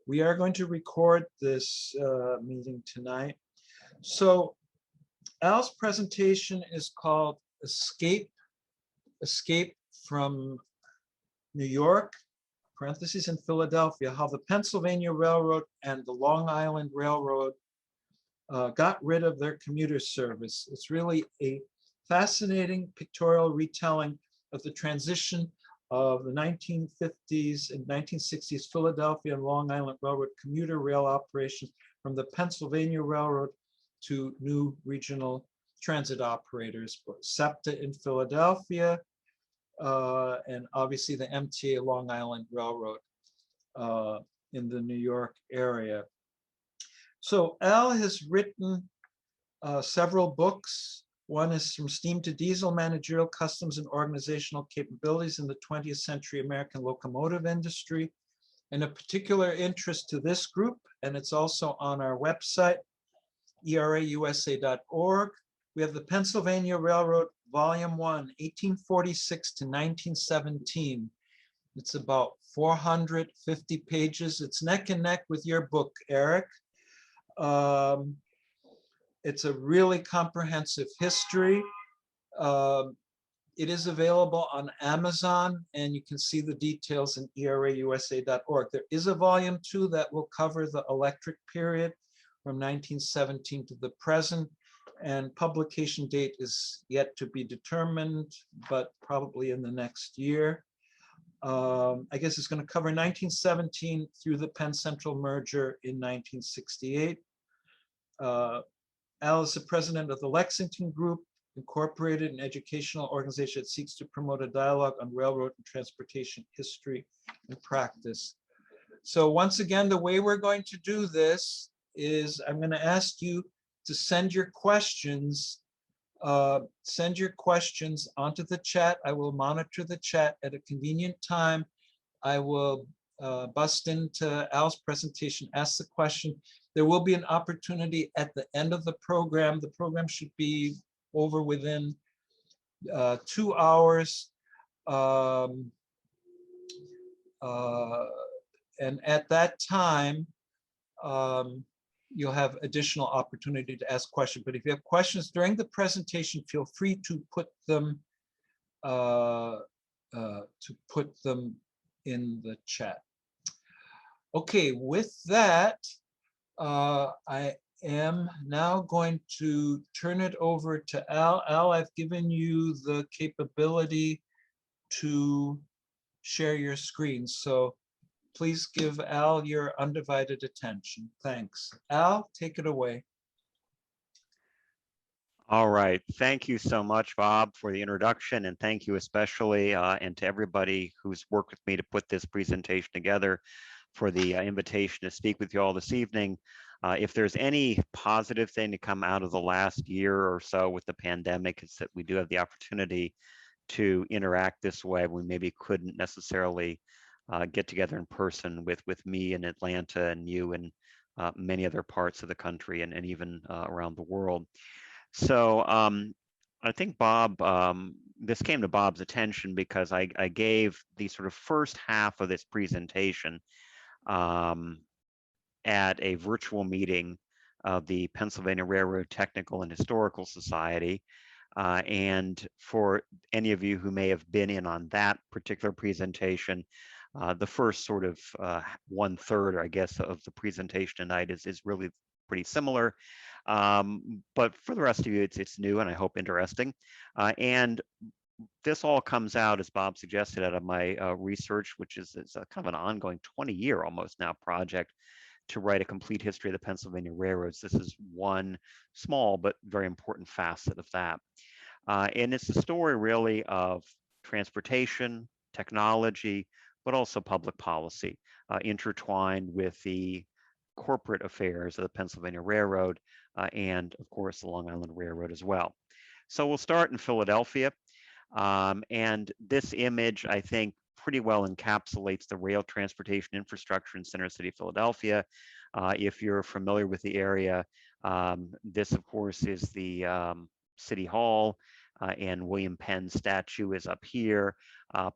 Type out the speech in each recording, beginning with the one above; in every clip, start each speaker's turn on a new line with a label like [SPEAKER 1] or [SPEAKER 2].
[SPEAKER 1] We are going to record this meeting tonight. So Al's presentation is called Escape from New York, parentheses, in Philadelphia, how the Pennsylvania Railroad and the Long Island Railroad got rid of their commuter service. It's really a fascinating pictorial retelling of the transition of the 1950s and 1960s Philadelphia and Long Island Railroad commuter rail operations from the Pennsylvania Railroad to new regional transit operators, SEPTA in Philadelphia, and obviously the MTA Long Island Railroad in the New York area. So Al has written several books. One is From Steam to Diesel: Managerial Customs and Organizational Capabilities in the 20th Century American Locomotive Industry, and a particular interest to this group, and it's also on our website, erausa.org. We have the Pennsylvania Railroad, Volume 1, 1846 to 1917. It's about 450 pages. It's neck and neck with your book, Eric. It's a really comprehensive history. It is available on Amazon, and you can see the details in erausa.org. There is a volume 2 that will cover the electric period from 1917 to the present, and publication date is yet to be determined, but probably in the next year. I guess it's going to cover 1917 through the Penn Central merger in 1968. Al is the president of the Lexington Group, Incorporated, an educational organization that seeks to promote a dialogue on railroad and transportation history and practice. So once again, the way we're going to do this is I'm going to ask you to send your questions. Send your questions onto the chat. I will monitor the chat at a convenient time. I will bust into Al's presentation, ask the question. There will be an opportunity at the end of the program. The program should be over within 2 hours. And at that time, you'll have additional opportunity to ask questions. But if you have questions during the presentation, feel free to put them in the chat. Okay, with that, I am now going to turn it over to Al. Al, I've given you the capability to share your screen, so please give Al your undivided attention. Thanks. Al, take it away.
[SPEAKER 2] All right. Thank you so much, Bob, for the introduction, and thank you especially and to everybody who's worked with me to put this presentation together, for the invitation to speak with you all this evening. If there's any positive thing to come out of the last year or so with the pandemic, it's that we do have the opportunity to interact this way. We maybe couldn't necessarily get together in person with me in Atlanta and you in many other parts of the country and even around the world. So I think Bob, this came to Bob's attention because I gave the sort of first half of this presentation at a virtual meeting of the Pennsylvania Railroad Technical and Historical Society. And for any of you who may have been in on that particular presentation, the first sort of 1/3, I guess, of the presentation tonight is really pretty similar. But for the rest of you, it's new and I hope interesting. And this all comes out, as Bob suggested, out of my research, which is a kind of an ongoing 20-year almost now project to write a complete history of the Pennsylvania railroads. This is one small but very important facet of that. And it's the story really of transportation, technology, but also public policy intertwined with the corporate affairs of the Pennsylvania Railroad and, of course, the Long Island Railroad as well. So we'll start in Philadelphia. And this image, I think, pretty well encapsulates the rail transportation infrastructure in Center City, Philadelphia. If you're familiar with the area, this, of course, is the City Hall. and William Penn's statue is up here,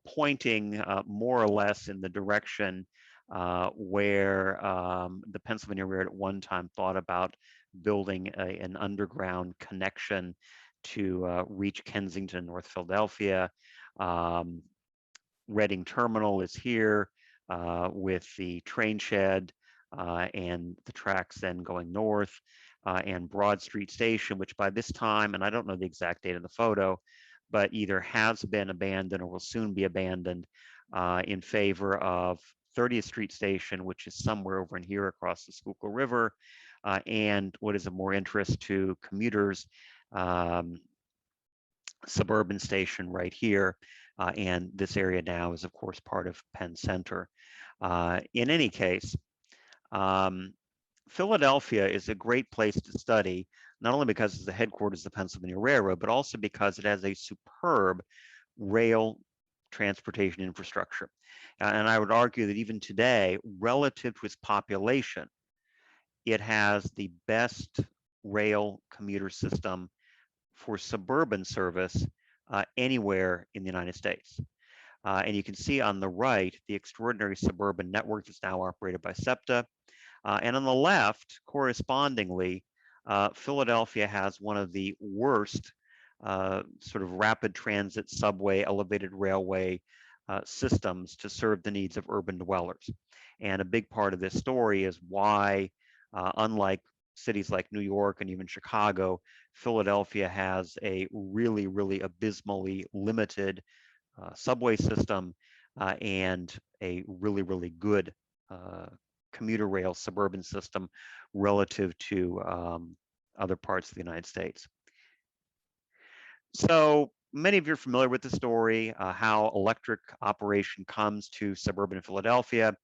[SPEAKER 2] pointing more or less in the direction where the Pennsylvania Railroad at one time thought about building an underground connection to reach Kensington, North Philadelphia. Reading Terminal is here with the train shed and the tracks then going north, and Broad Street Station, which by this time, and I don't know the exact date of the photo, but either has been abandoned or will soon be abandoned in favor of 30th Street Station, which is somewhere over in here across the Schuylkill River, and what is of more interest to commuters, Suburban Station right here. And this area now is, of course, part of Penn Center. In any case, Philadelphia is a great place to study, not only because it's the headquarters of the Pennsylvania Railroad, but also because it has a superb rail transportation infrastructure. And I would argue that even today, relative to its population, it has the best rail commuter system for suburban service anywhere in the United States. And you can see on the right, the extraordinary suburban network that's now operated by SEPTA. And on the left, correspondingly, Philadelphia has one of the worst sort of rapid transit subway, elevated railway systems to serve the needs of urban dwellers. And a big part of this story is why, unlike cities like New York and even Chicago, Philadelphia has a really, really abysmally limited subway system and a really, really good commuter rail suburban system relative to other parts of the United States. So many of you are familiar with the story, how electric operation comes to suburban Philadelphia.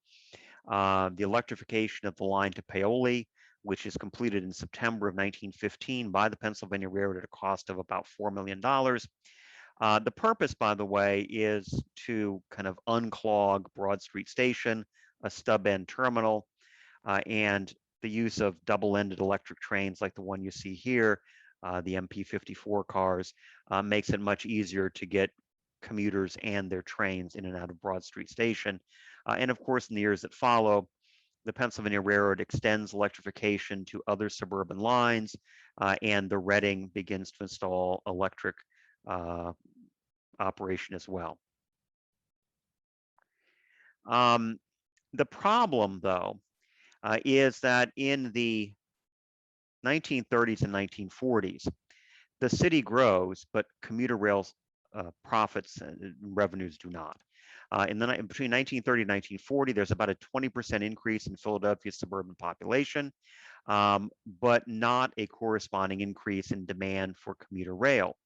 [SPEAKER 2] The electrification of the line to Paoli, which is completed in September of 1915 by the Pennsylvania Railroad at a cost of about $4 million. The purpose, by the way, is to kind of unclog Broad Street Station, a stub end terminal, and the use of double-ended electric trains like the one you see here, the MP54 cars, makes it much easier to get commuters and their trains in and out of Broad Street Station. And of course, in the years that follow, the Pennsylvania Railroad extends electrification to other suburban lines, and the Reading begins to install electric operation as well. The problem, though, is that in the 1930s and 1940s, the city grows, but commuter rail's profits and revenues do not. Between 1930 and 1940, there's about a 20% increase in Philadelphia's suburban population, but not a corresponding increase in demand for commuter rail.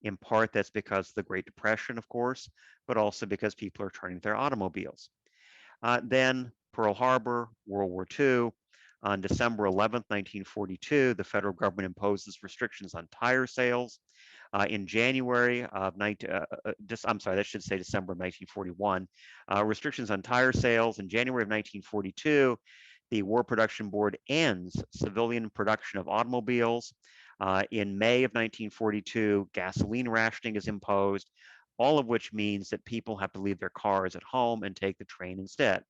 [SPEAKER 2] In part, that's because of the Great Depression, of course, but also because people are turning to their automobiles. Then Pearl Harbor, World War II. On December 11th, 1942, the federal government imposes restrictions on tire sales. In January of that should say December of 1941, restrictions on tire sales. In January of 1942, the War Production Board ends civilian production of automobiles. In May of 1942, gasoline rationing is imposed, all of which means that people have to leave their cars at home and take the train instead.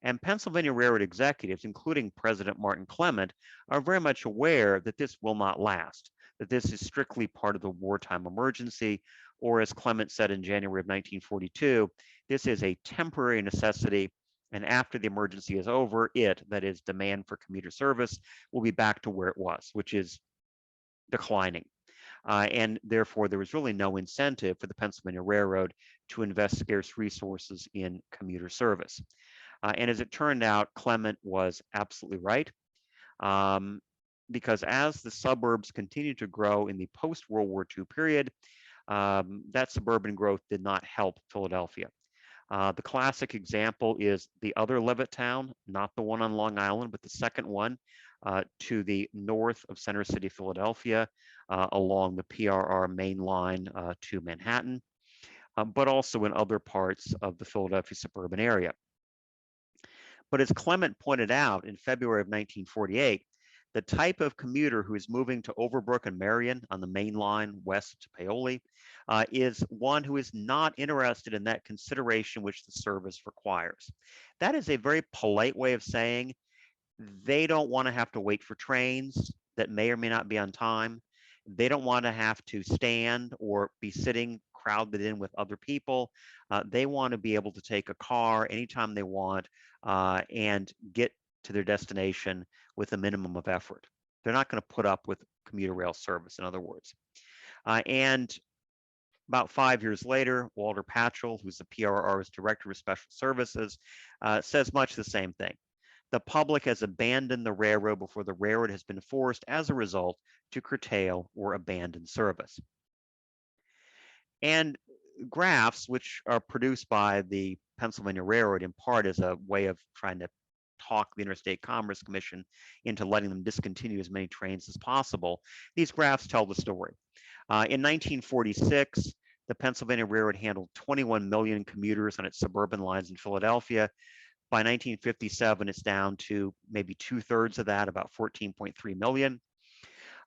[SPEAKER 2] And Pennsylvania Railroad executives, including President Martin Clement, are very much aware that this will not last, that this is strictly part of the wartime emergency, or as Clement said in January of 1942, this is a temporary necessity, and after the emergency is over, that is demand for commuter service, will be back to where it was, which is declining. And therefore, there was really no incentive for the Pennsylvania Railroad to invest scarce resources in commuter service. And as it turned out, Clement was absolutely right, because as the suburbs continued to grow in the post-World War II period, that suburban growth did not help Philadelphia. The classic example is the other Levittown, not the one on Long Island, but the second one to the north of Center City, Philadelphia, along the PRR main line to Manhattan, but also in other parts of the Philadelphia suburban area. But as Clement pointed out in February of 1948, The type of commuter who is moving to Overbrook and Marion on the main line west to Paoli is one who is not interested in that consideration which the service requires. That is a very polite way of saying they don't want to have to wait for trains that may or may not be on time. They don't want to have to stand or be sitting crowded in with other people. They want to be able to take a car anytime they want and get to their destination with a minimum of effort. They're not going to put up with commuter rail service, in other words. And about 5 years later, Walter Patchell, who's the PRR's Director of Special Services, says much the same thing. The public has abandoned the railroad before the railroad has been forced, as a result, to curtail or abandon service. And graphs, which are produced by the Pennsylvania Railroad in part as a way of trying to talk the Interstate Commerce Commission into letting them discontinue as many trains as possible, these graphs tell the story. In 1946, the Pennsylvania Railroad handled 21 million commuters on its suburban lines in Philadelphia. By 1957, it's down to maybe 2/3 of that, about 14.3 million.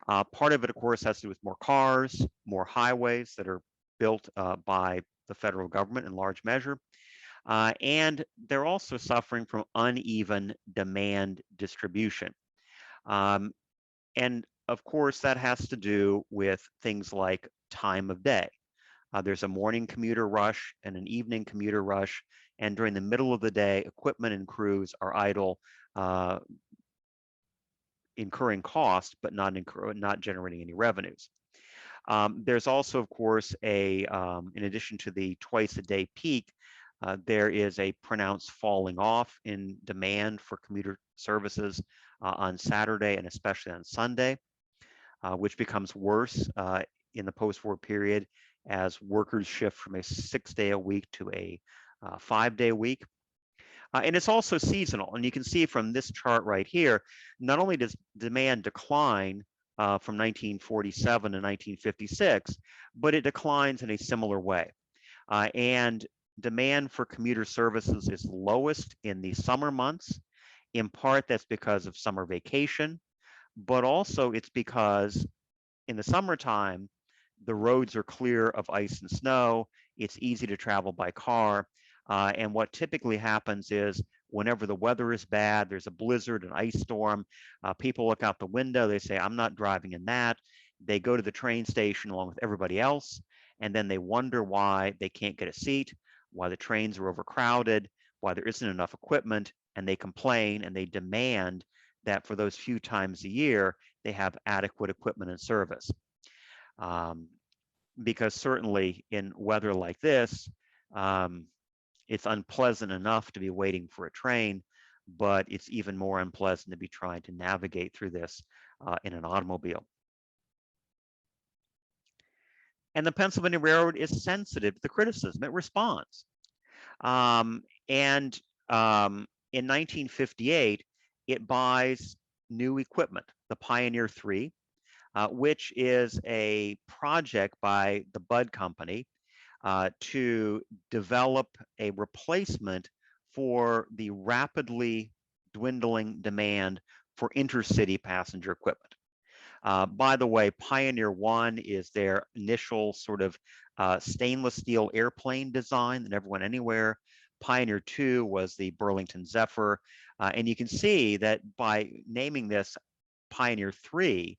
[SPEAKER 2] Part of it, of course, has to do with more cars, more highways that are built by the federal government in large measure. And they're also suffering from uneven demand distribution. And of course, that has to do with things like time of day. There's a morning commuter rush and an evening commuter rush. And during the middle of the day, equipment and crews are idle, incurring cost, but not generating any revenues. There's also, of course, in addition to the twice-a-day peak, there is a pronounced falling off in demand for commuter services on Saturday and especially on Sunday, which becomes worse in the post-war period as workers shift from a 6-day-a-week to a 5-day-a-week. And it's also seasonal. And you can see from this chart right here, not only does demand decline from 1947 to 1956, but it declines in a similar way. And demand for commuter services is lowest in the summer months. In part, that's because of summer vacation, but also it's because in the summertime, the roads are clear of ice and snow. It's easy to travel by car. And what typically happens is whenever the weather is bad, there's a blizzard, an ice storm, people look out the window, they say, I'm not driving in that. They go to the train station along with everybody else, and then they wonder why they can't get a seat, why the trains are overcrowded, why there isn't enough equipment, and they complain and they demand that for those few times a year, they have adequate equipment and service. Because certainly in weather like this, it's unpleasant enough to be waiting for a train, but it's even more unpleasant to be trying to navigate through this in an automobile. And the Pennsylvania Railroad is sensitive to the criticism. It responds. In 1958, it buys new equipment, the Pioneer 3, which is a project by the Budd Company to develop a replacement for the rapidly dwindling demand for intercity passenger equipment. By the way, Pioneer 1 is their initial sort of stainless steel airplane design that never went anywhere. Pioneer 2 was the Burlington Zephyr. And you can see that by naming this Pioneer 3,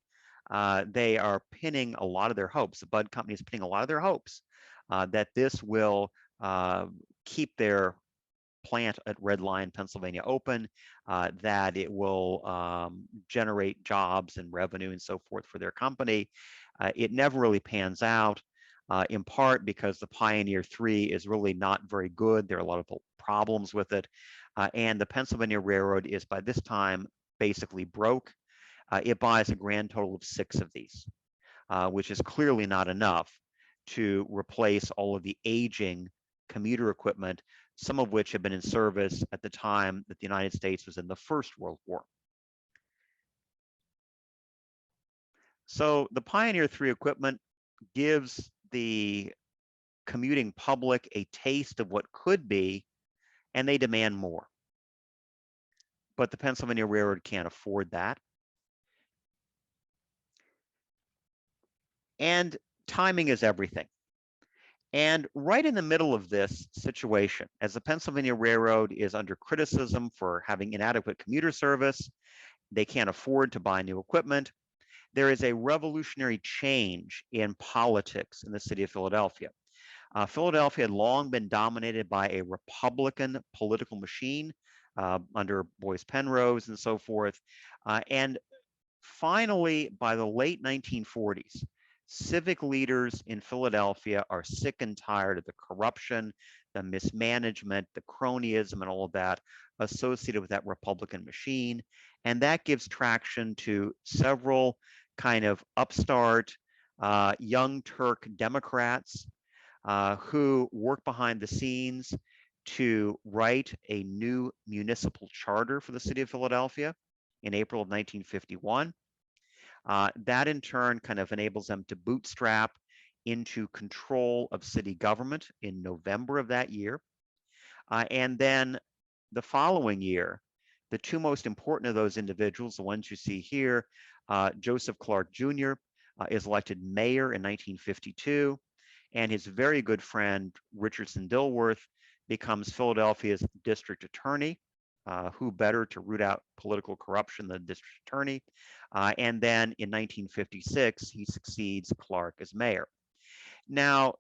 [SPEAKER 2] they are pinning a lot of their hopes. The Budd Company is pinning a lot of their hopes that this will keep their plant at Red Lion, Pennsylvania open, that it will generate jobs and revenue and so forth for their company. It never really pans out, in part because the Pioneer 3 is really not very good. There are a lot of problems with it. And the Pennsylvania Railroad is by this time basically broke. It buys a grand total of 6 of these, which is clearly not enough to replace all of the aging commuter equipment, some of which have been in service at the time that the United States was in the First World War. So the Pioneer 3 equipment gives the commuting public a taste of what could be, and they demand more. But the Pennsylvania Railroad can't afford that. And timing is everything. And right in the middle of this situation, as the Pennsylvania Railroad is under criticism for having inadequate commuter service, they can't afford to buy new equipment, there is a revolutionary change in politics in the city of Philadelphia. Philadelphia had long been dominated by a Republican political machine under Boyce Penrose and so forth. And finally, by the late 1940s, civic leaders in Philadelphia are sick and tired of the corruption, the mismanagement, the cronyism, and all of that associated with that Republican machine. And that gives traction to several kind of upstart young Turk Democrats who work behind the scenes to write a new municipal charter for the city of Philadelphia in April of 1951. That in turn kind of enables them to bootstrap into control of city government in November of that year. And then the following year, the two most important of those individuals, the ones you see here, Joseph Clark Jr. Is elected mayor in 1952, and his very good friend, Richardson Dilworth, becomes Philadelphia's district attorney. Who better to root out political corruption than the district attorney? And then in 1956, he succeeds Clark as mayor. Now,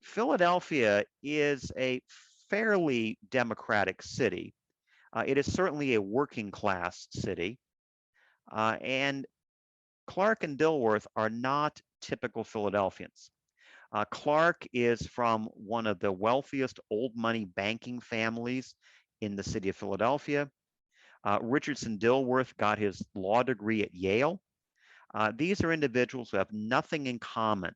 [SPEAKER 2] Philadelphia is a fairly democratic city. It is certainly a working class city. And Clark and Dilworth are not typical Philadelphians. Clark is from one of the wealthiest old money banking families in the city of Philadelphia. Richardson Dilworth got his law degree at Yale. These are individuals who have nothing in common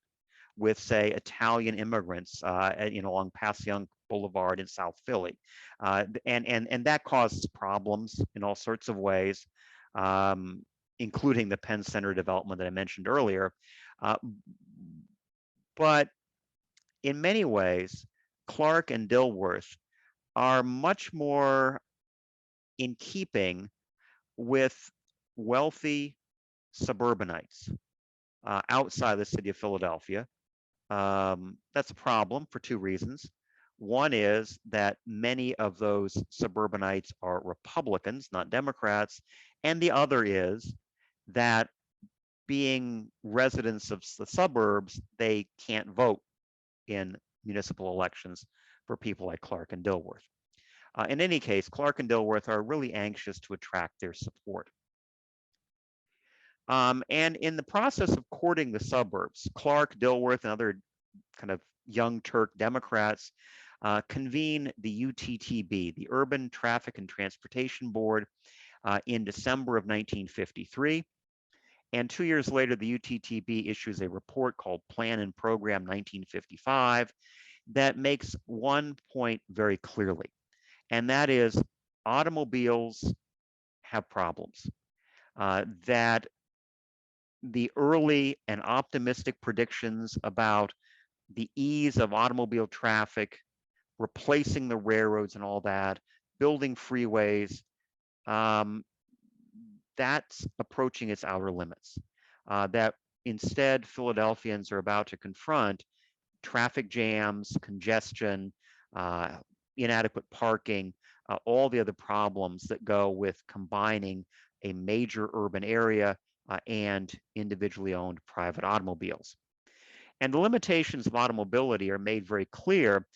[SPEAKER 2] with, say, Italian immigrants, along Passyunk Boulevard in South Philly, and that causes problems in all sorts of ways, including the Penn Center development that I mentioned earlier. But in many ways, Clark and Dilworth are much more in keeping with wealthy suburbanites outside the city of Philadelphia. That's a problem for two reasons. One is that many of those suburbanites are Republicans, not Democrats. And the other is that being residents of the suburbs, they can't vote in municipal elections for people like Clark and Dilworth. In any case, Clark and Dilworth are really anxious to attract their support. And in the process of courting the suburbs, Clark, Dilworth, and other kind of young Turk Democrats convene the UTTB, the Urban Traffic and Transportation Board, in December of 1953. And 2 years later, the UTTB issues a report called Plan and Program 1955 that makes one point very clearly, and that is automobiles have problems. That the early and optimistic predictions about the ease of automobile traffic, replacing the railroads and all that, building freeways, that's approaching its outer limits. That instead, Philadelphians are about to confront traffic jams, congestion, inadequate parking, all the other problems that go with combining a major urban area and individually owned private automobiles. And the limitations of automobility are made very clear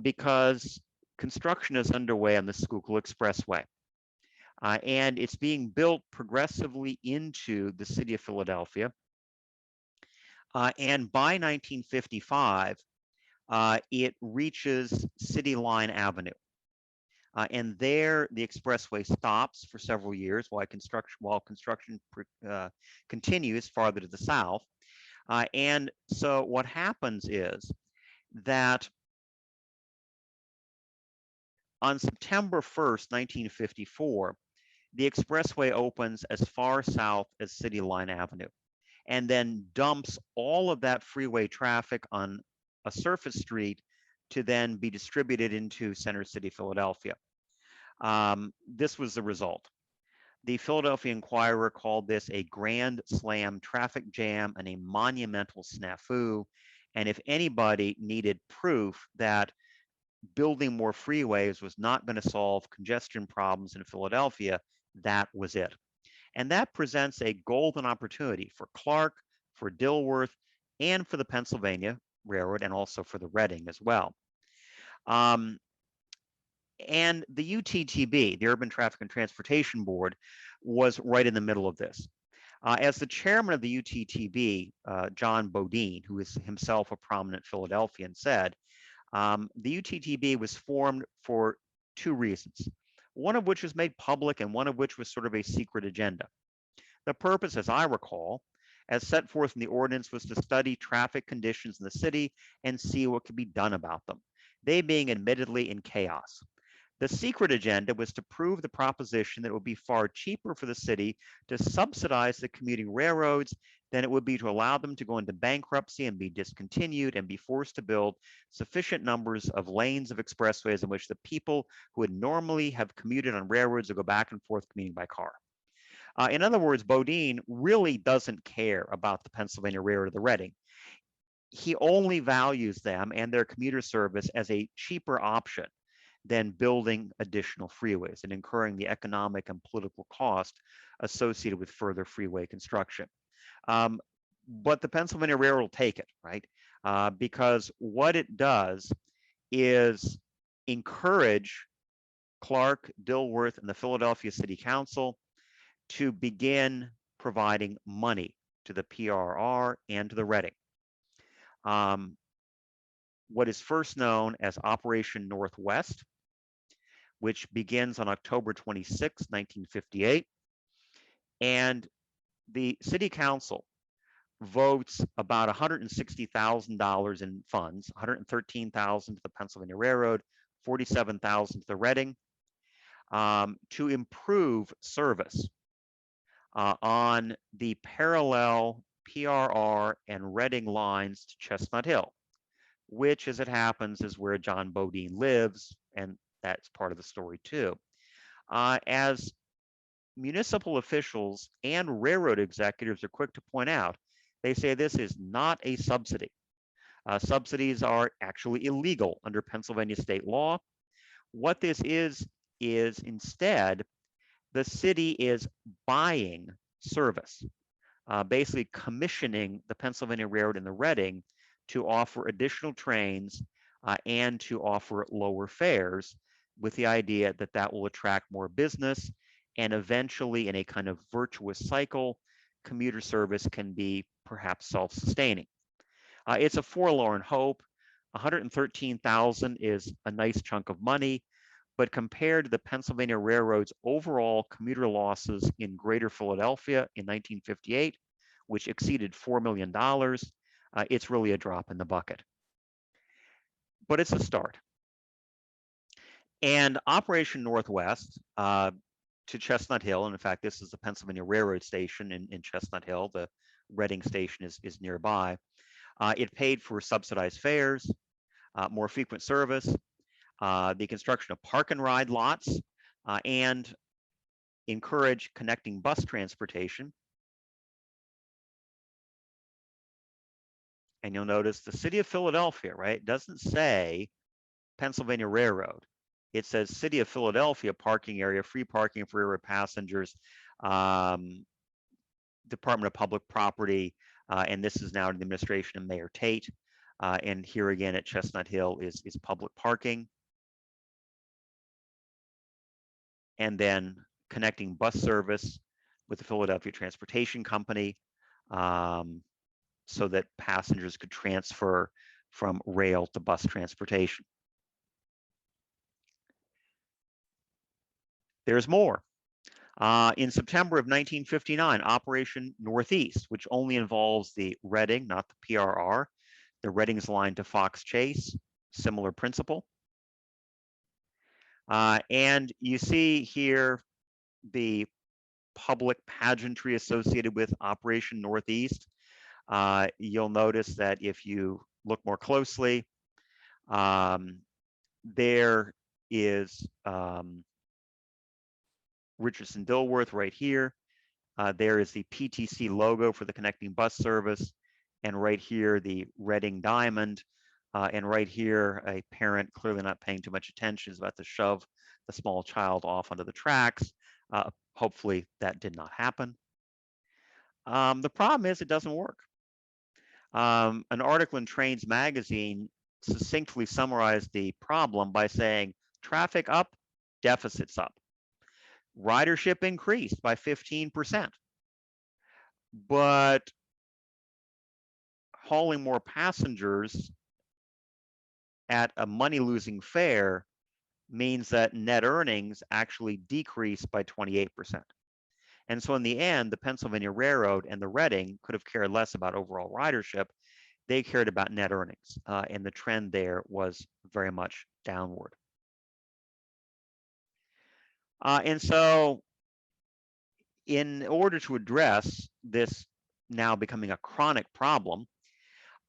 [SPEAKER 2] because construction is underway on the Schuylkill Expressway. And it's being built progressively into the city of Philadelphia. And by 1955, it reaches City Line Avenue. And there, the expressway stops for several years while construction continues farther to the south. And so what happens is that on September 1st, 1954, the expressway opens as far south as City Line Avenue and then dumps all of that freeway traffic on a surface street to then be distributed into Center City, Philadelphia. This was the result. The Philadelphia Inquirer called this a grand slam traffic jam and a monumental snafu. And if anybody needed proof that building more freeways was not going to solve congestion problems in Philadelphia, that was it. And that presents a golden opportunity for Clark, for Dilworth, and for the Pennsylvania Railroad, and also for the Reading as well. And the UTTB, the Urban Traffic and Transportation Board, was right in the middle of this. As the chairman of the UTTB, John Bodine, who is himself a prominent Philadelphian, said, the UTTB was formed for two reasons, one of which was made public and one of which was sort of a secret agenda. The purpose, as I recall, as set forth in the ordinance, was to study traffic conditions in the city and see what could be done about them, they being admittedly in chaos. The secret agenda was to prove the proposition that it would be far cheaper for the city to subsidize the commuting railroads than it would be to allow them to go into bankruptcy and be discontinued and be forced to build sufficient numbers of lanes of expressways in which the people who would normally have commuted on railroads would go back and forth commuting by car. In other words, Bodine really doesn't care about the Pennsylvania Railroad or the Reading. He only values them and their commuter service as a cheaper option than building additional freeways and incurring the economic and political cost associated with further freeway construction. But the Pennsylvania Railroad will take it, right? Because what it does is encourage Clark, Dilworth, and the Philadelphia City Council to begin providing money to the PRR and to the Reading. What is first known as Operation Northwest, which begins on October 26, 1958. And the city council votes about $160,000 in funds, $113,000 to the Pennsylvania Railroad, $47,000 to the Reading, to improve service on the parallel PRR and Reading lines to Chestnut Hill, which, as it happens, is where John Bodine lives, and that's part of the story too. As municipal officials and railroad executives are quick to point out, they say this is not a subsidy. Subsidies are actually illegal under Pennsylvania state law. What this is instead, the city is buying service, basically commissioning the Pennsylvania Railroad and the Reading to offer additional trains and to offer lower fares, with the idea that that will attract more business, and eventually, in a kind of virtuous cycle, commuter service can be perhaps self-sustaining. It's a forlorn hope. $113,000 is a nice chunk of money, but compared to the Pennsylvania Railroad's overall commuter losses in Greater Philadelphia in 1958, which exceeded $4 million, it's really a drop in the bucket. But it's a start. And Operation Northwest to Chestnut Hill, and in fact, this is the Pennsylvania Railroad station in Chestnut Hill. The Reading station is nearby. It paid for subsidized fares, more frequent service, the construction of park and ride lots, and encourage connecting bus transportation. And you'll notice the city of Philadelphia, right? It doesn't say Pennsylvania Railroad. It says City of Philadelphia parking area, free parking for railroad passengers, Department of Public Property, and this is now in the administration of Mayor Tate. And here again at Chestnut Hill is public parking. And then connecting bus service with the Philadelphia Transportation Company, so that passengers could transfer from rail to bus transportation. There's more. In September of 1959, Operation Northeast, which only involves the Reading, not the PRR, the Reading's line to Fox Chase, similar principle. And you see here the public pageantry associated with Operation Northeast. You'll notice that if you look more closely, there is Richardson-Dilworth right here. There is the PTC logo for the connecting bus service. And right here, the Reading Diamond. And right here, a parent clearly not paying too much attention is about to shove the small child off onto the tracks. Hopefully that did not happen. The problem is it doesn't work. An article in Trains magazine succinctly summarized the problem by saying traffic up, deficits up. Ridership increased by 15%, but hauling more passengers at a money-losing fare means that net earnings actually decreased by 28%. And so in the end, the Pennsylvania Railroad and the Reading could have cared less about overall ridership. They cared about net earnings, and the trend there was very much downward. And so in order to address this now becoming a chronic problem,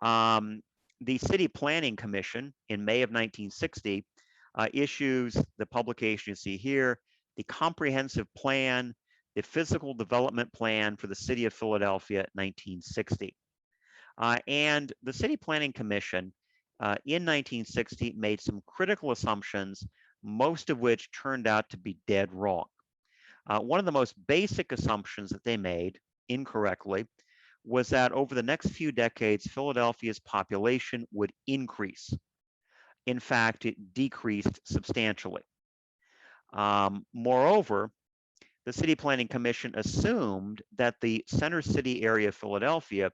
[SPEAKER 2] the City Planning Commission in May of 1960 issues the publication you see here, the Comprehensive Plan, the Physical Development Plan for the City of Philadelphia, 1960. And the City Planning Commission in 1960 made some critical assumptions, most of which turned out to be dead wrong. One of the most basic assumptions that they made incorrectly was that over the next few decades, Philadelphia's population would increase. In fact, it decreased substantially. Moreover, the City Planning Commission assumed that the center city area of Philadelphia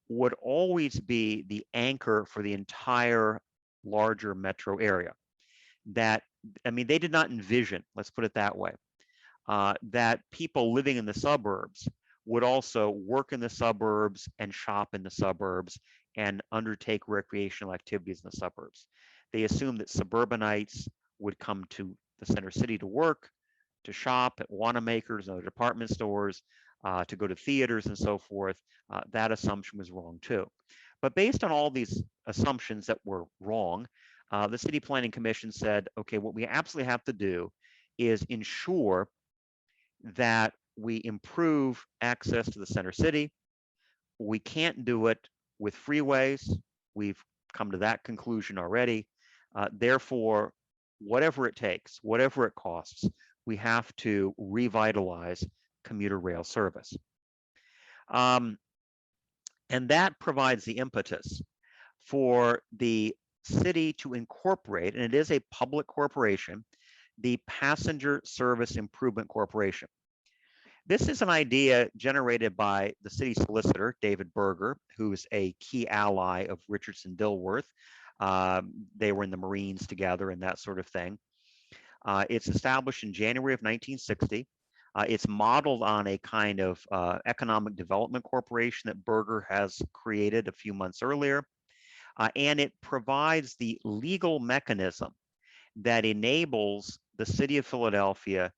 [SPEAKER 2] would always be the anchor for the entire larger metro area. That, I mean, they did not envision, let's put it that way, that people living in the suburbs would also work in the suburbs and shop in the suburbs and undertake recreational activities in the suburbs. They assumed that suburbanites would come to the center city to work, to shop at Wanamaker's and other department stores, to go to theaters and so forth. That assumption was wrong too. But based on all these assumptions that were wrong, the City Planning Commission said, okay, what we absolutely have to do is ensure that we improve access to the center city. We can't do it with freeways. We've come to that conclusion already. Therefore, whatever it takes, whatever it costs, we have to revitalize commuter rail service. And that provides the impetus for the city to incorporate, and it is a public corporation, the Passenger Service Improvement Corporation. This is an idea generated by the city solicitor, David Berger, who's a key ally of Richardson-Dilworth. They were in the Marines together and that sort of thing. It's established in January of 1960. It's modeled on a kind of economic development corporation that Berger has created a few months earlier. And it provides the legal mechanism that enables the city of Philadelphia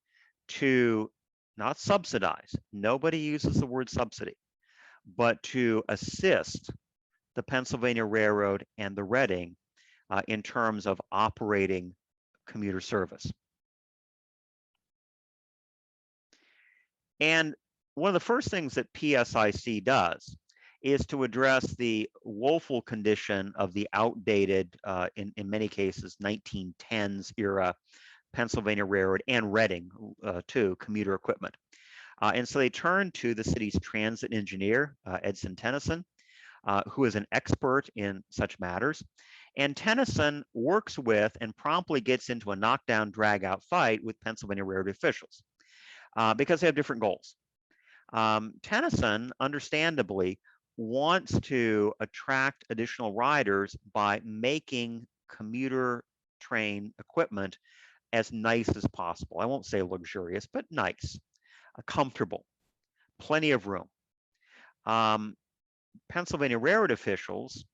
[SPEAKER 2] to not subsidize, nobody uses the word subsidy, but to assist the Pennsylvania Railroad and the Reading in terms of operating commuter service. And one of the first things that PSIC does is to address the woeful condition of the outdated, in many cases, 1910s era Pennsylvania Railroad and Reading, too, commuter equipment. And so they turned to the city's transit engineer, Edson Tennyson, who is an expert in such matters. And Tennyson works with and promptly gets into a knockdown, drag-out fight with Pennsylvania Railroad officials because they have different goals. Tennyson, understandably, wants to attract additional riders by making commuter train equipment as nice as possible. I won't say luxurious, but nice, comfortable, plenty of room. Pennsylvania Railroad officials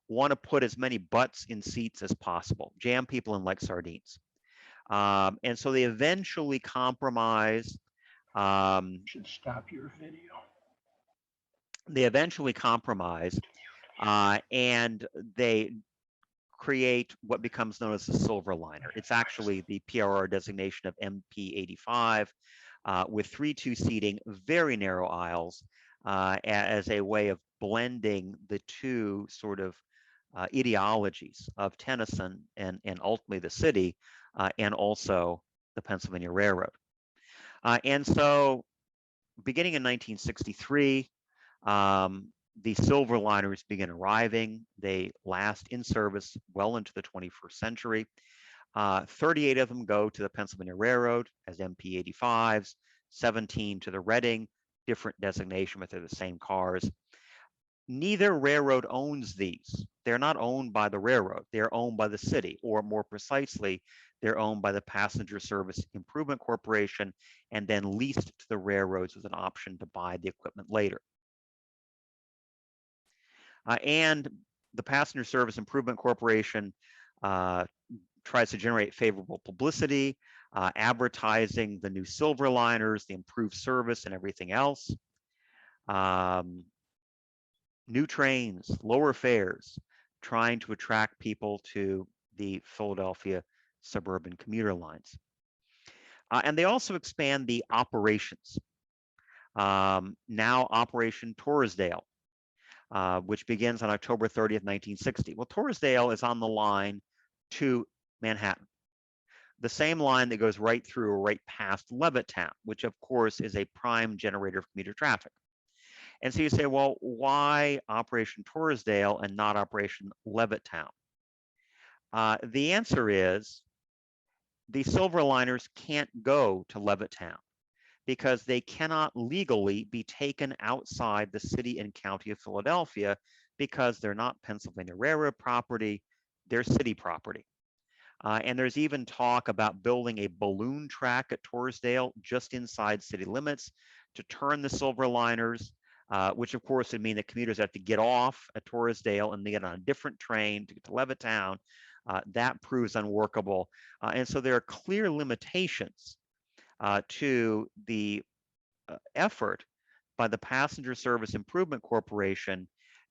[SPEAKER 2] want to put as many butts in seats as possible, jam people in like sardines. And so they eventually compromise.
[SPEAKER 3] Should stop your video.
[SPEAKER 2] They eventually compromise and they create what becomes known as the Silver Liner. It's actually the PRR designation of MP85. with 3-2 seating, very narrow aisles, as a way of blending the two sort of ideologies of Tennyson and ultimately the city, and also the Pennsylvania Railroad. And so beginning in 1963, the silver liners begin arriving. They last in service well into the 21st century. 38 of them go to the Pennsylvania Railroad as MP85s, 17 to the Reading, different designation, but they're the same cars. Neither railroad owns these. They're not owned by the railroad. They're owned by the city, or more precisely, they're owned by the Passenger Service Improvement Corporation and then leased to the railroads with an option to buy the equipment later. And the Passenger Service Improvement Corporation tries to generate favorable publicity, advertising the new silver liners, the improved service, and everything else. New trains, lower fares, trying to attract people to the Philadelphia suburban commuter lines. And they also expand the operations. Now Operation Torresdale, which begins on October 30th, 1960. Well, Torresdale is on the line to Manhattan, the same line that goes right through or right past Levittown, which of course is a prime generator of commuter traffic. And so you say, well, why Operation Torresdale and not Operation Levittown? The answer is the silver liners can't go to Levittown because they cannot legally be taken outside the city and county of Philadelphia because they're not Pennsylvania Railroad property, they're city property. And there's even talk about building a balloon track at Torresdale just inside city limits to turn the silver liners, which of course would mean that commuters have to get off at Torresdale and they get on a different train to get to Levittown. That proves unworkable. And so there are clear limitations to the effort by the Passenger Service Improvement Corporation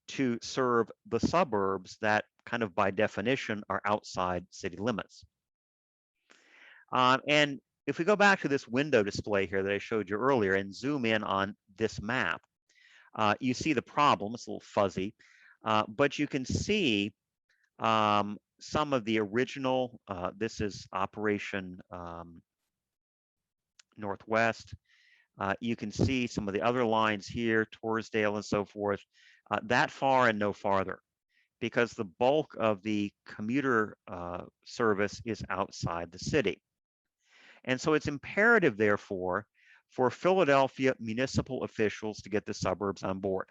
[SPEAKER 2] to serve the suburbs that kind of by definition are outside city limits. And if we go back to this window display here that I showed you earlier and zoom in on this map, you see the problem. It's a little fuzzy, but you can see some of the original, this is Operation Northwest. You can see some of the other lines here, Torresdale and so forth, that far and no farther, because the bulk of the commuter service is outside the city. And so it's imperative, therefore, for Philadelphia municipal officials to get the suburbs on board,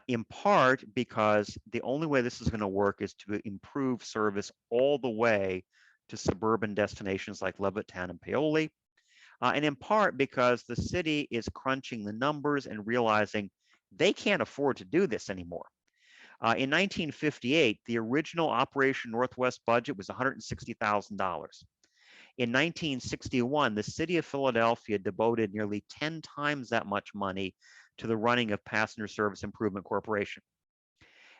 [SPEAKER 2] in part because the only way this is going to work is to improve service all the way to suburban destinations like Levittown and Paoli, and in part because the city is crunching the numbers and realizing they can't afford to do this anymore. In 1958, the original Operation Northwest budget was $160,000. In 1961, the city of Philadelphia devoted nearly 10 times that much money to the running of Passenger Service Improvement Corporation.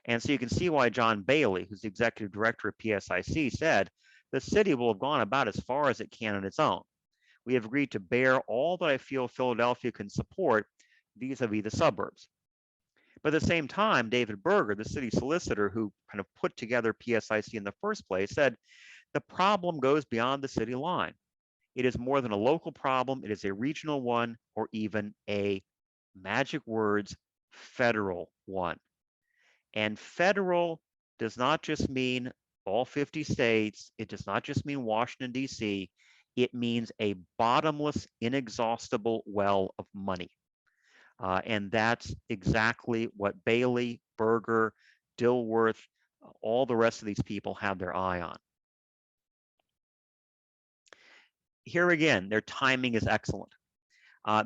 [SPEAKER 2] And so you can see why John Bailey, who's the executive director of PSIC, said, the city will have gone about as far as it can on its own. We have agreed to bear all that I feel Philadelphia can support vis-a-vis the suburbs. But at the same time, David Berger, the city solicitor who kind of put together PSIC in the first place, said the problem goes beyond the city line. It is more than a local problem. It is a regional one, or even a, magic words, federal one. And federal does not just mean all 50 states. It does not just mean Washington, D.C. It means a bottomless, inexhaustible well of money. And that's exactly what Bailey, Berger, Dilworth, all the rest of these people have their eye on. Here again, their timing is excellent.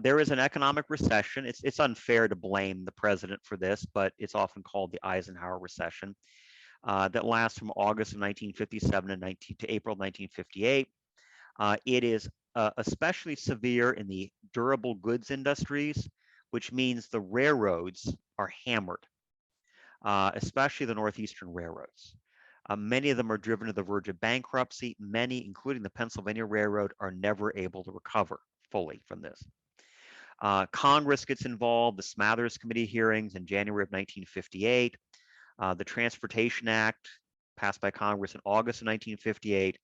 [SPEAKER 2] There is an economic recession. It's unfair to blame the president for this, but it's often called the Eisenhower recession that lasts from August of 1957 to April 1958. It is especially severe in the durable goods industries, which means the railroads are hammered, especially the Northeastern railroads. Many of them are driven to the verge of bankruptcy. Many, including the Pennsylvania Railroad, are never able to recover fully from this. Congress gets involved, the Smathers Committee hearings in January of 1958, the Transportation Act passed by Congress in August of 1958,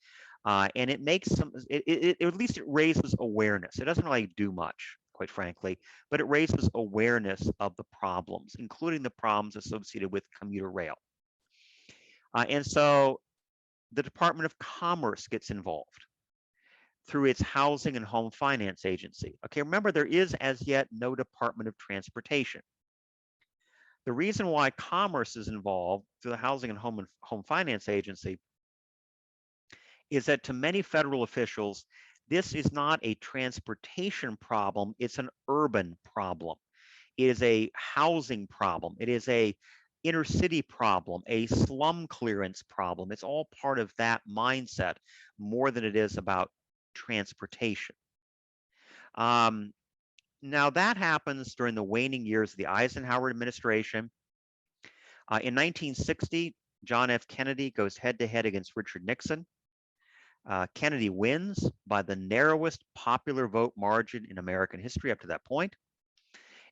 [SPEAKER 2] and it makes at least it raises awareness. It doesn't really do much, quite frankly, but it raises awareness of the problems, including the problems associated with commuter rail. And so the Department of Commerce gets involved through its Housing and Home Finance Agency. Okay, remember, there is as yet no Department of Transportation. The reason why Commerce is involved through the Housing and Home Finance Agency is that to many federal officials, this is not a transportation problem, it's an urban problem. It is a housing problem. It is a inner city problem, a slum clearance problem. It's all part of that mindset more than it is about transportation. Now that happens during the waning years of the Eisenhower administration. In 1960, John F. Kennedy goes head-to-head against Richard Nixon. Kennedy wins by the narrowest popular vote margin in American history up to that point.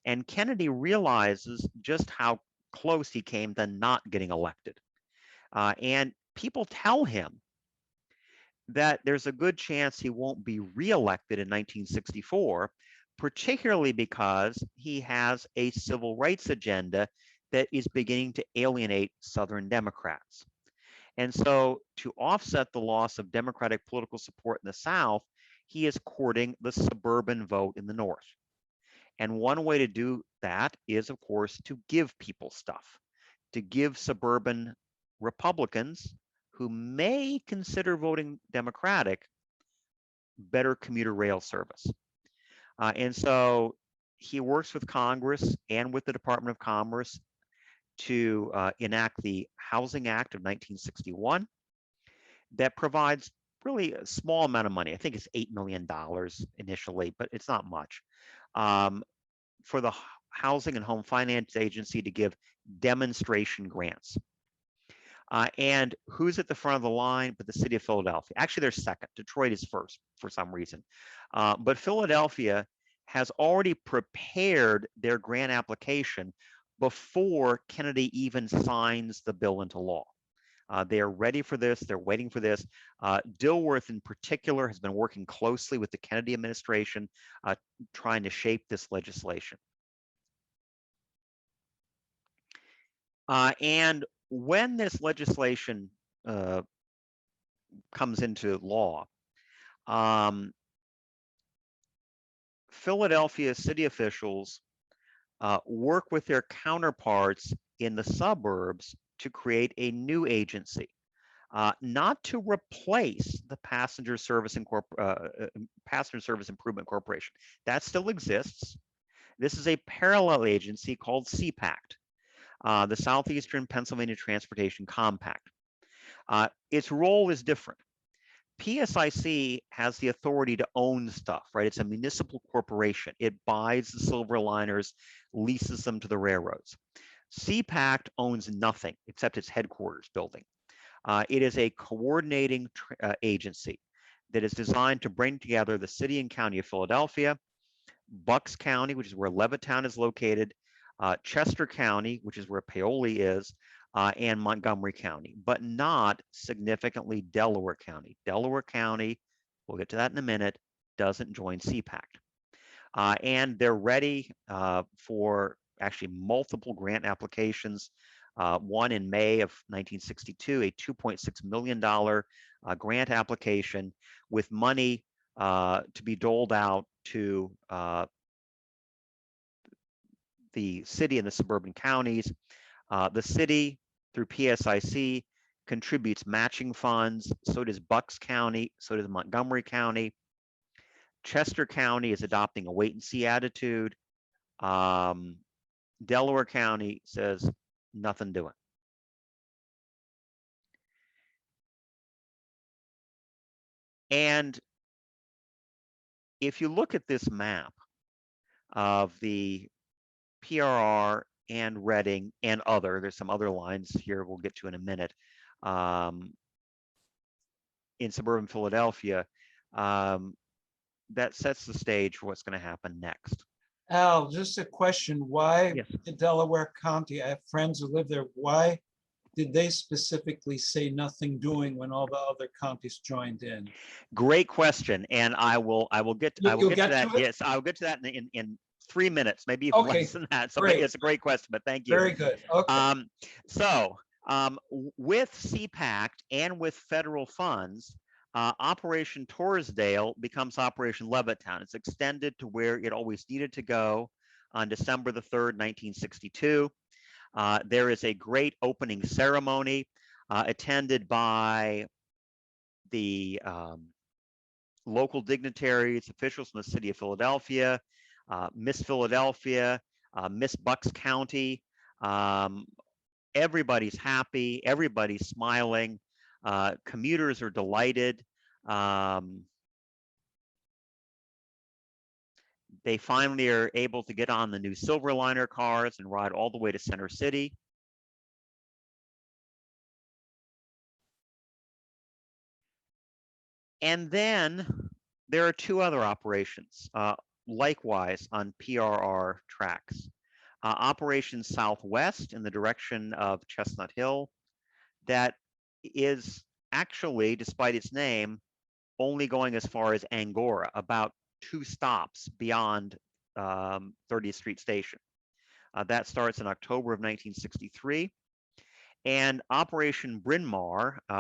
[SPEAKER 2] And Kennedy realizes just how close he came to not getting elected. And people tell him that there's a good chance he won't be reelected in 1964, particularly because he has a civil rights agenda that is beginning to alienate Southern Democrats. And so to offset the loss of Democratic political support in the South, he is courting the suburban vote in the North. And one way to do that is, of course, to give people stuff, to give suburban Republicans who may consider voting Democratic better commuter rail service. And so he works with Congress and with the Department of Commerce to enact the Housing Act of 1961 that provides really a small amount of money. I think it's $8 million initially, but it's not much, for the Housing and Home Finance Agency to give demonstration grants. And who's at the front of the line but the city of Philadelphia? Actually, they're second. Detroit is first for some reason. But Philadelphia has already prepared their grant application before Kennedy even signs the bill into law. They are ready for this. They're waiting for this. Dilworth, in particular, has been working closely with the Kennedy administration, trying to shape this legislation. And when this legislation comes into law, Philadelphia city officials work with their counterparts in the suburbs to create a new agency, not to replace the Passenger Service Improvement Corporation. That still exists. This is a parallel agency called CPACT, the Southeastern Pennsylvania Transportation Compact. Its role is different. PSIC has the authority to own stuff, right? It's a municipal corporation. It buys the silver liners, leases them to the railroads. CPACT owns nothing except its headquarters building. It is a coordinating agency that is designed to bring together the city and county of Philadelphia, Bucks County, which is where Levittown is located, Chester County, which is where Paoli is, and Montgomery County, but not significantly Delaware County. Delaware County, we'll get to that in a minute, doesn't join CPACT. And they're ready for actually multiple grant applications. One in May of 1962, a $2.6 million grant application with money to be doled out to the city and the suburban counties. The city, through PSIC, contributes matching funds. So does Bucks County. So does Montgomery County. Chester County is adopting a wait-and-see attitude. Delaware County says nothing doing. And if you look at this map of the PRR and Reading and there's some other lines here we'll get to in a minute, in suburban Philadelphia, that sets the stage for what's going to happen next.
[SPEAKER 1] Al, just a question. Why
[SPEAKER 2] Yes.
[SPEAKER 1] in Delaware County? I have friends who live there. Why did they specifically say nothing doing when all the other counties joined in?
[SPEAKER 2] Great question, and I will get
[SPEAKER 1] You'll
[SPEAKER 2] to
[SPEAKER 1] get
[SPEAKER 2] that.
[SPEAKER 1] to it?
[SPEAKER 2] Yes, I'll get to that in 3 minutes, maybe even
[SPEAKER 1] Okay,
[SPEAKER 2] less than that. So
[SPEAKER 1] great.
[SPEAKER 2] it's a great question, but thank you.
[SPEAKER 1] Very good. Okay.
[SPEAKER 2] With CPAC and with federal funds, Operation Torresdale becomes Operation Levittown. It's extended to where it always needed to go on December the 3rd, 1962. There is a great opening ceremony attended by the local dignitaries, officials from the city of Philadelphia, Miss Philadelphia, Miss Bucks County. Everybody's happy, everybody's smiling. Commuters are delighted. They finally are able to get on the new Silverliner cars and ride all the way to Center City. And then there are two other operations, likewise on PRR tracks. Operation Southwest in the direction of Chestnut Hill, that is actually, despite its name, only going as far as Angora, about 2 stops beyond 30th Street Station. That starts in October of 1963. And Operation Bryn,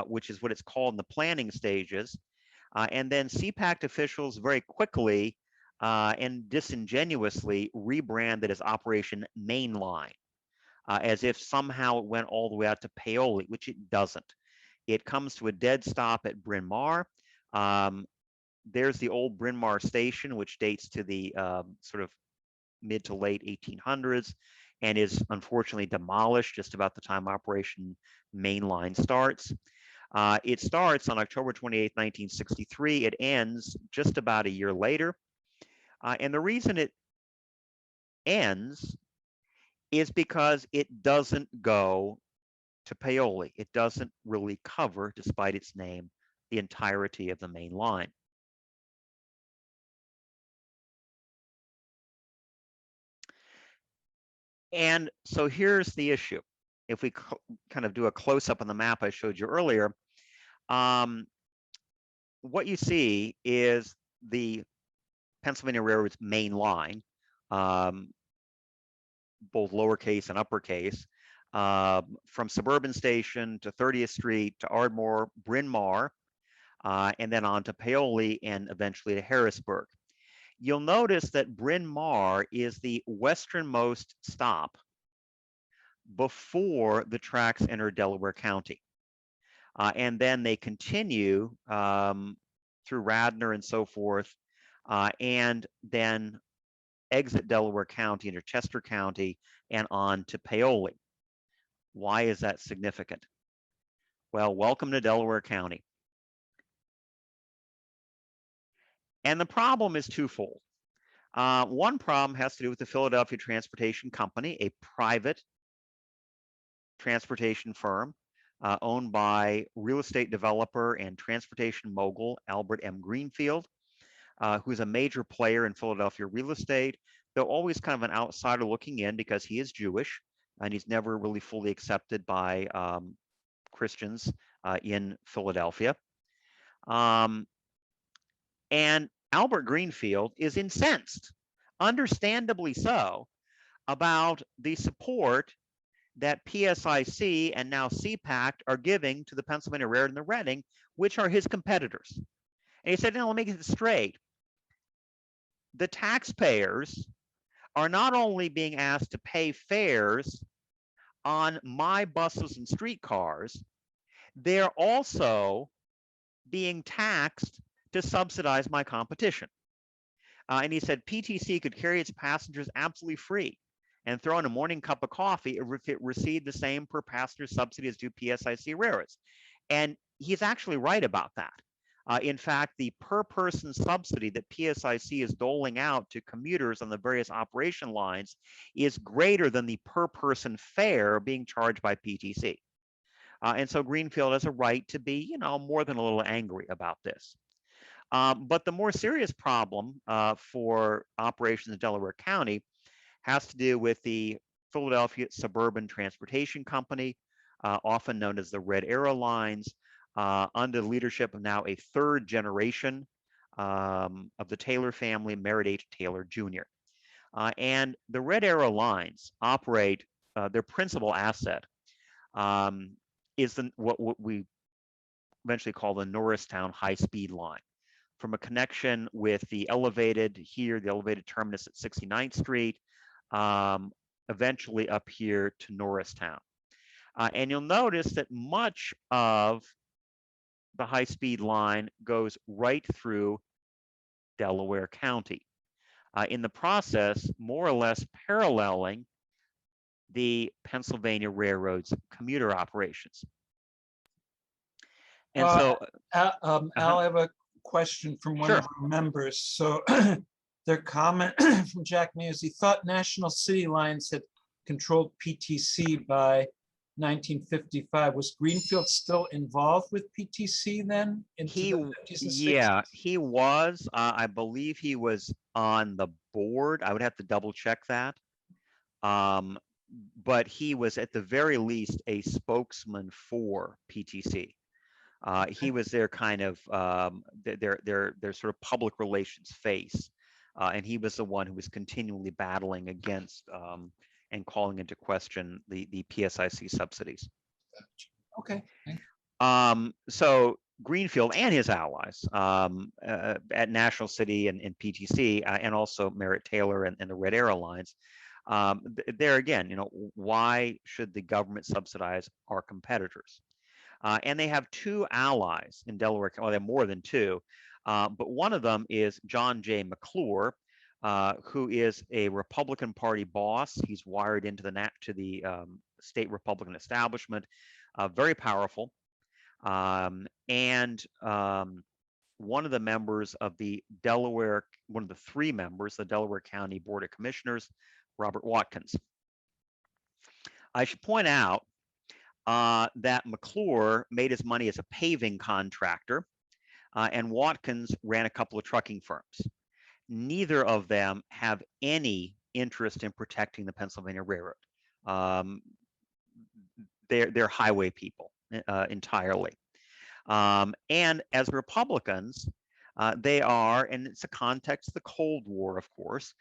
[SPEAKER 2] which is what it's called in the planning stages. And then CPAC officials very quickly and disingenuously rebranded as Operation Mainline, as if somehow it went all the way out to Paoli, which it doesn't. It comes to a dead stop at Bryn Mawr. There's the old Bryn Mawr station, which dates to the sort of mid to late 1800s and is unfortunately demolished just about the time Operation Mainline starts. It starts on October 28, 1963. It ends just about a year later. And the reason it ends is because it doesn't go to Paoli. It doesn't really cover, despite its name, the entirety of the main line. And so here's the issue. If we kind of do a close-up on the map I showed you earlier, what you see is the Pennsylvania Railroad's main line, both lowercase and uppercase, from Suburban Station to 30th Street to Ardmore, Bryn Mawr, and then on to Paoli and eventually to Harrisburg. You'll notice that Bryn Mawr is the westernmost stop before the tracks enter Delaware County. And then they continue through Radnor and so forth, and then exit Delaware County into Chester County and on to Paoli. Why is that significant? Well, welcome to Delaware County. And the problem is twofold. One problem has to do with the Philadelphia Transportation Company, a private transportation firm owned by real estate developer and transportation mogul Albert M. Greenfield, who's a major player in Philadelphia real estate, though always kind of an outsider looking in because he is Jewish and he's never really fully accepted by Christians in Philadelphia. And Albert Greenfield is incensed, understandably so, about the support that PSIC and now CPAC are giving to the Pennsylvania Railroad and the Reading, which are his competitors. And he said, no, let me get this straight. The taxpayers are not only being asked to pay fares on my buses and streetcars, they're also being taxed to subsidize my competition. And he said PTC could carry its passengers absolutely free and throw in a morning cup of coffee if it received the same per passenger subsidy as do PSIC railroads. And he's actually right about that. In fact, the per person subsidy that PSIC is doling out to commuters on the various operation lines is greater than the per person fare being charged by PTC. And so Greenfield has a right to be, more than a little angry about this. But the more serious problem for operations in Delaware County has to do with the Philadelphia Suburban Transportation Company, often known as the Red Arrow Lines, under the leadership of now a third generation of the Taylor family, Merritt H. Taylor Jr. And the Red Arrow Lines operate, their principal asset is what we eventually call the Norristown high-speed line. From a connection with the elevated terminus at 69th Street, eventually up here to Norristown. And you'll notice that much of the high-speed line goes right through Delaware County. In the process, more or less paralleling the Pennsylvania Railroad's commuter operations. And so,
[SPEAKER 1] Al, I have a question from one of our members. So their comment from Jack Muse, he thought National City Lines had controlled PTC by 1955. Was Greenfield still involved with PTC then?
[SPEAKER 2] He was. I believe he was on the board. I would have to double check that. But he was at the very least a spokesman for PTC. He was their kind of their sort of public relations face, and he was the one who was continually battling against and calling into question the PSIC subsidies.
[SPEAKER 1] Okay.
[SPEAKER 2] So Greenfield and his allies at National City and PTC, and also Merritt Taylor and the Red Arrow Lines. There again, why should the government subsidize our competitors? And they have two allies in Delaware. Well, they have more than two, but one of them is John J. McClure, who is a Republican Party boss. He's wired into the state Republican establishment, very powerful, and one of the members of the one of the three members, the Delaware County Board of Commissioners, Robert Watkins. I should point out that McClure made his money as a paving contractor, and Watkins ran a couple of trucking firms. Neither of them have any interest in protecting the Pennsylvania Railroad. They're highway people entirely. And as Republicans, they are, and it's a context of the Cold War, of course,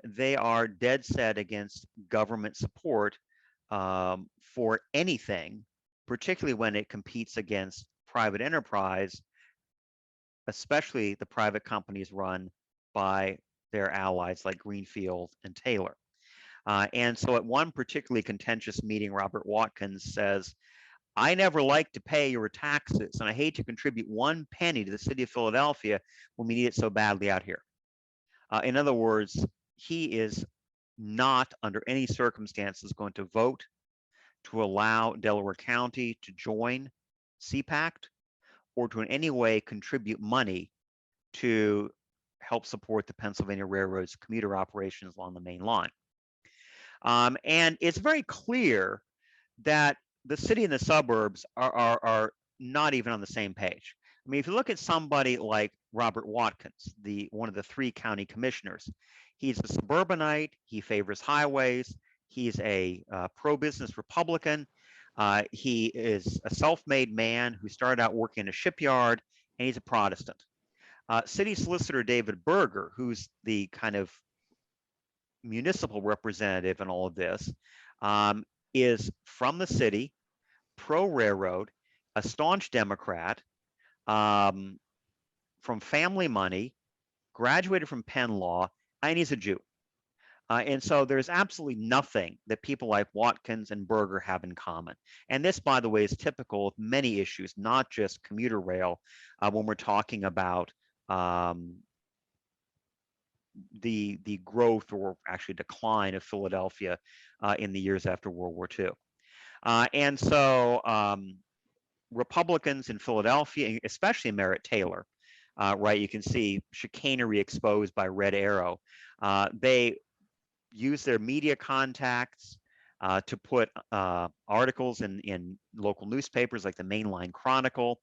[SPEAKER 2] they are dead set against government support for anything, particularly when it competes against private enterprise, especially the private companies run by their allies like Greenfield and Taylor. And so at one particularly contentious meeting, Robert Watkins says, I never like to pay your taxes, and I hate to contribute 1 penny to the city of Philadelphia when we need it so badly out here. In other words, he is not under any circumstances going to vote to allow Delaware County to join CPACT or to in any way contribute money to help support the Pennsylvania Railroad's commuter operations along the main line. And it's very clear that the city and the suburbs are not even on the same page. I mean, if you look at somebody like Robert Watkins, one of the 3 county commissioners, he's a suburbanite, he favors highways, he's a pro-business Republican, he is a self-made man who started out working in a shipyard, and he's a Protestant. City Solicitor David Berger, who's the kind of municipal representative in all of this, is from the city, pro-railroad, a staunch Democrat, from family money, graduated from Penn Law, and he's a Jew. And so there's absolutely nothing that people like Watkins and Berger have in common. And this, by the way, is typical of many issues, not just commuter rail, when we're talking about the growth or actually decline of Philadelphia in the years after World War II. And so Republicans in Philadelphia, especially Merritt Taylor, right, you can see chicanery exposed by Red Arrow. They use their media contacts to put articles in local newspapers like the Mainline Chronicle,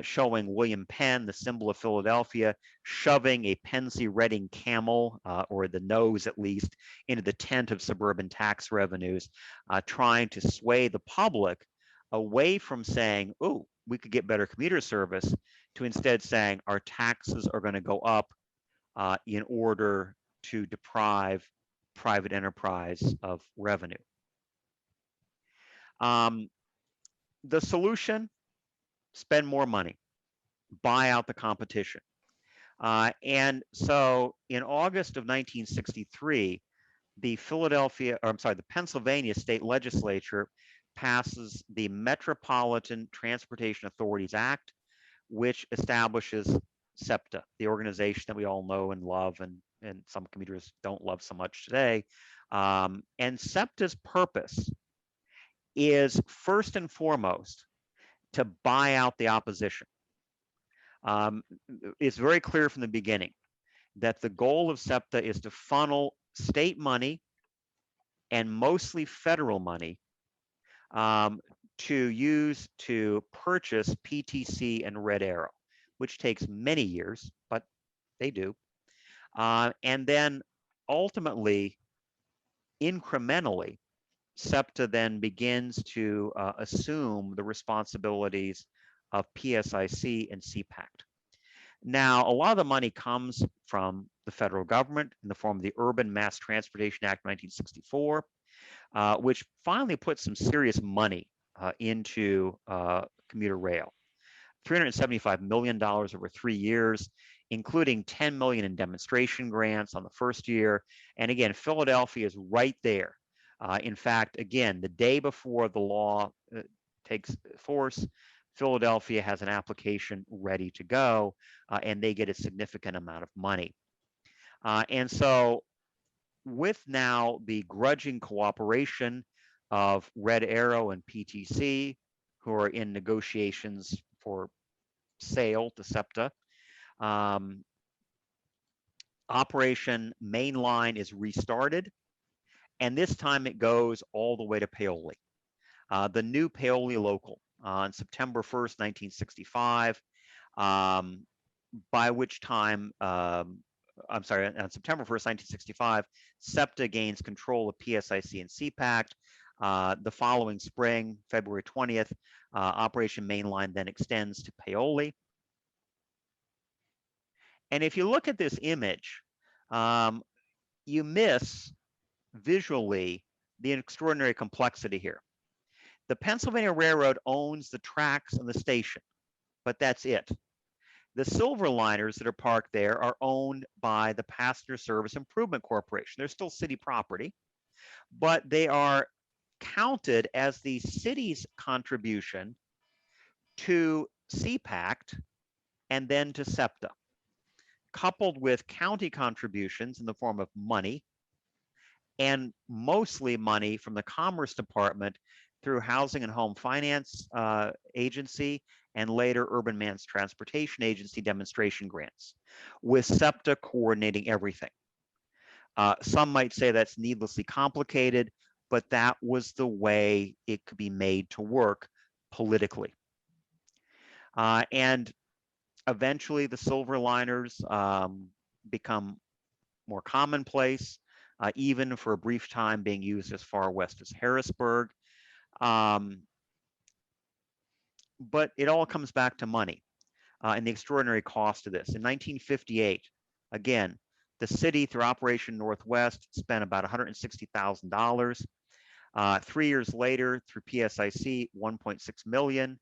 [SPEAKER 2] showing William Penn, the symbol of Philadelphia, shoving a Pennsy Reading camel, or the nose at least, into the tent of suburban tax revenues, trying to sway the public away from saying, oh, we could get better commuter service, to instead saying our taxes are going to go up in order to deprive private enterprise of revenue. The solution, spend more money, buy out the competition. And so in August of 1963, the Pennsylvania State Legislature passes the Metropolitan Transportation Authorities Act, which establishes SEPTA, the organization that we all know and love, and some commuters don't love so much today. And SEPTA's purpose is first and foremost to buy out the opposition. It's very clear from the beginning that the goal of SEPTA is to funnel state money and mostly federal money to use to purchase PTC and Red Arrow, which takes many years, but they do. And then ultimately, incrementally, SEPTA then begins to assume the responsibilities of PSIC and CPACT. Now, a lot of the money comes from the federal government in the form of the Urban Mass Transportation Act 1964, which finally put some serious money into commuter rail. $375 million over 3 years, including $10 million in demonstration grants on the first year. And again, Philadelphia is right there. In fact, again, the day before the law takes force, Philadelphia has an application ready to go, and they get a significant amount of money. And so with now the grudging cooperation of Red Arrow and PTC, who are in negotiations for sale to SEPTA, Operation Mainline is restarted, and this time it goes all the way to Paoli. The new Paoli local on September 1st, 1965, by which time, on September 1st, 1965, SEPTA gains control of PSIC and CPACT. The following spring, February 20th, Operation Mainline then extends to Paoli. And if you look at this image, you miss visually the extraordinary complexity here. The Pennsylvania Railroad owns the tracks and the station, but that's it. The silver liners that are parked there are owned by the Passenger Service Improvement Corporation. They're still city property, but they are counted as the city's contribution to CPACT and then to SEPTA, coupled with county contributions in the form of money, and mostly money from the Commerce Department through Housing and Home Finance Agency and later Urban Mass Transportation Agency demonstration grants, with SEPTA coordinating everything. Some might say that's needlessly complicated, but that was the way it could be made to work politically. And eventually the silver liners become more commonplace, even for a brief time being used as far west as Harrisburg. But it all comes back to money and the extraordinary cost of this. In 1958, again, the city through Operation Northwest spent about $160,000. 3 years later, through PSIC, $1.6 million.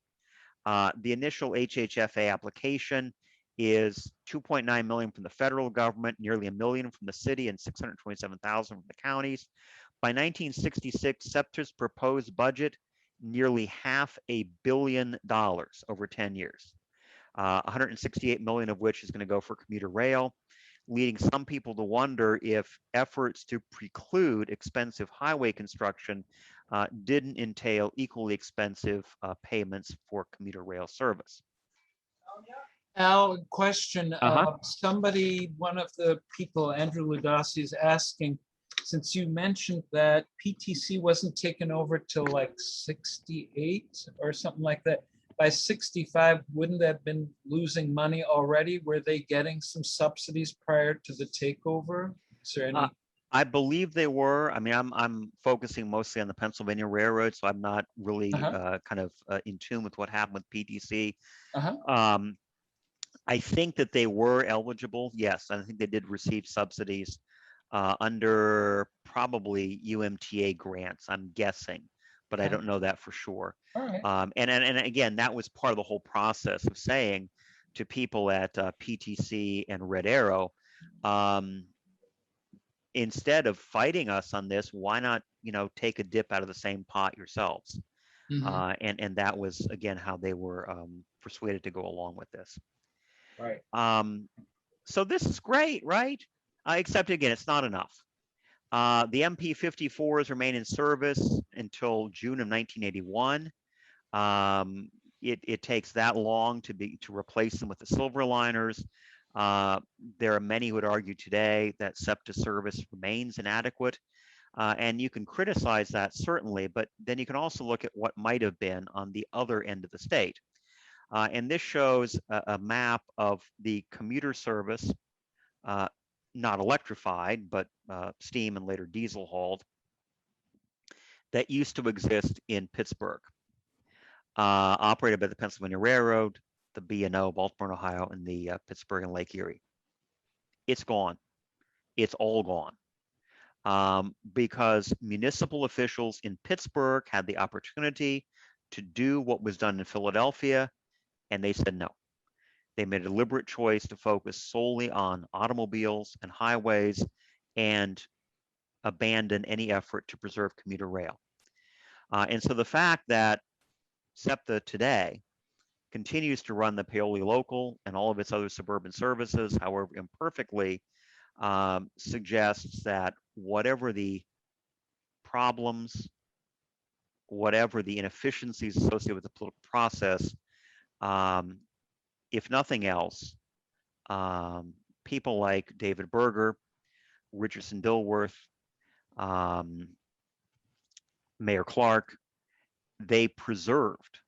[SPEAKER 2] The initial HHFA application is $2.9 million from the federal government, nearly $1 million from the city, and $627,000 from the counties. By 1966, SEPTA's proposed budget, nearly $500 million over 10 years. 168 million of which is going to go for commuter rail, leading some people to wonder if efforts to preclude expensive highway construction didn't entail equally expensive payments for commuter rail service.
[SPEAKER 1] Al, question. Somebody, one of the people, Andrew Lugassi, is asking, since you mentioned that PTC wasn't taken over till like 68 or something like that, by 65, wouldn't that have been losing money already? Were they getting some subsidies prior to the takeover? Is there any?
[SPEAKER 2] I believe they were. I mean, I'm focusing mostly on the Pennsylvania Railroad, so I'm not really kind of in tune with what happened with PTC. I think that they were eligible. Yes, I think they did receive subsidies under probably UMTA grants, I'm guessing, but I don't know that for sure.
[SPEAKER 1] All right.
[SPEAKER 2] And again, that was part of the whole process of saying to people at PTC and Red Arrow, instead of fighting us on this, why not, take a dip out of the same pot yourselves? And that was, again, how they were persuaded to go along with this.
[SPEAKER 1] Right.
[SPEAKER 2] So this is great, right? Except again, it's not enough. The MP54s remain in service until June of 1981. It takes that long to replace them with the Silverliners. There are many who would argue today that SEPTA service remains inadequate. And you can criticize that certainly, but then you can also look at what might have been on the other end of the state. And this shows a map of the commuter service, not electrified, but steam and later diesel hauled, that used to exist in Pittsburgh, operated by the Pennsylvania Railroad, the B&O, Baltimore, Ohio, and the Pittsburgh and Lake Erie. It's gone. It's all gone. Because municipal officials in Pittsburgh had the opportunity to do what was done in Philadelphia, and they said no. They made a deliberate choice to focus solely on automobiles and highways and abandon any effort to preserve commuter rail. And so the fact that SEPTA today continues to run the Paoli Local and all of its other suburban services, however imperfectly, suggests that whatever the problems, whatever the inefficiencies associated with the political process, if nothing else, people like David Berger, Richardson Dilworth, Mayor Clark, they preserved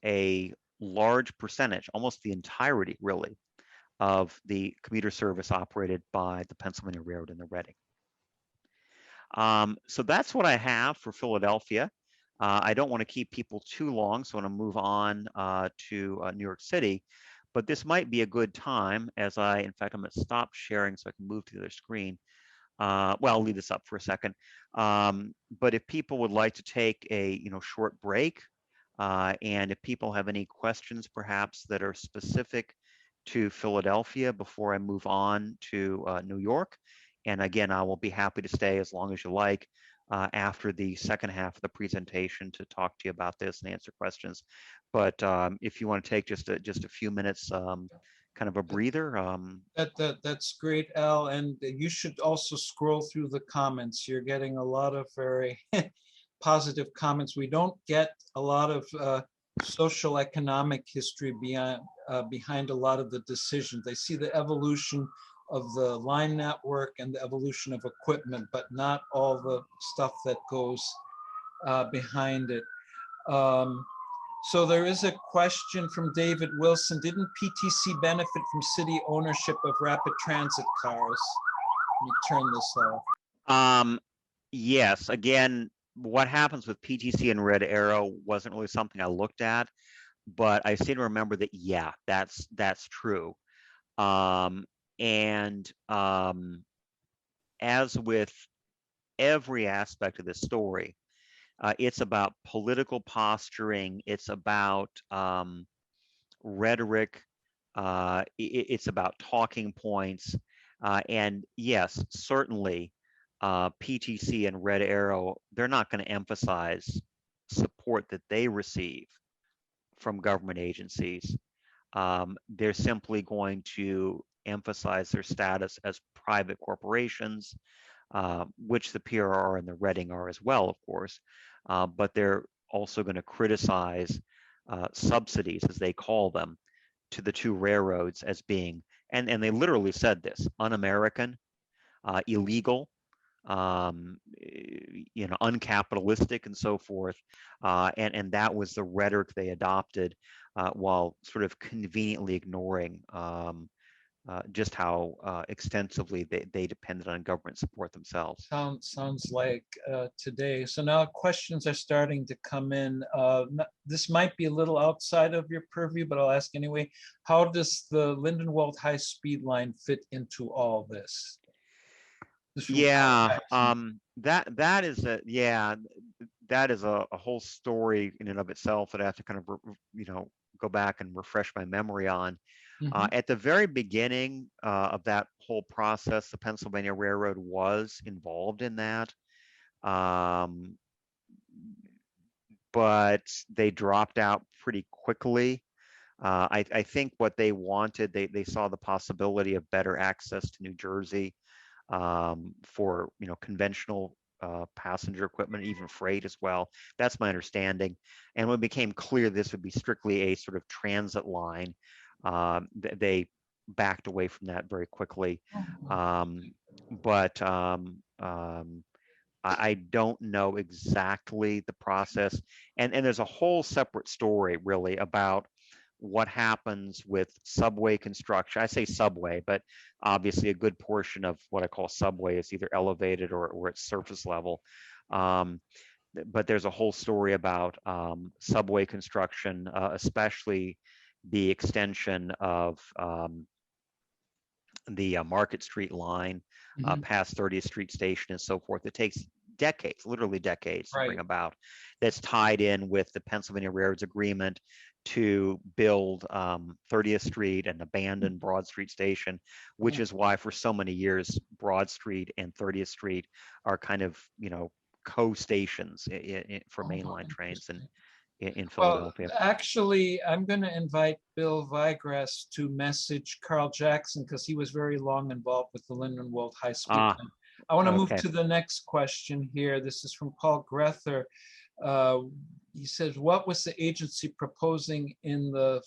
[SPEAKER 2] a large percentage, almost the entirety really, of the commuter service operated by the Pennsylvania Railroad and the Reading. So that's what I have for Philadelphia. I don't want to keep people too long, so I want to move on to New York City. But this might be a good time as in fact, I'm going to stop sharing so I can move to the other screen. Well, I'll leave this up for a second. But if people would like to take a short break, and if people have any questions perhaps that are specific to Philadelphia before I move on to New York, and again, I will be happy to stay as long as you like after the second half of the presentation to talk to you about this and answer questions. But if you want to take just a few minutes, kind of a breather.
[SPEAKER 1] That's great, Al. And you should also scroll through the comments. You're getting a lot of very positive comments. We don't get a lot of social economic history behind a lot of the decisions. They see the evolution of the line network and the evolution of equipment, but not all the stuff that goes behind it. So there is a question from David Wilson. Didn't PTC benefit from city ownership of rapid transit cars? Let me turn this off.
[SPEAKER 2] Yes, again, what happens with PTC and Red Arrow wasn't really something I looked at, but I seem to remember that, yeah, that's true. As with every aspect of this story, it's about political posturing. It's about rhetoric. It's about talking points. And yes, certainly PTC and Red Arrow, they're not going to emphasize support that they receive from government agencies. They're simply going to emphasize their status as private corporations, which the PRR and the Reading are as well, of course. But they're also going to criticize subsidies, as they call them, to the two railroads as being, and they literally said this, un-American, illegal, uncapitalistic and so forth. And that was the rhetoric they adopted, while sort of conveniently ignoring just how extensively they depended on government support themselves.
[SPEAKER 1] Sounds like today. So now questions are starting to come in. This might be a little outside of your purview, but I'll ask anyway. How does the Lindenwold high-speed line fit into all this?
[SPEAKER 2] Yeah, that is a whole story in and of itself that I have to kind of go back and refresh my memory on. At the very beginning of that whole process, the Pennsylvania Railroad was involved in that, but they dropped out pretty quickly. I think what they wanted, they saw the possibility of better access to New Jersey for conventional passenger equipment, even freight as well. That's my understanding. And when it became clear this would be strictly a sort of transit line, they backed away from that very quickly. But I don't know exactly the process. And there's a whole separate story really about what happens with subway construction. I say subway, but obviously a good portion of what I call subway is either elevated or at surface level. But there's a whole story about subway construction, especially the extension of the Market Street line past 30th Street Station and so forth. It takes decades, literally decades, to bring about. That's tied in with the Pennsylvania Railroad's agreement to build 30th Street and abandon Broad Street Station, which is why for so many years Broad Street and 30th Street are kind of co-stations for mainline trains in Philadelphia.
[SPEAKER 1] Well, actually, I'm going to invite Bill Vigrass to message Carl Jackson because he was very long involved with the Lindenwold high-speed line. I want to move to the next question here. This is from Paul Grether. He says, what was the agency proposing in the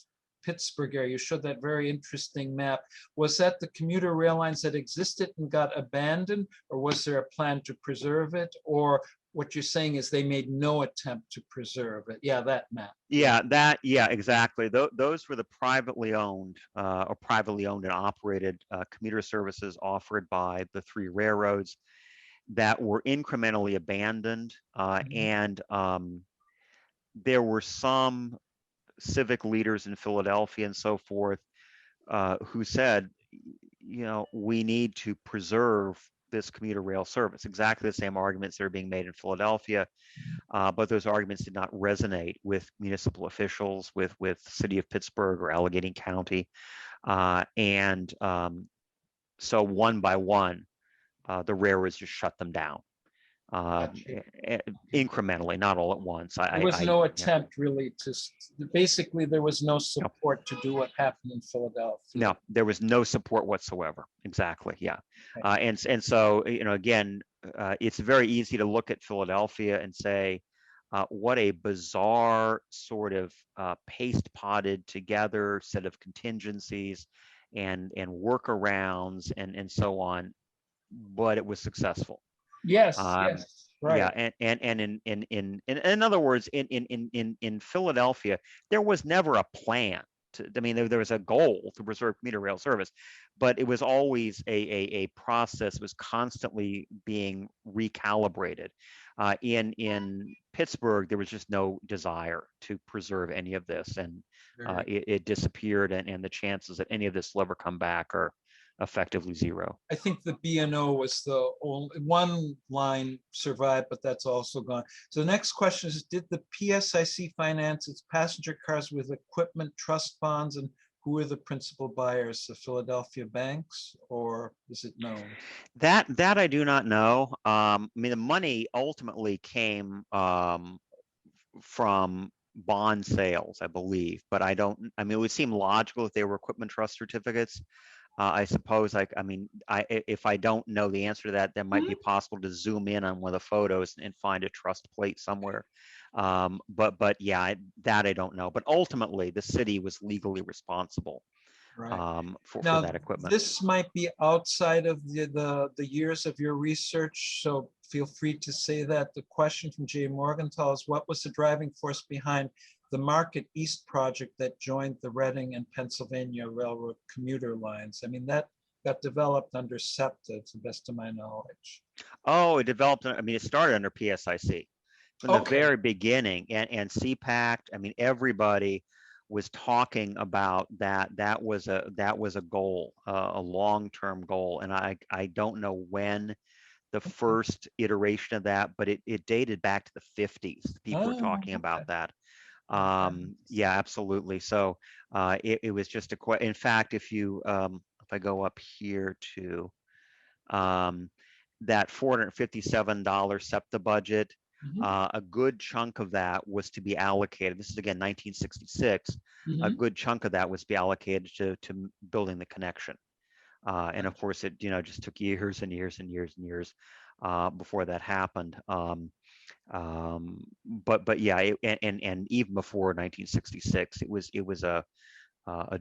[SPEAKER 1] Pittsburgh area? You showed that very interesting map. Was that the commuter rail lines that existed and got abandoned, or was there a plan to preserve it? Or what you're saying is they made no attempt to preserve it? Yeah, that map.
[SPEAKER 2] Yeah, exactly. Those were the privately owned and operated commuter services offered by the three railroads that were incrementally abandoned. And there were some civic leaders in Philadelphia and so forth who said, we need to preserve this commuter rail service. Exactly the same arguments that are being made in Philadelphia, but those arguments did not resonate with municipal officials, with the city of Pittsburgh or Allegheny County. So one by one, the railroads just shut them down. Incrementally, not all at once.
[SPEAKER 1] There was no attempt really to, basically there was no support to do what happened in Philadelphia.
[SPEAKER 2] No, there was no support whatsoever. Exactly, yeah. And so, again, it's very easy to look at Philadelphia and say, what a bizarre sort of paste potted together set of contingencies and workarounds and so on, but it was successful.
[SPEAKER 1] Yes, yes, right.
[SPEAKER 2] Yeah, and in other words, in Philadelphia, there was never a plan to. I mean, there was a goal to preserve commuter rail service, but it was always a process. Was constantly being recalibrated. In Pittsburgh, there was just no desire to preserve any of this, and it disappeared. And the chances that any of this will ever come back are effectively zero.
[SPEAKER 1] I think the B&O was the only one line survived, but that's also gone. So the next question is, did the PSIC finance its passenger cars with equipment trust bonds, and who are the principal buyers? The Philadelphia banks, or is it known?
[SPEAKER 2] That I do not know. I mean, the money ultimately came from bond sales, I believe, but I mean, it would seem logical if they were equipment trust certificates. I suppose, if I don't know the answer to that, that might be possible to zoom in on one of the photos and find a trust plate somewhere. But yeah, that I don't know. But ultimately, the city was legally responsible
[SPEAKER 1] Right.
[SPEAKER 2] for
[SPEAKER 1] Now,
[SPEAKER 2] that equipment.
[SPEAKER 1] this might be outside of the years of your research, so feel free to say that. The question from Jay Morgenthau is, what was the driving force behind the Market East project that joined the Reading and Pennsylvania Railroad commuter lines? I mean, that got developed under SEPTA, to the best of my knowledge.
[SPEAKER 2] Oh, it developed, I mean, it started under PSIC from the
[SPEAKER 1] Okay.
[SPEAKER 2] very beginning, and CPAC, I mean, everybody was talking about that. That was a goal, a long-term goal. And I don't know when the first iteration of that, but it dated back to the 50s. People were
[SPEAKER 1] Oh,
[SPEAKER 2] talking
[SPEAKER 1] okay.
[SPEAKER 2] about that.
[SPEAKER 1] Okay.
[SPEAKER 2] Yeah, absolutely. So it was just in fact, if I go up here to um, that $457 SEPTA budget,
[SPEAKER 1] Mhm,
[SPEAKER 2] a good chunk of that was to be allocated. This is again 1966. A
[SPEAKER 1] mhm.
[SPEAKER 2] good chunk of that was to be allocated to building the connection. And of
[SPEAKER 1] Gotcha.
[SPEAKER 2] course, it just took years and years and years and years before that happened. But yeah, and even before 1966, it was a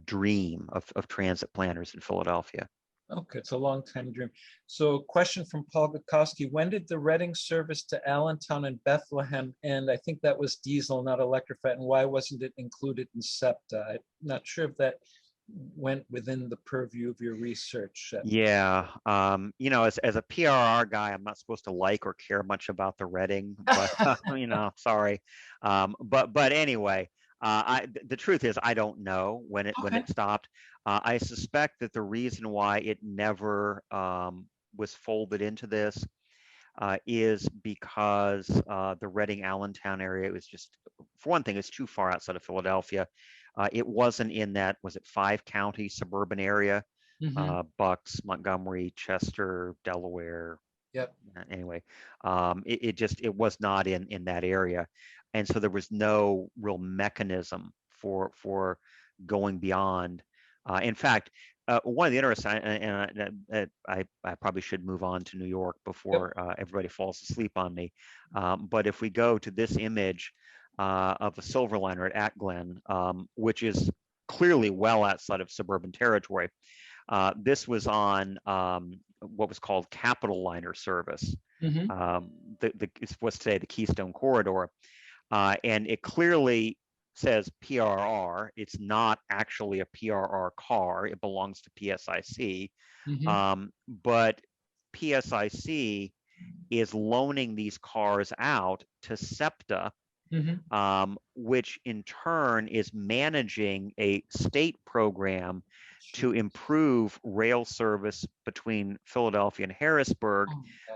[SPEAKER 2] dream of transit planners in Philadelphia.
[SPEAKER 1] Okay, it's a long time dream. So question from Paul Gukowski, when did the Reading service to Allentown and Bethlehem end? I think that was diesel, not electrified. And why wasn't it included in SEPTA? I'm not sure if that went within the purview of your research.
[SPEAKER 2] Yeah, as a PRR guy, I'm not supposed to like or care much about the Reading, but sorry. But anyway, the truth is I don't know when
[SPEAKER 1] Okay.
[SPEAKER 2] it stopped. I suspect that the reason why it never was folded into this is because the Reading Allentown area was just, for one thing, it's too far outside of Philadelphia. It wasn't in that, was it 5-county suburban area?
[SPEAKER 1] Hmm.
[SPEAKER 2] Bucks, Montgomery, Chester, Delaware.
[SPEAKER 1] Yep.
[SPEAKER 2] Anyway, it was not in that area, and so there was no real mechanism for going beyond. In fact, one of the interesting, I probably should move on to New York
[SPEAKER 1] Yep.
[SPEAKER 2] before everybody falls asleep on me. But if we go to this image of the Silverliner at Glen, which is clearly well outside of suburban territory. This was on what was called Capital Liner service.
[SPEAKER 1] Hmm.
[SPEAKER 2] It's what's today the Keystone Corridor. And it clearly says PRR. It's not actually a PRR car. It belongs to PSIC.
[SPEAKER 1] Hmm.
[SPEAKER 2] But PSIC is loaning these cars out to SEPTA,
[SPEAKER 1] Hmm.
[SPEAKER 2] which in turn is managing a state program to improve rail service between Philadelphia and Harrisburg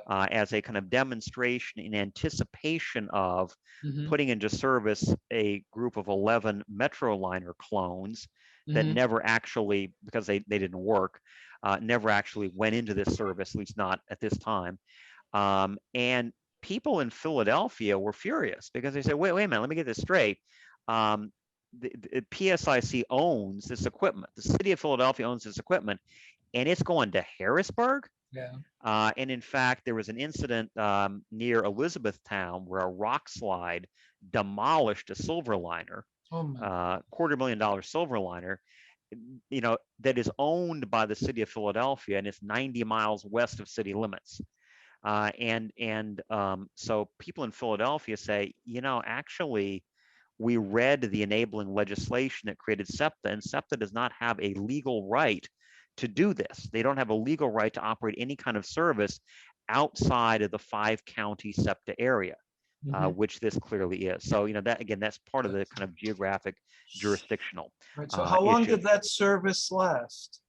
[SPEAKER 1] Oh,
[SPEAKER 2] as a kind of demonstration in anticipation of
[SPEAKER 1] yeah.
[SPEAKER 2] putting into service a group of 11 Metroliner clones that
[SPEAKER 1] Hmm.
[SPEAKER 2] never actually, because they didn't work, never actually went into this service, at least not at this time. And people in Philadelphia were furious because they said, wait a minute, let me get this straight. The PSIC owns this equipment. The city of Philadelphia owns this equipment, and it's going to Harrisburg.
[SPEAKER 1] Yeah.
[SPEAKER 2] And in fact, there was an incident near Elizabethtown where a rock slide demolished a Silverliner,
[SPEAKER 1] Oh my.
[SPEAKER 2] $250,000 Silverliner, that is owned by the city of Philadelphia, and it's 90 miles west of city limits. So people in Philadelphia say, actually, we read the enabling legislation that created SEPTA, and SEPTA does not have a legal right to do this. They don't have a legal right to operate any kind of service outside of the 5-county SEPTA area,
[SPEAKER 1] Hmm.
[SPEAKER 2] which this clearly is. So, that again, that's part of the kind of geographic jurisdictional
[SPEAKER 1] Right. So how long
[SPEAKER 2] issue.
[SPEAKER 1] did that service last?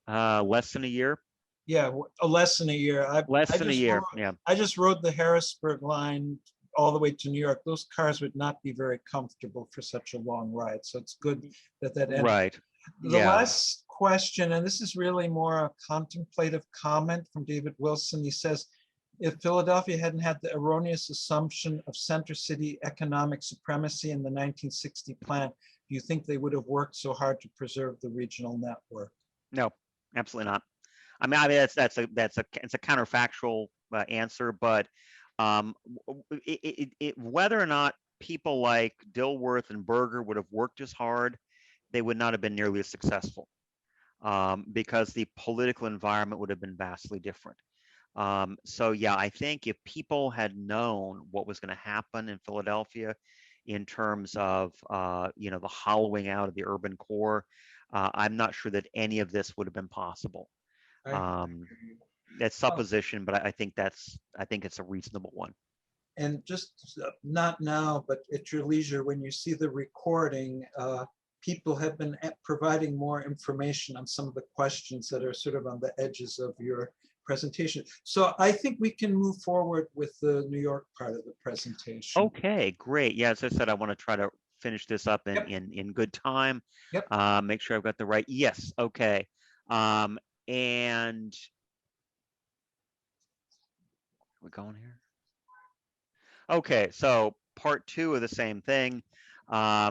[SPEAKER 2] Less than a year.
[SPEAKER 1] Yeah, less than a year.
[SPEAKER 2] Less than a year. Yeah.
[SPEAKER 1] I just rode the Harrisburg line all the way to New York. Those cars would not be very comfortable for such a long ride. So it's good that that ended.
[SPEAKER 2] Right.
[SPEAKER 1] The
[SPEAKER 2] Yeah.
[SPEAKER 1] last question, and this is really more a contemplative comment from David Wilson. He says, if Philadelphia hadn't had the erroneous assumption of center city economic supremacy in the 1960 plan, do you think they would have worked so hard to preserve the regional network?
[SPEAKER 2] No, absolutely not. I mean, it's a counterfactual answer, but whether or not people like Dilworth and Berger would have worked as hard, they would not have been nearly as successful. because the political environment would have been vastly different. So yeah, I think if people had known what was going to happen in Philadelphia in terms of you know, the hollowing out of the urban core, I'm not sure that any of this would have been possible. That's supposition, but I think it's a reasonable one.
[SPEAKER 1] And just not now, but at your leisure, when you see the recording, people have been providing more information on some of the questions that are sort of on the edges of your presentation. So I think we can move forward with the New York part of the presentation.
[SPEAKER 2] Okay, great. Yeah, as I said, I want to try to finish this up
[SPEAKER 1] Yep.
[SPEAKER 2] in good time.
[SPEAKER 1] Yep.
[SPEAKER 2] Make sure I've got the right. Yes. Okay. And we're going here. Okay, so part two of the same thing. So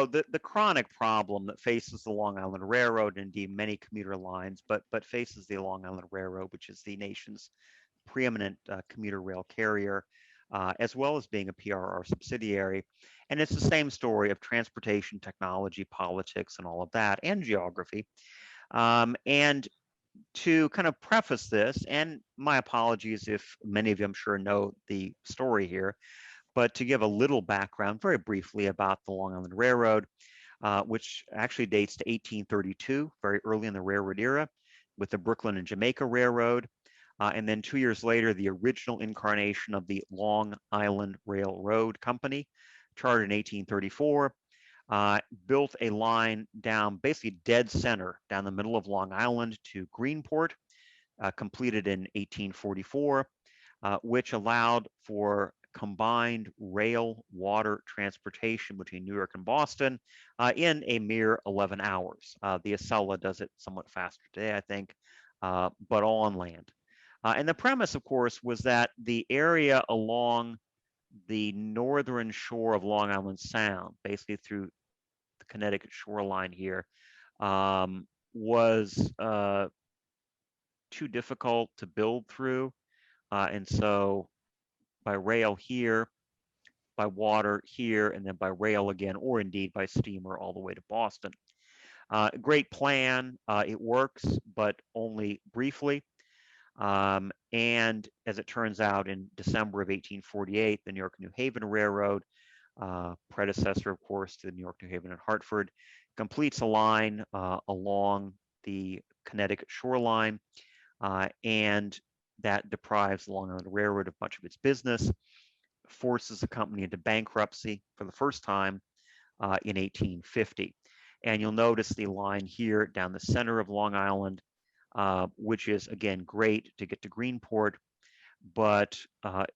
[SPEAKER 2] the chronic problem that faces the Long Island Railroad, and indeed many commuter lines, but faces the Long Island Railroad, which is the nation's preeminent commuter rail carrier, as well as being a PRR subsidiary. And it's the same story of transportation, technology, politics, and all of that, and geography. And to kind of preface this, and my apologies if many of you I'm sure know the story here, but to give a little background very briefly about the Long Island Railroad, which actually dates to 1832, very early in the railroad era, with the Brooklyn and Jamaica Railroad. And then 2 years later, the original incarnation of the Long Island Railroad Company, chartered in 1834, built a line down basically dead center down the middle of Long Island to Greenport, completed in 1844, which allowed for combined rail water transportation between New York and Boston in a mere 11 hours. The Acela does it somewhat faster today, I think, but all on land. And the premise, of course, was that the area along the northern shore of Long Island Sound, basically through the Connecticut shoreline here, was too difficult to build through. And so by rail here, by water here, and then by rail again, or indeed by steamer all the way to Boston. Great plan. It works, but only briefly. And as it turns out, in December of 1848, the New York New Haven Railroad, predecessor, of course, to the New York, New Haven, and Hartford, completes a line along the Connecticut shoreline, and that deprives the Long Island Railroad of much of its business, forces the company into bankruptcy for the first time in 1850. And you'll notice the line here down the center of Long Island, which is, again, great to get to Greenport, but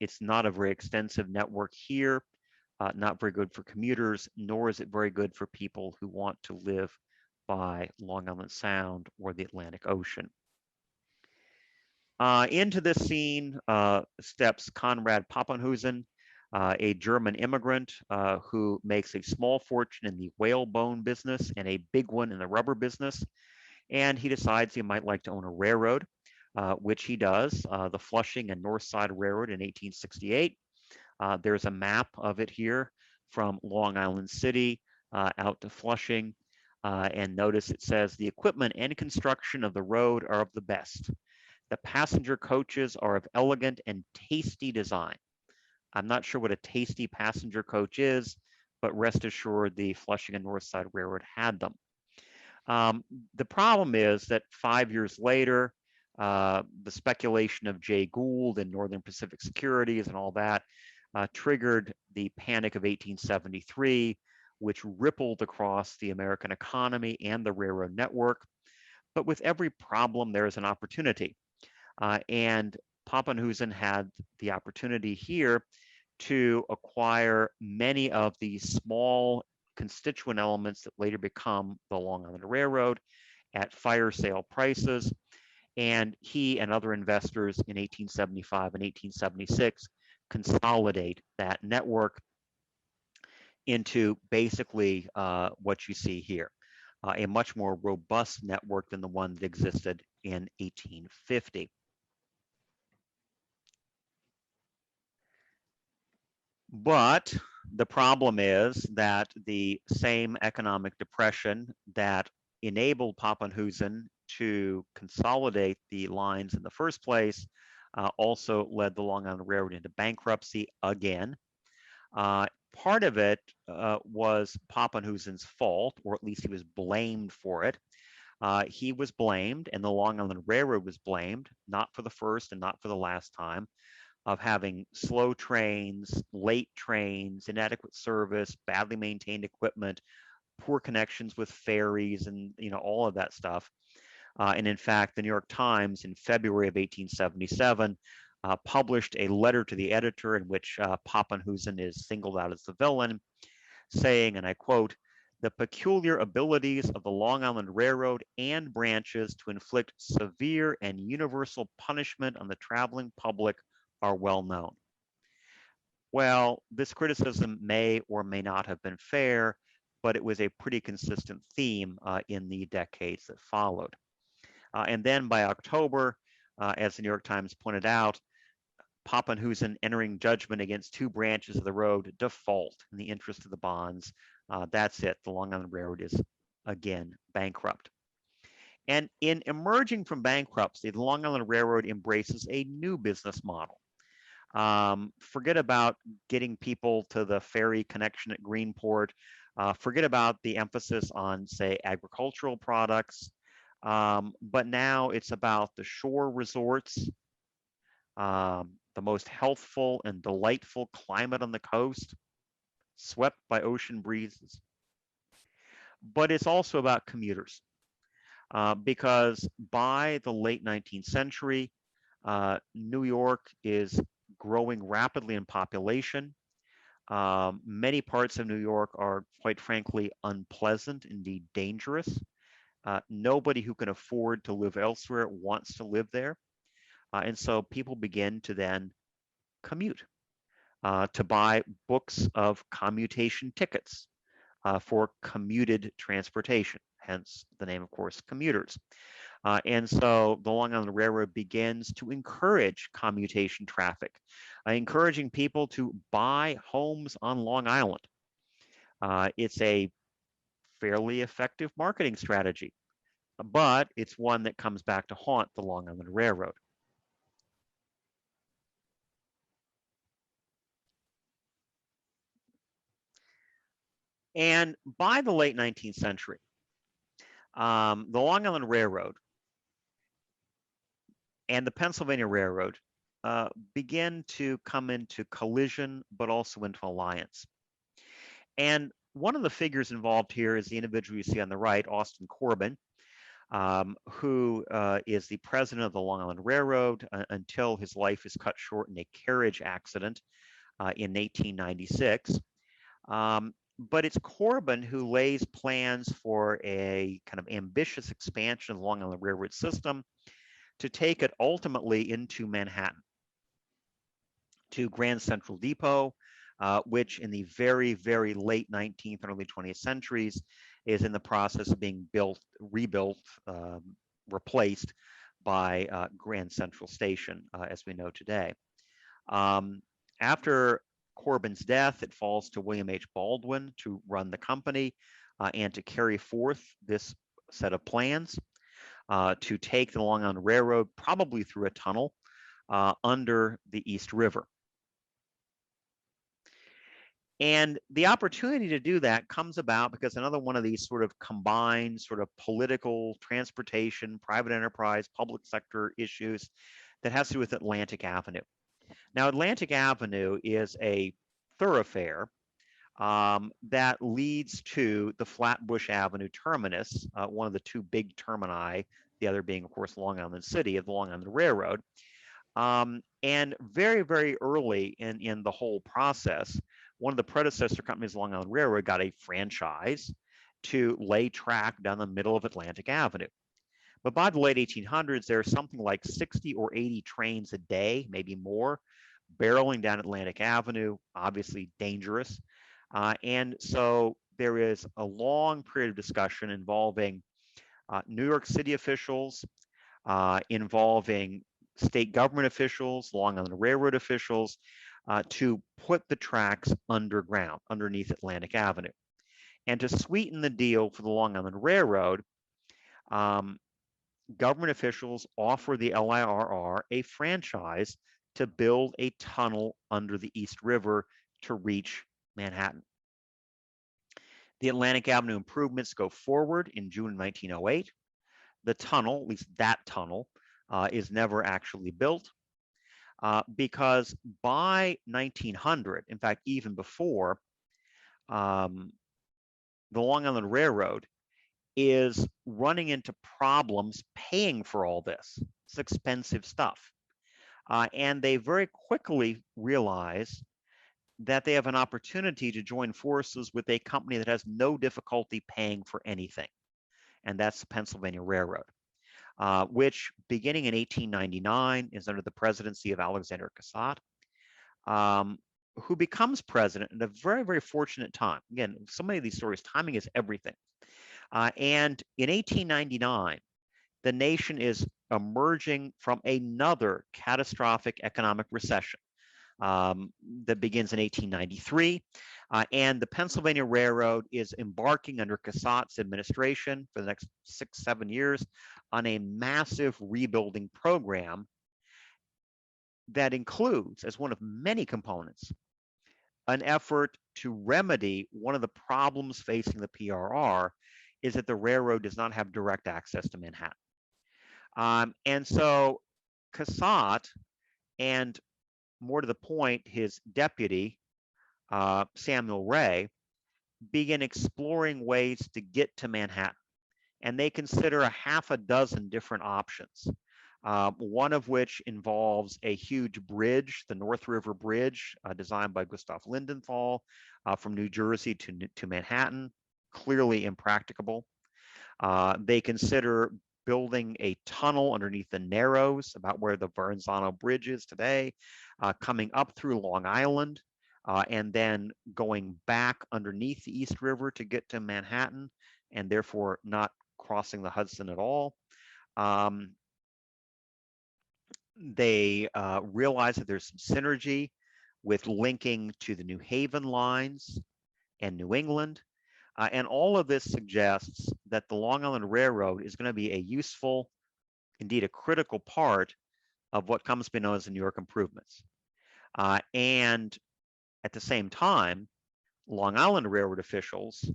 [SPEAKER 2] it's not a very extensive network here, not very good for commuters, nor is it very good for people who want to live by Long Island Sound or the Atlantic Ocean. Into this scene steps Konrad Pappenhusen, a German immigrant who makes a small fortune in the whalebone business and a big one in the rubber business. And he decides he might like to own a railroad, which he does, the Flushing and North Side Railroad in 1868. There's a map of it here from Long Island City out to Flushing. And notice it says the equipment and construction of the road are of the best. The passenger coaches are of elegant and tasty design. I'm not sure what a tasty passenger coach is, but rest assured the Flushing and North Side Railroad had them. The problem is that 5 years later, the speculation of Jay Gould and Northern Pacific Securities and all that triggered the Panic of 1873, which rippled across the American economy and the railroad network. But with every problem, there is an opportunity. And Pappenhusen had the opportunity here to acquire many of the small constituent elements that later become the Long Island Railroad at fire sale prices. And he and other investors in 1875 and 1876 consolidate that network into basically what you see here, a much more robust network than the one that existed in 1850. But The problem is that the same economic depression that enabled Pappenhusen to consolidate the lines in the first place also led the Long Island Railroad into bankruptcy again. Part of it was Pappenhusen's fault, or at least he was blamed for it. He was blamed, and the Long Island Railroad was blamed, not for the first and not for the last time, of having slow trains, late trains, inadequate service, badly maintained equipment, poor connections with ferries, and all of that stuff. And in fact, the New York Times in February of 1877 published a letter to the editor in which Pappenhusen is singled out as the villain, saying, and I quote, "The peculiar abilities of the Long Island Railroad and branches to inflict severe and universal punishment on the traveling public are well known." Well, this criticism may or may not have been fair, but it was a pretty consistent theme in the decades that followed. And then by October, as the New York Times pointed out, Pappenhusen entering judgment against two branches of the road default in the interest of the bonds. That's it. The Long Island Railroad is again bankrupt. And in emerging from bankruptcy, the Long Island Railroad embraces a new business model. Forget about getting people to the ferry connection at Greenport. Forget about the emphasis on, say, agricultural products. But now it's about the shore resorts, the most healthful and delightful climate on the coast, swept by ocean breezes. But it's also about commuters, because by the late 19th century, New York is growing rapidly in population. Many parts of New York are, quite frankly, unpleasant, indeed dangerous. Nobody who can afford to live elsewhere wants to live there. And so people begin to then commute, to buy books of commutation tickets for commuted transportation, hence the name, of course, commuters. And so the Long Island Railroad begins to encourage commutation traffic, encouraging people to buy homes on Long Island. It's a fairly effective marketing strategy, but it's one that comes back to haunt the Long Island Railroad. And by the late 19th century, the Long Island Railroad and the Pennsylvania Railroad begin to come into collision, but also into alliance. And one of the figures involved here is the individual you see on the right, Austin Corbin, who is the president of the Long Island Railroad until his life is cut short in a carriage accident in 1896. But it's Corbin who lays plans for a kind of ambitious expansion of the Long Island Railroad system to take it ultimately into Manhattan, to Grand Central Depot, which in the very, very late 19th and early 20th centuries is in the process of being rebuilt, replaced by Grand Central Station, as we know today. After Corbin's death, it falls to William H. Baldwin to run the company and to carry forth this set of plans to take the Long Island Railroad probably through a tunnel under the East River. And the opportunity to do that comes about because another one of these sort of combined sort of political, transportation, private enterprise, public sector issues that has to do with Atlantic Avenue. Now, Atlantic Avenue is a thoroughfare that leads to the Flatbush Avenue terminus, one of the two big termini, the other being, of course, Long Island City of the Long Island Railroad. And very, very early in the whole process, one of the predecessor companies, Long Island Railroad, got a franchise to lay track down the middle of Atlantic Avenue. But by the late 1800s, there's something like 60 or 80 trains a day, maybe more, barreling down Atlantic Avenue, obviously dangerous. And so there is a long period of discussion involving New York City officials, involving state government officials, Long Island Railroad officials, to put the tracks underground, underneath Atlantic Avenue. And to sweeten the deal for the Long Island Railroad, government officials offer the LIRR a franchise to build a tunnel under the East River to reach Manhattan. The Atlantic Avenue improvements go forward in June 1908. The tunnel, at least that tunnel, is never actually built because by 1900, in fact, even before, the Long Island Railroad is running into problems paying for all this. It's expensive stuff. And they very quickly realize that they have an opportunity to join forces with a company that has no difficulty paying for anything. And that's the Pennsylvania Railroad, which beginning in 1899 is under the presidency of Alexander Cassatt, who becomes president at a very, very fortunate time. Again, so many of these stories, timing is everything. And in 1899, the nation is emerging from another catastrophic economic recession that begins in 1893. And the Pennsylvania Railroad is embarking under Cassatt's administration for the next 6-7 years on a massive rebuilding program that includes, as one of many components, an effort to remedy one of the problems facing the PRR is that the railroad does not have direct access to Manhattan. And so Cassatt, and more to the point, his deputy, Samuel Ray, begin exploring ways to get to Manhattan. And they consider a half a dozen different options, one of which involves a huge bridge, the North River Bridge, designed by Gustav Lindenthal from New Jersey to Manhattan, clearly impracticable. They consider building a tunnel underneath the Narrows, about where the Verrazano Bridge is today, coming up through Long Island, and then going back underneath the East River to get to Manhattan, and therefore not crossing the Hudson at all. They realize that there's some synergy with linking to the New Haven lines and New England. And all of this suggests that the Long Island Railroad is going to be a useful, indeed a critical part of what comes to be known as the New York improvements. And at the same time, Long Island Railroad officials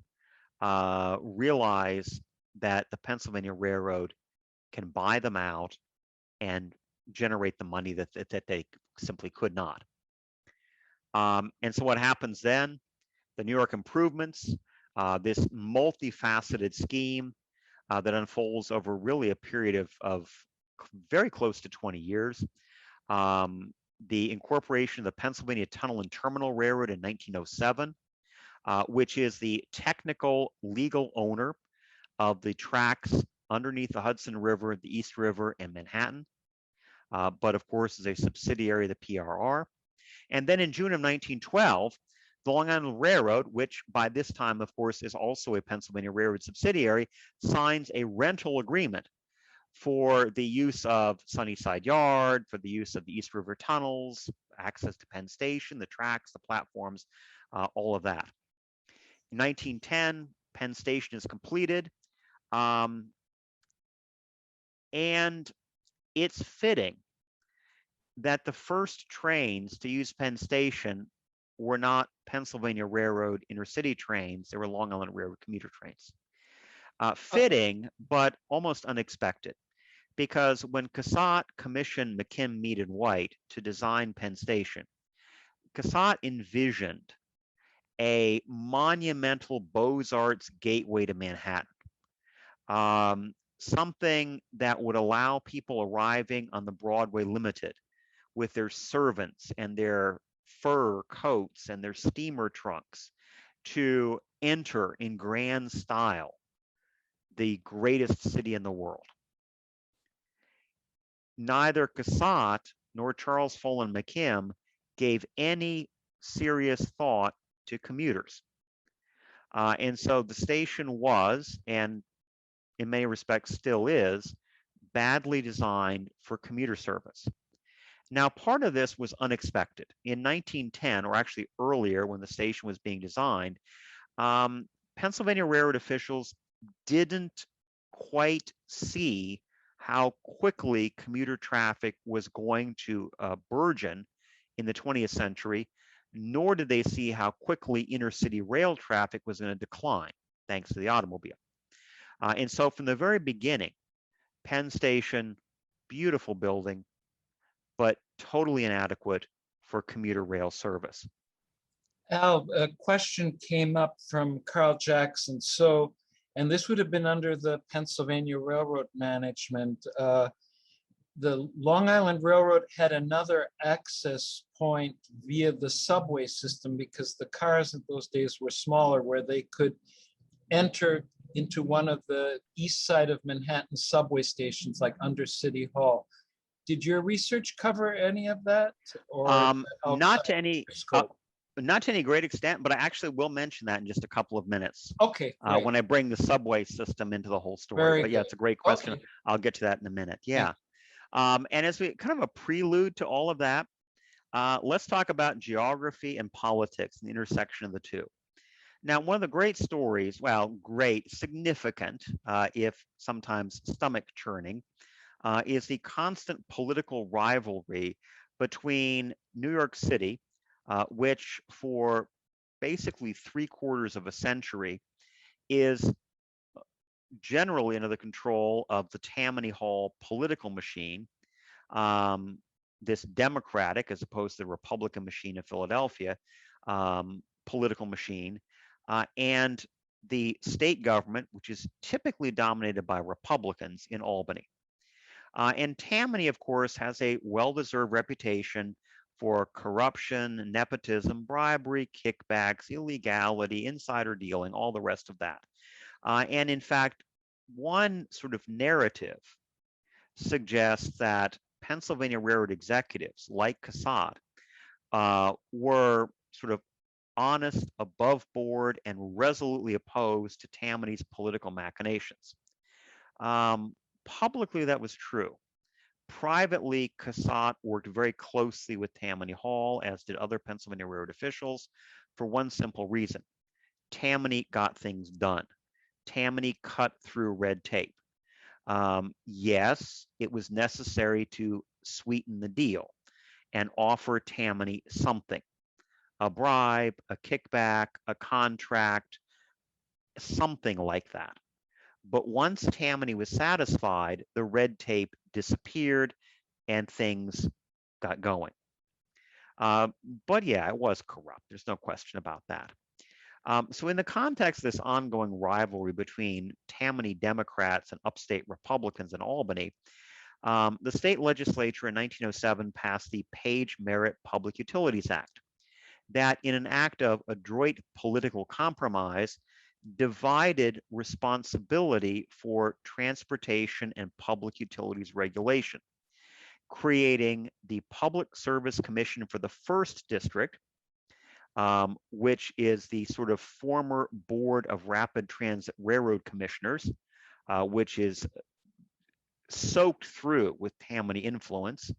[SPEAKER 2] realize that the Pennsylvania Railroad can buy them out and generate the money that they simply could not. And so what happens then? The New York improvements, this multifaceted scheme that unfolds over really a period of very close to 20 years. The incorporation of the Pennsylvania Tunnel and Terminal Railroad in 1907, which is the technical legal owner of the tracks underneath the Hudson River, the East River, and Manhattan, but of course is a subsidiary of the PRR. And then in June of 1912, the Long Island Railroad, which by this time, of course, is also a Pennsylvania Railroad subsidiary, signs a rental agreement for the use of Sunnyside Yard, for the use of the East River tunnels, access to Penn Station, the tracks, the platforms, all of that. In 1910, Penn Station is completed. And it's fitting that the first trains to use Penn Station were not Pennsylvania Railroad intercity trains, they were Long Island Railroad commuter trains. Fitting, but almost unexpected, because when Cassatt commissioned McKim, Mead, and White to design Penn Station, Cassatt envisioned a monumental Beaux-Arts gateway to Manhattan, something that would allow people arriving on the Broadway Limited with their servants and their fur coats and their steamer trunks to enter in grand style the greatest city in the world. Neither Cassatt nor Charles Follen McKim gave any serious thought to commuters. And so the station was, and in many respects still is, badly designed for commuter service. Now, part of this was unexpected. In 1910, or actually earlier when the station was being designed, Pennsylvania Railroad officials didn't quite see how quickly commuter traffic was going to burgeon in the 20th century, nor did they see how quickly intercity rail traffic was going to decline, thanks to the automobile. And so from the very beginning, Penn Station, beautiful building, but totally inadequate for commuter rail service.
[SPEAKER 1] Al, a question came up from Carl Jackson. So, and this would have been under the Pennsylvania Railroad management. The Long Island Railroad had another access point via the subway system because the cars in those days were smaller, where they could enter into one of the east side of Manhattan subway stations, like under City Hall. Did your research cover any of that, or
[SPEAKER 2] not to any
[SPEAKER 1] scope?
[SPEAKER 2] Not to any great extent, but I actually will mention that in just a couple of minutes.
[SPEAKER 1] Okay, great.
[SPEAKER 2] When I bring the subway system into the whole story.
[SPEAKER 1] Very
[SPEAKER 2] but yeah,
[SPEAKER 1] good.
[SPEAKER 2] it's a great question.
[SPEAKER 1] Okay.
[SPEAKER 2] I'll get to that in a minute. Yeah. And as we kind of a prelude to all of that, let's talk about geography and politics and the intersection of the two. Now, one of the great stories, well, great, significant, if sometimes stomach churning, is the constant political rivalry between New York City, which for basically 3/4 of a century is generally under the control of the Tammany Hall political machine, this Democratic, as opposed to the Republican machine of Philadelphia, political machine, and the state government, which is typically dominated by Republicans in Albany. And Tammany, of course, has a well-deserved reputation for corruption, nepotism, bribery, kickbacks, illegality, insider dealing, all the rest of that. And in fact, one sort of narrative suggests that Pennsylvania Railroad executives like Cassatt were sort of honest, above board, and resolutely opposed to Tammany's political machinations. Publicly, that was true. Privately, Cassatt worked very closely with Tammany Hall, as did other Pennsylvania Railroad officials, for one simple reason. Tammany got things done. Tammany cut through red tape. Yes, it was necessary to sweeten the deal and offer Tammany something, a bribe, a kickback, a contract, something like that. But once Tammany was satisfied, the red tape disappeared and things got going. But yeah, it was corrupt. There's no question about that. So in the context of this ongoing rivalry between Tammany Democrats and upstate Republicans in Albany, the state legislature in 1907 passed the Page-Merritt Public Utilities Act, that in an act of adroit political compromise, divided responsibility for transportation and public utilities regulation, creating the Public Service Commission for the First District, which is the sort of former Board of Rapid Transit Railroad Commissioners, which is soaked through with Tammany influence,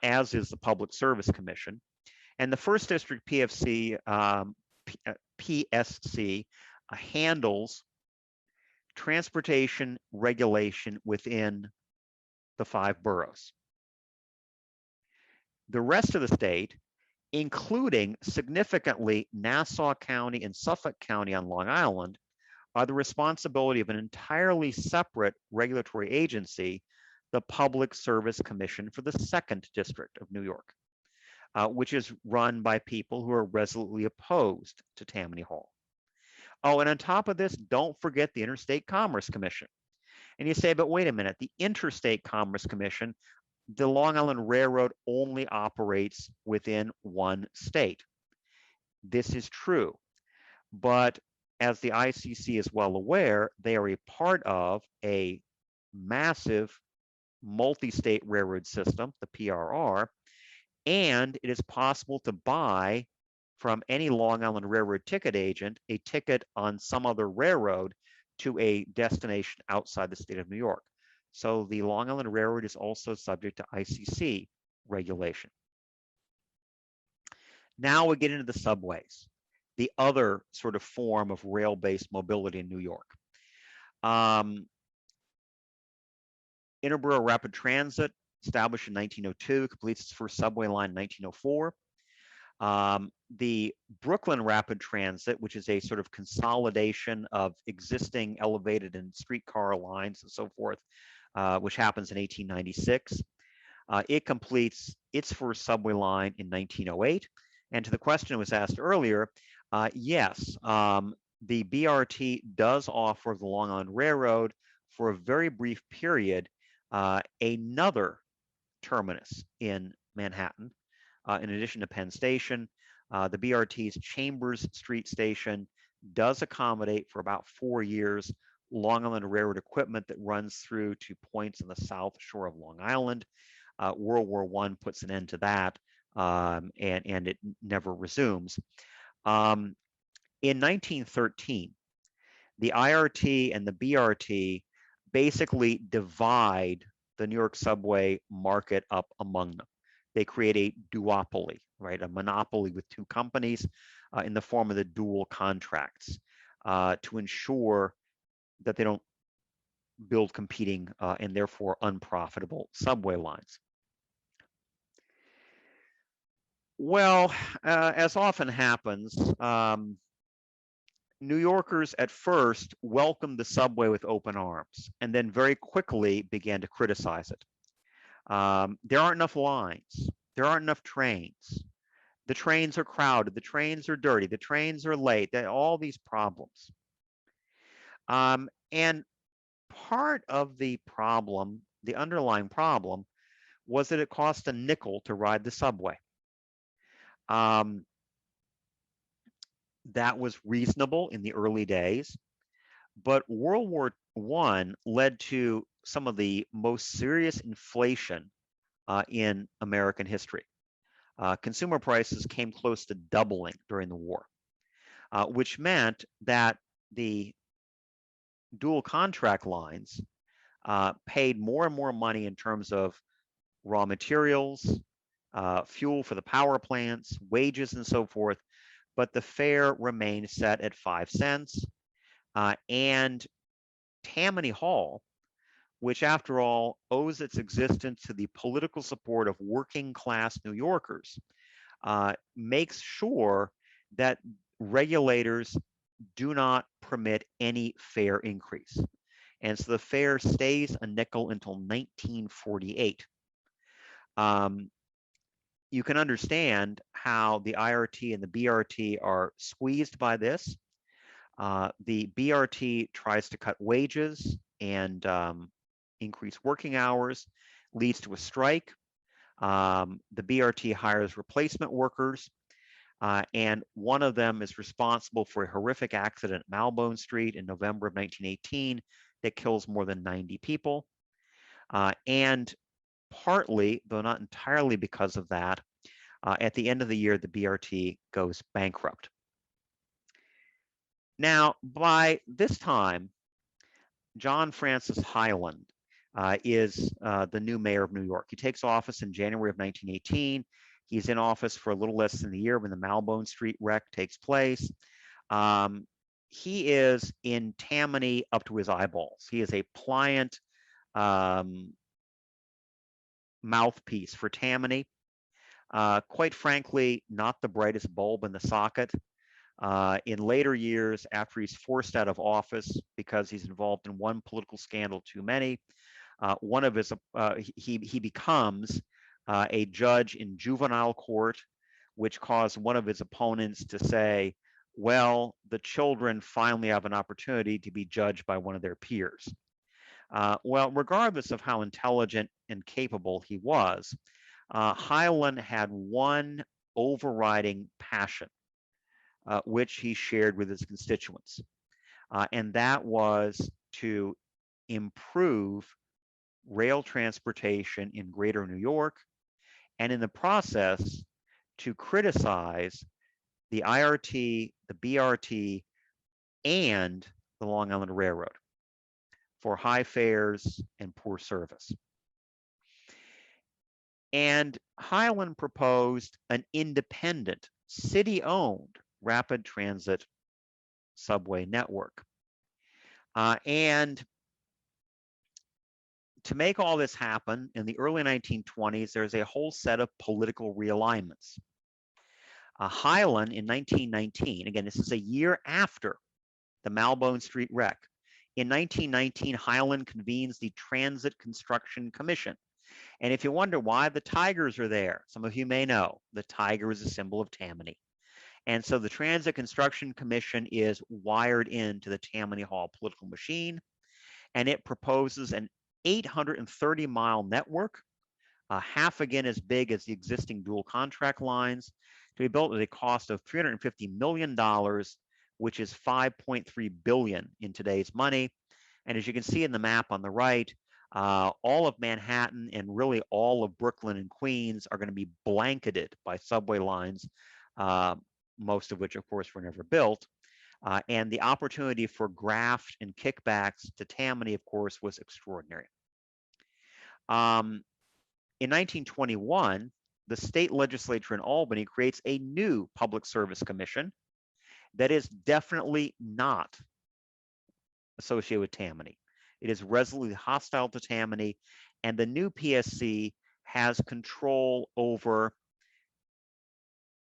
[SPEAKER 2] as is the Public Service Commission. And the First District PSC handles transportation regulation within the 5 boroughs. The rest of the state, including significantly Nassau County and Suffolk County on Long Island, are the responsibility of an entirely separate regulatory agency, the Public Service Commission for the Second District of New York, which is run by people who are resolutely opposed to Tammany Hall. Oh, and on top of this, don't forget the Interstate Commerce Commission. And you say, but wait a minute, the Interstate Commerce Commission, the Long Island Railroad only operates within one state. This is true, but as the ICC is well aware, they are a part of a massive multi-state railroad system, the PRR, and it is possible to buy from any Long Island Railroad ticket agent a ticket on some other railroad to a destination outside the state of New York. So the Long Island Railroad is also subject to ICC regulation. Now we get into the subways, the other sort of form of rail-based mobility in New York. Interborough Rapid Transit, established in 1902, completes its first subway line in 1904. The Brooklyn Rapid Transit, which is a sort of consolidation of existing elevated and streetcar lines and so forth, which happens in 1896. It completes its first subway line in 1908. And to the question that was asked earlier, yes, the BRT does offer the Long Island Railroad for a very brief period another terminus in Manhattan, in addition to Penn Station. The BRT's Chambers Street Station does accommodate for about 4 years Long Island Railroad equipment that runs through to points on the south shore of Long Island. World War I puts an end to that, and it never resumes. In 1913, the IRT and the BRT basically divide the New York subway market up among them. They create a duopoly, right? A monopoly with two companies in the form of the dual contracts to ensure that they don't build competing and therefore unprofitable subway lines. Well, as often happens, New Yorkers at first welcomed the subway with open arms and then very quickly began to criticize it. There aren't enough lines. There aren't enough trains. The trains are crowded. The trains are dirty. The trains are late. All these problems. And part of the problem, the underlying problem, was that it cost a nickel to ride the subway. That was reasonable in the early days, but World War I led to some of the most serious inflation in American history. Consumer prices came close to doubling during the war, which meant that the dual contract lines paid more and more money in terms of raw materials, fuel for the power plants, wages, and so forth, but the fare remained set at 5 cents. And Tammany Hall, which after all owes its existence to the political support of working class New Yorkers, makes sure that regulators do not permit any fare increase. And so the fare stays a nickel until 1948. You can understand how the IRT and the BRT are squeezed by this. The BRT tries to cut wages and increase working hours, leads to a strike. The BRT hires replacement workers, and one of them is responsible for a horrific accident at Malbone Street in November of 1918 that kills more than 90 people. And partly, though not entirely because of that, at the end of the year, the BRT goes bankrupt. Now, by this time, John Francis Hyland is the new mayor of New York. He takes office in January of 1918. He's in office for a little less than a year when the Malbone Street wreck takes place. He is in Tammany up to his eyeballs. He is a pliant mouthpiece for Tammany. Quite frankly, not the brightest bulb in the socket. In later years, after he's forced out of office because he's involved in one political scandal too many, he becomes a judge in juvenile court, which caused one of his opponents to say, well, the children finally have an opportunity to be judged by one of their peers. Well, regardless of how intelligent and capable he was, Hyland had one overriding passion, which he shared with his constituents, and that was to improve rail transportation in greater New York, and in the process to criticize the IRT, the BRT, and the Long Island Railroad for high fares and poor service. And Highland proposed an independent, city-owned rapid transit subway network. And to make all this happen in the early 1920s, there's a whole set of political realignments. Highland in 1919, again, this is a year after the Malbone Street wreck. In 1919, Highland convenes the Transit Construction Commission. And if you wonder why the tigers are there, some of you may know the tiger is a symbol of Tammany. And so the Transit Construction Commission is wired into the Tammany Hall political machine, and it proposes an 830-mile network, half again as big as the existing dual contract lines, to be built at a cost of $350 million, which is $5.3 billion in today's money. And as you can see in the map on the right, all of Manhattan and really all of Brooklyn and Queens are going to be blanketed by subway lines, most of which, of course, were never built. And the opportunity for graft and kickbacks to Tammany, of course, was extraordinary. In 1921, the state legislature in Albany creates a new public service commission that is definitely not associated with Tammany. It is resolutely hostile to Tammany, and the new PSC has control over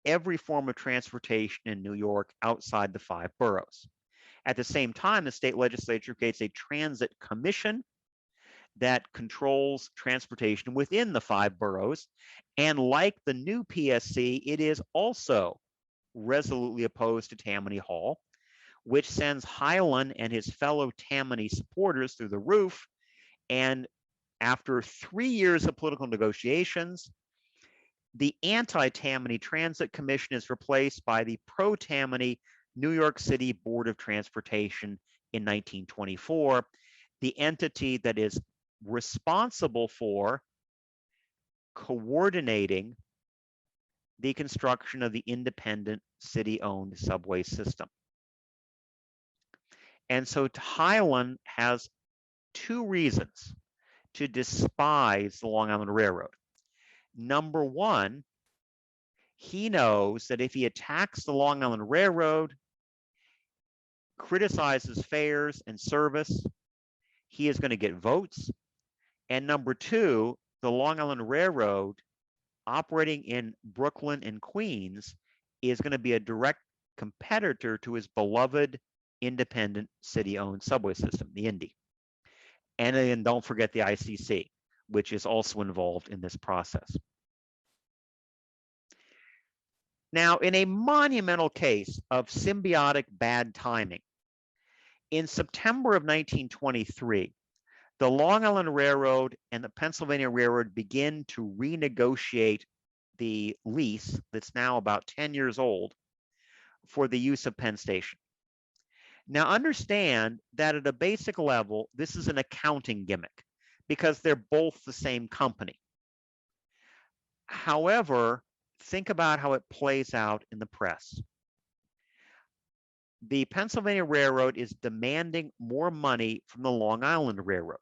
[SPEAKER 2] every form of transportation in New York outside the 5 boroughs. At the same time, the state legislature creates a transit commission that controls transportation within the 5 boroughs. And like the new PSC, it is also resolutely opposed to Tammany Hall, which sends Highland and his fellow Tammany supporters through the roof. And after 3 years of political negotiations, the anti-Tammany Transit Commission is replaced by the pro-Tammany New York City Board of Transportation in 1924, the entity that is responsible for coordinating the construction of the independent city-owned subway system. And so Highland has 2 reasons to despise the Long Island Railroad. Number one, he knows that if he attacks the Long Island Railroad, criticizes fares and service, he is going to get votes. And number two, the Long Island Railroad operating in Brooklyn and Queens is going to be a direct competitor to his beloved independent city-owned subway system, the Indy. And then don't forget the ICC, which is also involved in this process. Now, in a monumental case of symbiotic bad timing, in September of 1923, the Long Island Railroad and the Pennsylvania Railroad begin to renegotiate the lease that's now about 10 years old for the use of Penn Station. Now, understand that at a basic level, this is an accounting gimmick because they're both the same company. However, think about how it plays out in the press. The Pennsylvania Railroad is demanding more money from the Long Island Railroad,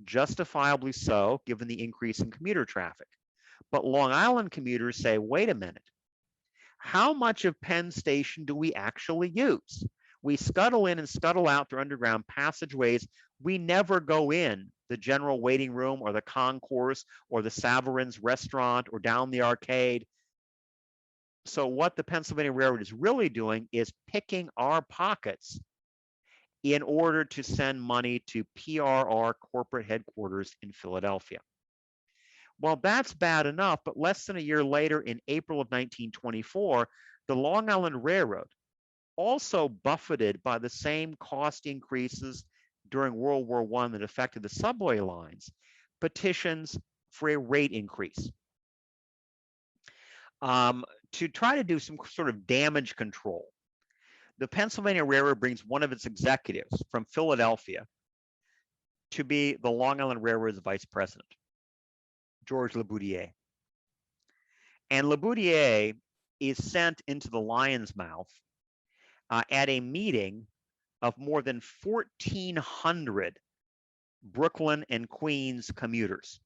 [SPEAKER 2] justifiably so, given the increase in commuter traffic. But Long Island commuters say, wait a minute, how much of Penn Station do we actually use? We scuttle in and scuttle out through underground passageways. We never go in the general waiting room or the concourse or the Savarin's restaurant or down the arcade. So what the Pennsylvania Railroad is really doing is picking our pockets in order to send money to PRR corporate headquarters in Philadelphia. Well, that's bad enough, but less than a year later, in April of 1924, the Long Island Railroad, also buffeted by the same cost increases during World War I that affected the subway lines, petitions for a rate increase. To try to do some sort of damage control, the Pennsylvania Railroad brings one of its executives from Philadelphia to be the Long Island Railroad's vice president, George Laboudier. And Laboudier is sent into the lion's mouth at a meeting of more than 1,400 Brooklyn and Queens commuters.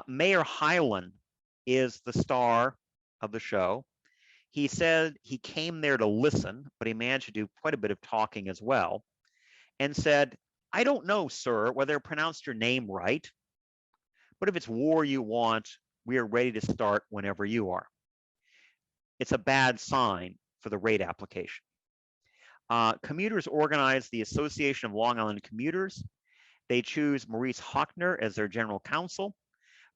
[SPEAKER 2] Mayor Hyland is the star of the show. He said he came there to listen, but he managed to do quite a bit of talking as well, and said, "I don't know, sir, whether I pronounced your name right, but if it's war you want, we are ready to start whenever you are." It's a bad sign for the rate application. Commuters organize the Association of Long Island Commuters. They choose Maurice Hockner as their general counsel,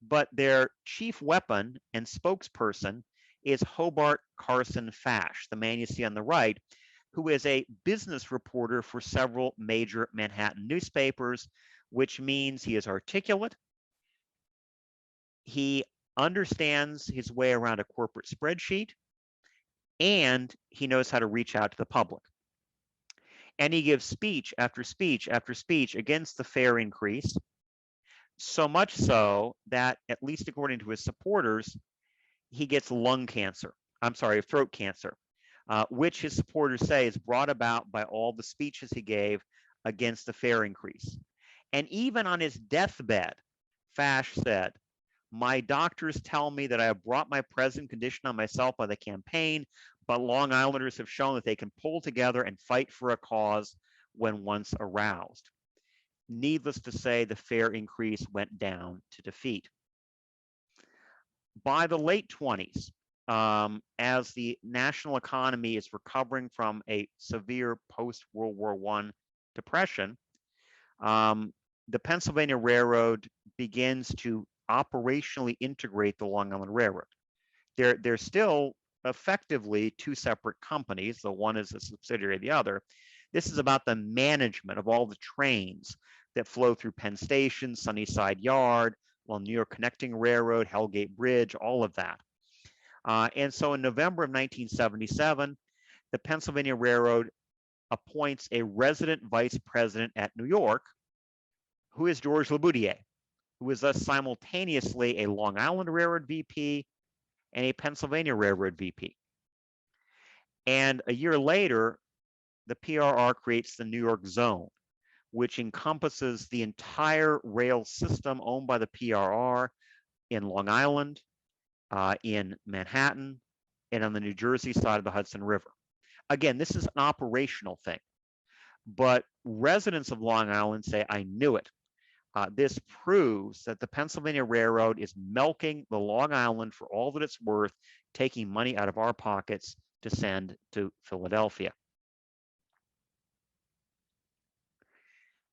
[SPEAKER 2] but their chief weapon and spokesperson is Hobart Carson Fash, the man you see on the right, who is a business reporter for several major Manhattan newspapers, which means he is articulate. He understands his way around a corporate spreadsheet, and he knows how to reach out to the public. And he gives speech after speech after speech against the fare increase, so much so that, at least according to his supporters, he gets throat cancer, which his supporters say is brought about by all the speeches he gave against the fare increase. And even on his deathbed, Fash said, "My doctors tell me that I have brought my present condition on myself by the campaign, but Long Islanders have shown that they can pull together and fight for a cause when once aroused." Needless to say, the fare increase went down to defeat. By the late 20s, as the national economy is recovering from a severe post-World War I depression, the Pennsylvania Railroad begins to operationally integrate the Long Island Railroad. They're still effectively two separate companies, though one is a subsidiary of the other. This is about the management of all the trains that flow through Penn Station, Sunnyside Yard, New York Connecting Railroad, Hellgate Bridge, all of that. And so in November of 1977, the Pennsylvania Railroad appoints a resident vice president at New York, who is George Laboutier, who is thus simultaneously a Long Island Railroad VP and a Pennsylvania Railroad VP. And a year later, the PRR creates the New York Zone, which encompasses the entire rail system owned by the PRR in Long Island, in Manhattan, and on the New Jersey side of the Hudson River. Again, this is an operational thing, but residents of Long Island say, "I knew it." This proves that the Pennsylvania Railroad is milking the Long Island for all that it's worth, taking money out of our pockets to send to Philadelphia.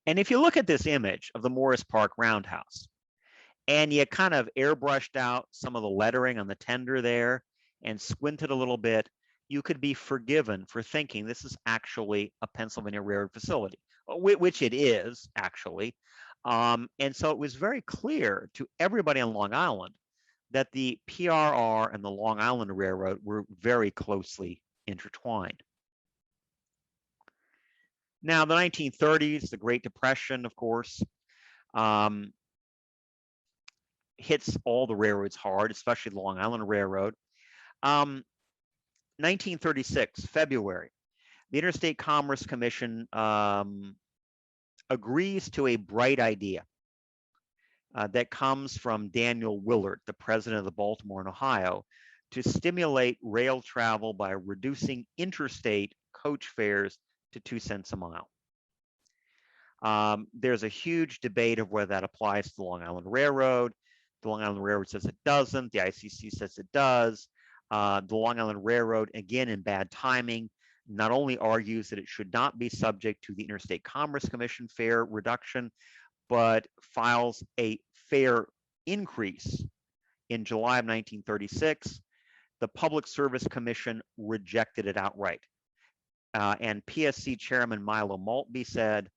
[SPEAKER 2] And if you look at this image of the Morris Park Roundhouse, and you kind of airbrushed out some of the lettering on the tender there and squinted a little bit, you could be forgiven for thinking this is actually a Pennsylvania Railroad facility, which it is actually. And so it was very clear to everybody on Long Island that the PRR and the Long Island Railroad were very closely intertwined. Now, the 1930s, the Great Depression, of course, hits all the railroads hard, especially the Long Island Railroad. 1936, February, the Interstate Commerce Commission agrees to a bright idea that comes from Daniel Willard, the president of the Baltimore and Ohio, to stimulate rail travel by reducing interstate coach fares to 2 cents a mile. There's a huge debate of whether that applies to the Long Island Railroad. The Long Island Railroad says it doesn't. The ICC says it does. The Long Island Railroad, again in bad timing, not only argues that it should not be subject to the Interstate Commerce Commission fare reduction, but files a fare increase in July of 1936. The Public Service Commission rejected it outright. And PSC Chairman Milo Maltby said,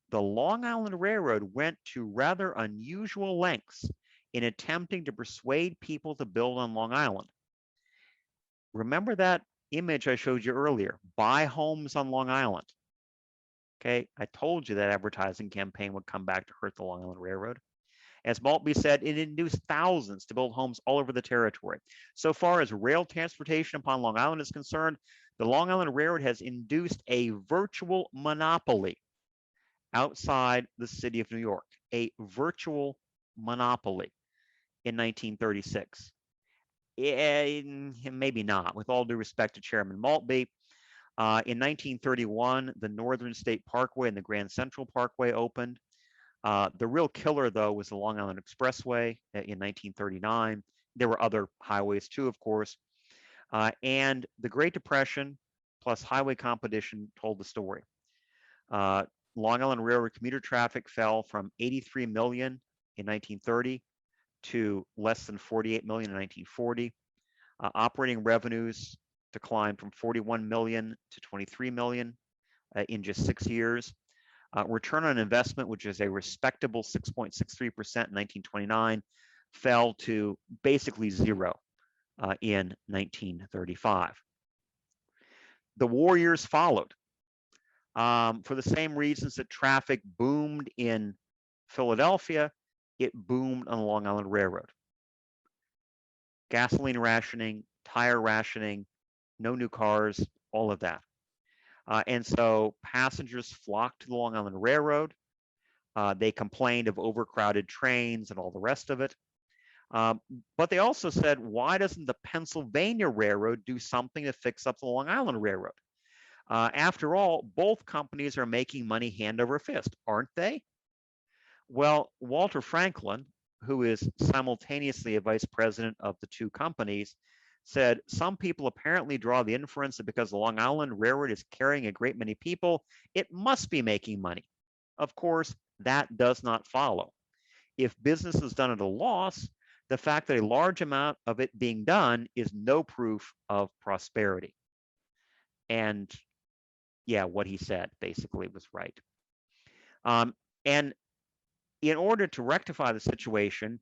[SPEAKER 2] "The Long Island Railroad went to rather unusual lengths in attempting to persuade people to build on Long Island." Remember that image I showed you earlier, buy homes on Long Island. Okay, I told you that advertising campaign would come back to hurt the Long Island Railroad. As Maltby said, it induced thousands to build homes all over the territory. So far as rail transportation upon Long Island is concerned, the Long Island Railroad has induced a virtual monopoly outside the city of New York, a virtual monopoly. in 1936? Maybe not, with all due respect to Chairman Maltby. In 1931, the Northern State Parkway and the Grand Central Parkway opened. The real killer, though, was the Long Island Expressway in 1939. There were other highways, too, of course. And the Great Depression plus highway competition told the story. Long Island Railroad commuter traffic fell from 83 million in 1930 to less than 48 million in 1940. Operating revenues declined from 41 million to 23 million in just 6 years. Return on investment, which is a respectable 6.63% in 1929, fell to basically zero in 1935. The war years followed. For the same reasons that traffic boomed in Philadelphia, it boomed on the Long Island Railroad. Gasoline rationing, tire rationing, no new cars, all of that. And so passengers flocked to the Long Island Railroad. They complained of overcrowded trains and all the rest of it. But they also said, why doesn't the Pennsylvania Railroad do something to fix up the Long Island Railroad? After all, both companies are making money hand over fist, aren't they? Well, Walter Franklin, who is simultaneously a vice president of the two companies, said some people apparently draw the inference that because the Long Island Railroad is carrying a great many people, it must be making money. Of course, that does not follow. If business is done at a loss, the fact that a large amount of it being done is no proof of prosperity. And yeah, what he said basically was right. And in order to rectify the situation,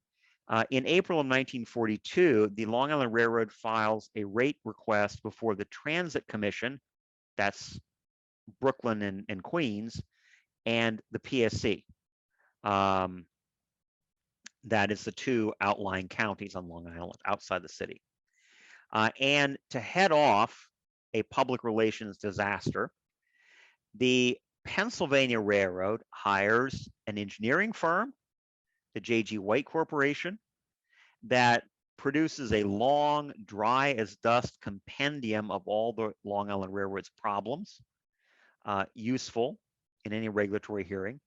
[SPEAKER 2] in April of 1942, the Long Island Railroad files a rate request before the Transit Commission, that's Brooklyn and Queens, and the PSC. That is the two outlying counties on Long Island outside the city. And to head off a public relations disaster, the Pennsylvania Railroad hires an engineering firm, the J.G. White Corporation, that produces a long, dry as dust compendium of all the Long Island Railroad's problems, useful in any regulatory hearing.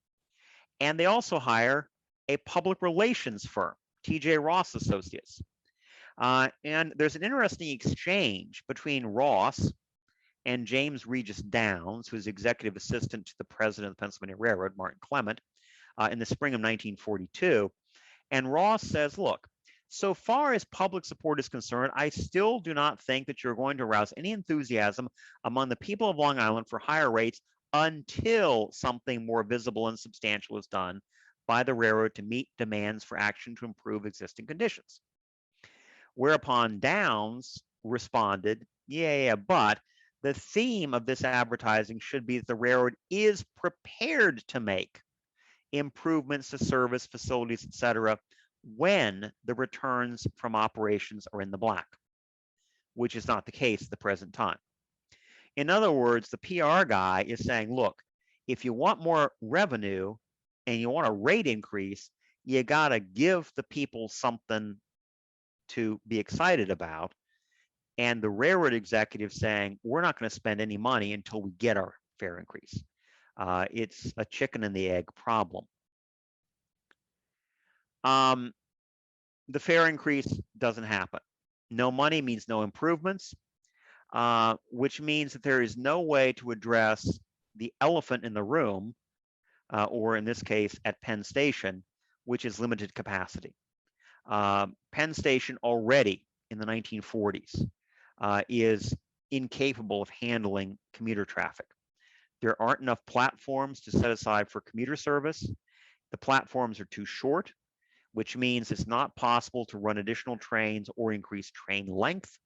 [SPEAKER 2] And they also hire a public relations firm, T.J. Ross Associates. And there's an interesting exchange between Ross and James Regis Downs, who's executive assistant to the president of the Pennsylvania Railroad, Martin Clement, in the spring of 1942. And Ross says, look, so far as public support is concerned, I still do not think that you're going to arouse any enthusiasm among the people of Long Island for higher rates until something more visible and substantial is done by the railroad to meet demands for action to improve existing conditions. Whereupon Downs responded, yeah, but the theme of this advertising should be that the railroad is prepared to make improvements to service, facilities, etc., when the returns from operations are in the black, which is not the case at the present time. In other words, the PR guy is saying, look, if you want more revenue and you want a rate increase, you got to give the people something to be excited about. And the railroad executive saying, we're not going to spend any money until we get our fare increase. It's a chicken and the egg problem. The fare increase doesn't happen. No money means no improvements, which means that there is no way to address the elephant in the room, or in this case at Penn Station, which is limited capacity. Penn Station already in the 1940s is incapable of handling commuter traffic. There aren't enough platforms to set aside for commuter service. The platforms are too short, which means it's not possible to run additional trains or increase train length.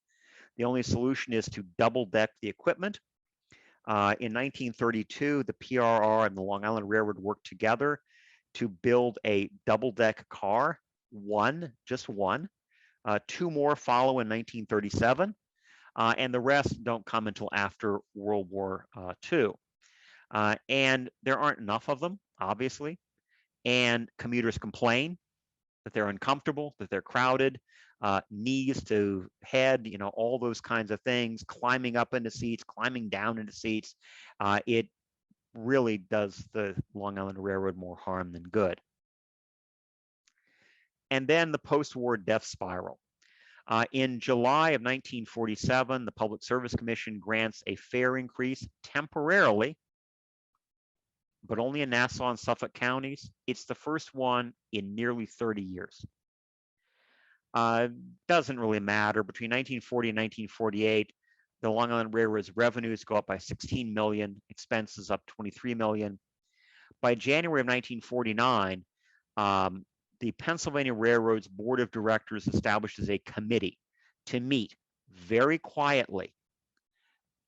[SPEAKER 2] The only solution is to double deck the equipment. In 1932, the PRR and the Long Island Railroad worked together to build a double deck car, just one. Two more follow in 1937, and the rest don't come until after World War II. And there aren't enough of them, obviously, and commuters complain. that they're uncomfortable, that they're crowded, knees to head, all those kinds of things, climbing up into seats, climbing down into seats. It really does the Long Island Railroad more harm than good. And then the post-war death spiral. In July of 1947, the Public Service Commission grants a fare increase temporarily, but only in Nassau and Suffolk counties. It's the first one in nearly 30 years. Doesn't really matter. Between 1940 and 1948, the Long Island Railroad's revenues go up by 16 million, expenses up 23 million. By January of 1949, the Pennsylvania Railroad's Board of Directors establishes a committee to meet very quietly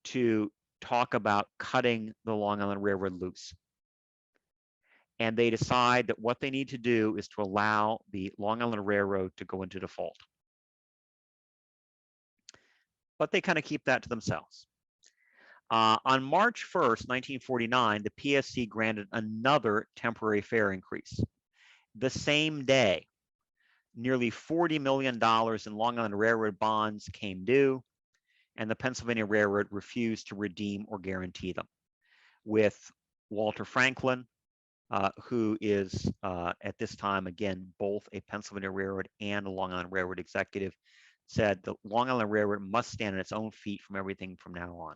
[SPEAKER 2] to talk about cutting the Long Island Railroad loose. And they decide that what they need to do is to allow the Long Island Railroad to go into default. But they kind of keep that to themselves. On March 1st, 1949, the PSC granted another temporary fare increase. The same day, nearly $40 million in Long Island Railroad bonds came due, and the Pennsylvania Railroad refused to redeem or guarantee them. With Walter Franklin, who is at this time, again, both a Pennsylvania Railroad and a Long Island Railroad executive, said the Long Island Railroad must stand on its own feet from everything from now on.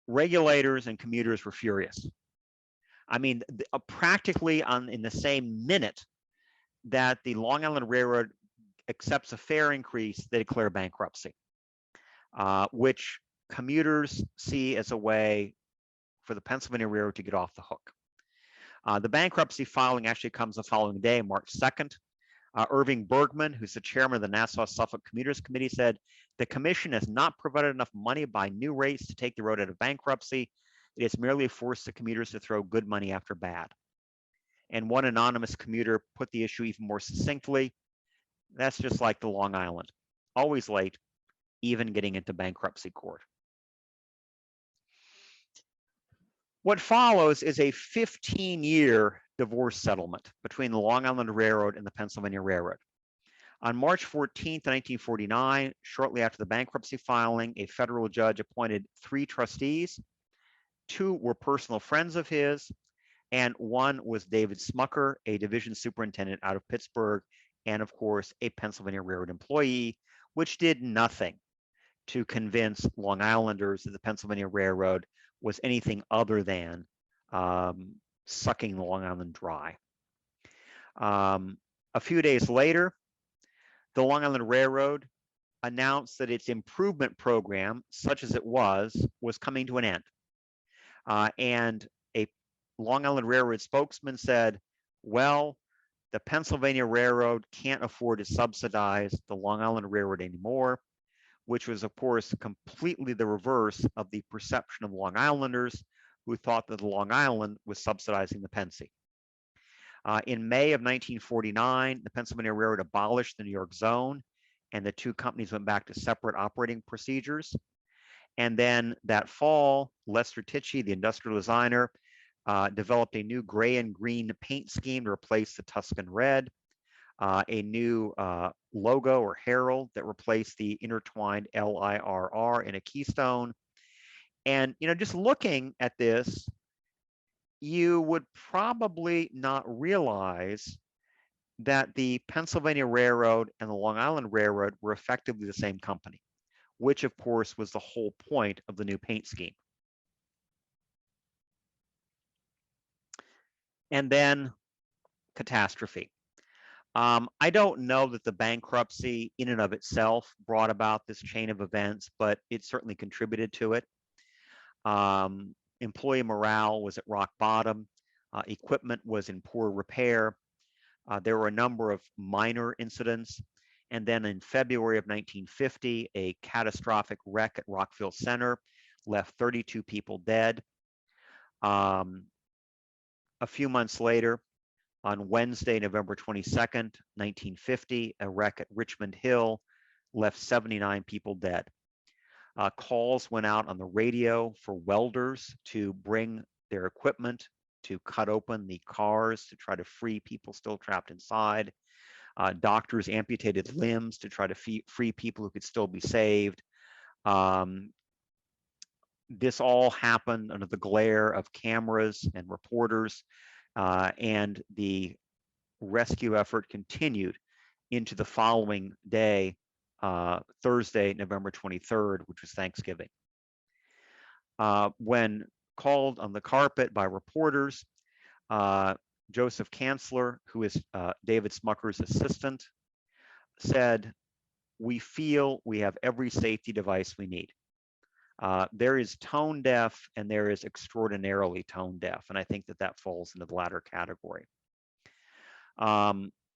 [SPEAKER 2] Regulators and commuters were furious. I mean, practically in the same minute that the Long Island Railroad accepts a fare increase, they declare bankruptcy, which commuters see as a way for the Pennsylvania Railroad to get off the hook. The bankruptcy filing actually comes the following day, March 2nd. Irving Bergman, who's the chairman of the Nassau-Suffolk Commuters Committee, said, "The commission has not provided enough money by new rates to take the road out of bankruptcy. It has merely forced the commuters to throw good money after bad." And one anonymous commuter put the issue even more succinctly: "That's just like the Long Island, always late, even getting into bankruptcy court." What follows is a 15-year divorce settlement between the Long Island Railroad and the Pennsylvania Railroad. On March 14, 1949, shortly after the bankruptcy filing, a federal judge appointed 3 trustees. 2 were personal friends of his, and 1 was David Smucker, a division superintendent out of Pittsburgh, and of course, a Pennsylvania Railroad employee, which did nothing to convince Long Islanders that the Pennsylvania Railroad was anything other than sucking the Long Island dry. A few days later, the Long Island Railroad announced that its improvement program, such as it was coming to an end. And a Long Island Railroad spokesman said, "Well, the Pennsylvania Railroad can't afford to subsidize the Long Island Railroad anymore," which was, of course, completely the reverse of the perception of Long Islanders, who thought that the Long Island was subsidizing the Pennsy. In May of 1949, the Pennsylvania Railroad abolished the New York zone, and the 2 companies went back to separate operating procedures. And then that fall, Lester Tichy, the industrial designer, developed a new gray and green paint scheme to replace the Tuscan red, a new logo or herald that replaced the intertwined LIRR in a keystone. And, just looking at this, you would probably not realize that the Pennsylvania Railroad and the Long Island Railroad were effectively the same company, which of course was the whole point of the new paint scheme. And then catastrophe. I don't know that the bankruptcy in and of itself brought about this chain of events, but it certainly contributed to it. Employee morale was at rock bottom. Equipment was in poor repair. There were a number of minor incidents. And then in February of 1950, a catastrophic wreck at Rockville Center left 32 people dead. A few months later, on Wednesday, November 22nd, 1950, a wreck at Richmond Hill left 79 people dead. Calls went out on the radio for welders to bring their equipment to cut open the cars to try to free people still trapped inside. Doctors amputated limbs to try to free people who could still be saved. This all happened under the glare of cameras and reporters, and the rescue effort continued into the following day, Thursday, November 23rd, which was Thanksgiving. When called on the carpet by reporters, Joseph Kanzler, who is David Smucker's assistant, said, "We feel we have every safety device we need." There is tone deaf and there is extraordinarily tone deaf, and I think that that falls into the latter category.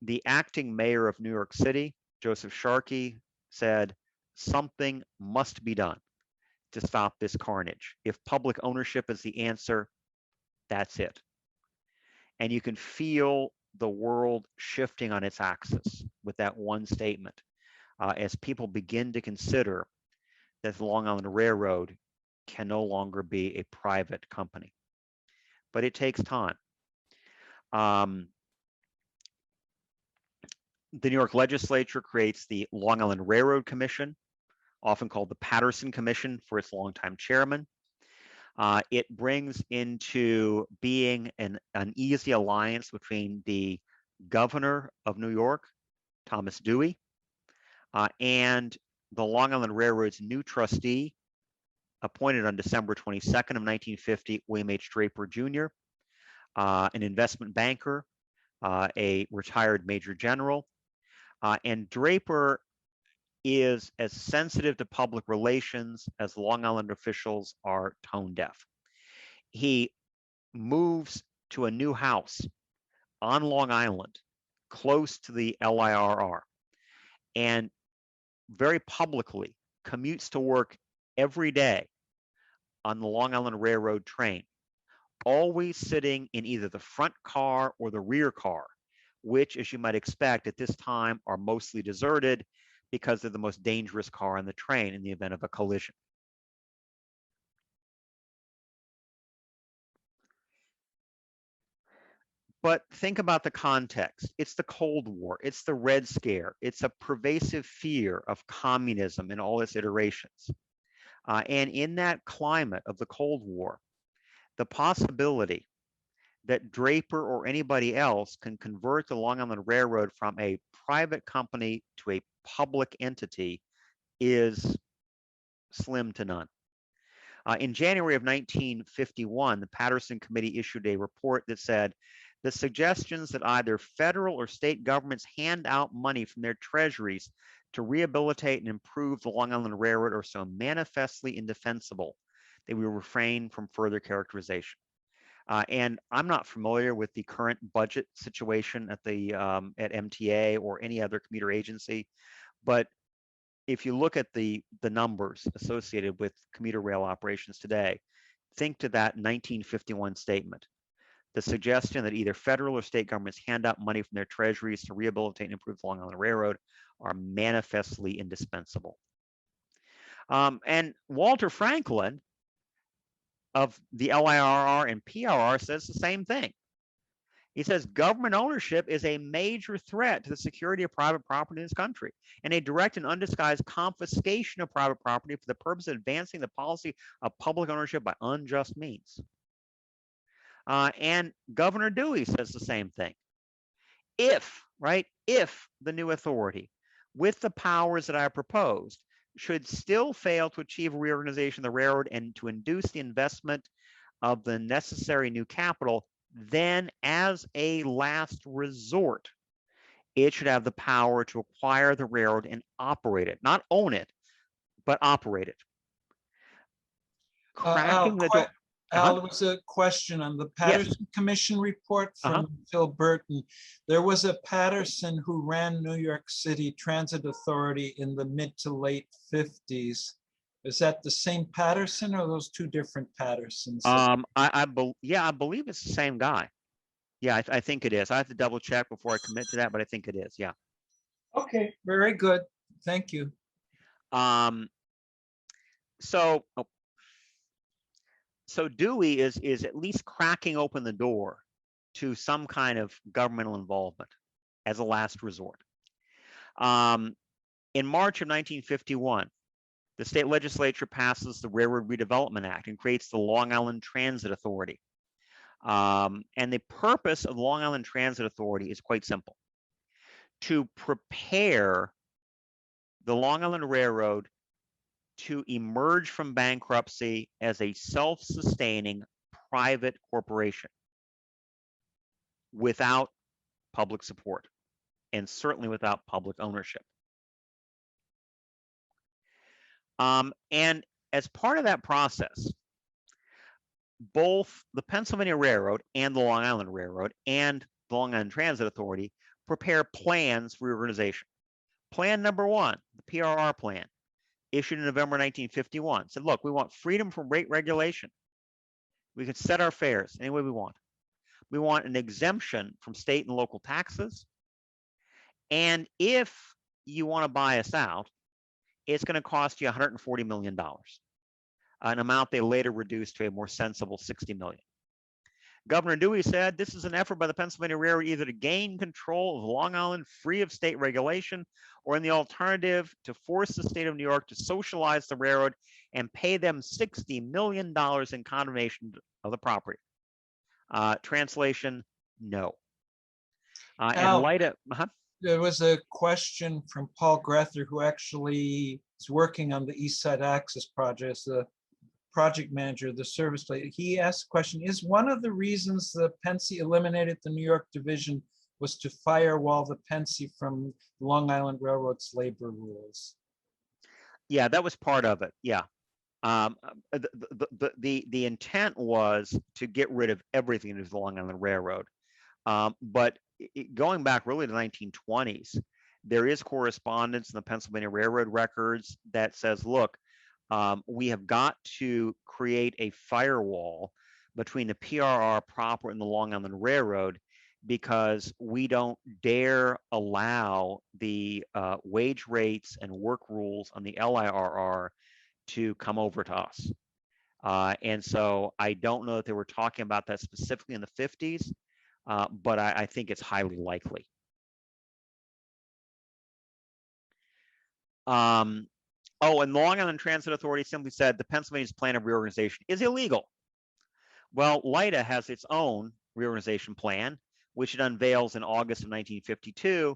[SPEAKER 2] The acting mayor of New York City, Joseph Sharkey, said, "Something must be done to stop this carnage. If public ownership is the answer, that's it." And you can feel the world shifting on its axis with that one statement, as people begin to consider that the Long Island Railroad can no longer be a private company. But it takes time. The New York legislature creates the Long Island Railroad Commission, often called the Patterson Commission for its longtime chairman. It brings into being an easy alliance between the governor of New York, Thomas Dewey, and the Long Island Railroad's new trustee, appointed on December 22nd of 1950, William H. Draper Jr., an investment banker, a retired major general. And Draper is as sensitive to public relations as Long Island officials are tone deaf. He moves to a new house on Long Island, close to the LIRR, and very publicly commutes to work every day on the Long Island Railroad train, always sitting in either the front car or the rear car, which, as you might expect at this time, are mostly deserted because they're the most dangerous car on the train in the event of a collision. But think about the context. It's the Cold War. It's the Red Scare. It's a pervasive fear of communism in all its iterations. And in that climate of the Cold War, the possibility that Draper or anybody else can convert the Long Island Railroad from a private company to a public entity is slim to none. In January of 1951, the Patterson Committee issued a report that said, "The suggestions that either federal or state governments hand out money from their treasuries to rehabilitate and improve the Long Island Railroad are so manifestly indefensible that we will refrain from further characterization." And I'm not familiar with the current budget situation at the at MTA or any other commuter agency, but if you look at the numbers associated with commuter rail operations today, think to that 1951 statement. The suggestion that either federal or state governments hand out money from their treasuries to rehabilitate and improve the Long Island Railroad are manifestly indispensable. And Walter Franklin of the LIRR and PRR says the same thing. He says government ownership is a major threat to the security of private property in this country, and a direct and undisguised confiscation of private property for the purpose of advancing the policy of public ownership by unjust means. And Governor Dewey says the same thing. If the new authority, with the powers that I proposed, should still fail to achieve a reorganization of the railroad and to induce the investment of the necessary new capital, then as a last resort, it should have the power to acquire the railroad and operate it, not own it, but operate it. Cracking the door.
[SPEAKER 1] Al, there was a question on the Patterson Commission report from Phil Burton. There was a Patterson who ran New York City Transit Authority in the mid to late 50s. Is that the same Patterson or those two different Pattersons?
[SPEAKER 2] I believe it's the same guy. Yeah, I think it is. I have to double check before I commit to that, but I think it is. Yeah.
[SPEAKER 1] Okay, very good. Thank you.
[SPEAKER 2] So Dewey is at least cracking open the door to some kind of governmental involvement as a last resort. In March of 1951, the state legislature passes the Railroad Redevelopment Act and creates the Long Island Transit Authority. And the purpose of the Long Island Transit Authority is quite simple: to prepare the Long Island Railroad to emerge from bankruptcy as a self-sustaining private corporation without public support, and certainly without public ownership. And as part of that process, both the Pennsylvania Railroad and the Long Island Railroad and the Long Island Transit Authority prepare plans for reorganization. Plan number one, the PRR plan, issued in November 1951, said, look, we want freedom from rate regulation. We can set our fares any way we want. We want an exemption from state and local taxes. And if you want to buy us out, it's going to cost you $140 million, an amount they later reduced to a more sensible $60 million. Governor Dewey said this is an effort by the Pennsylvania Railroad either to gain control of Long Island free of state regulation, or in the alternative, to force the state of New York to socialize the railroad and pay them $60 million in condemnation of the property. Translation, no. And light up.
[SPEAKER 1] There was a question from Paul Grether, who actually is working on the East Side Access project as the project manager of the service place. He asked the question, is one of the reasons the Pennsy eliminated the New York division was to firewall the Pennsy from Long Island Railroad's labor rules?
[SPEAKER 2] Yeah, that was part of it. Yeah. The intent was to get rid of everything to the Long Island Railroad. But going back really to the 1920s, there is correspondence in the Pennsylvania Railroad records that says, look, we have got to create a firewall between the PRR proper and the Long Island Railroad, because we don't dare allow the wage rates and work rules on the LIRR to come over to us. And so I don't know that they were talking about that specifically in the 50s, but I think it's highly likely. Oh, and the Long Island Transit Authority simply said the Pennsylvania's plan of reorganization is illegal. Well, LITA has its own reorganization plan, which it unveils in August of 1952,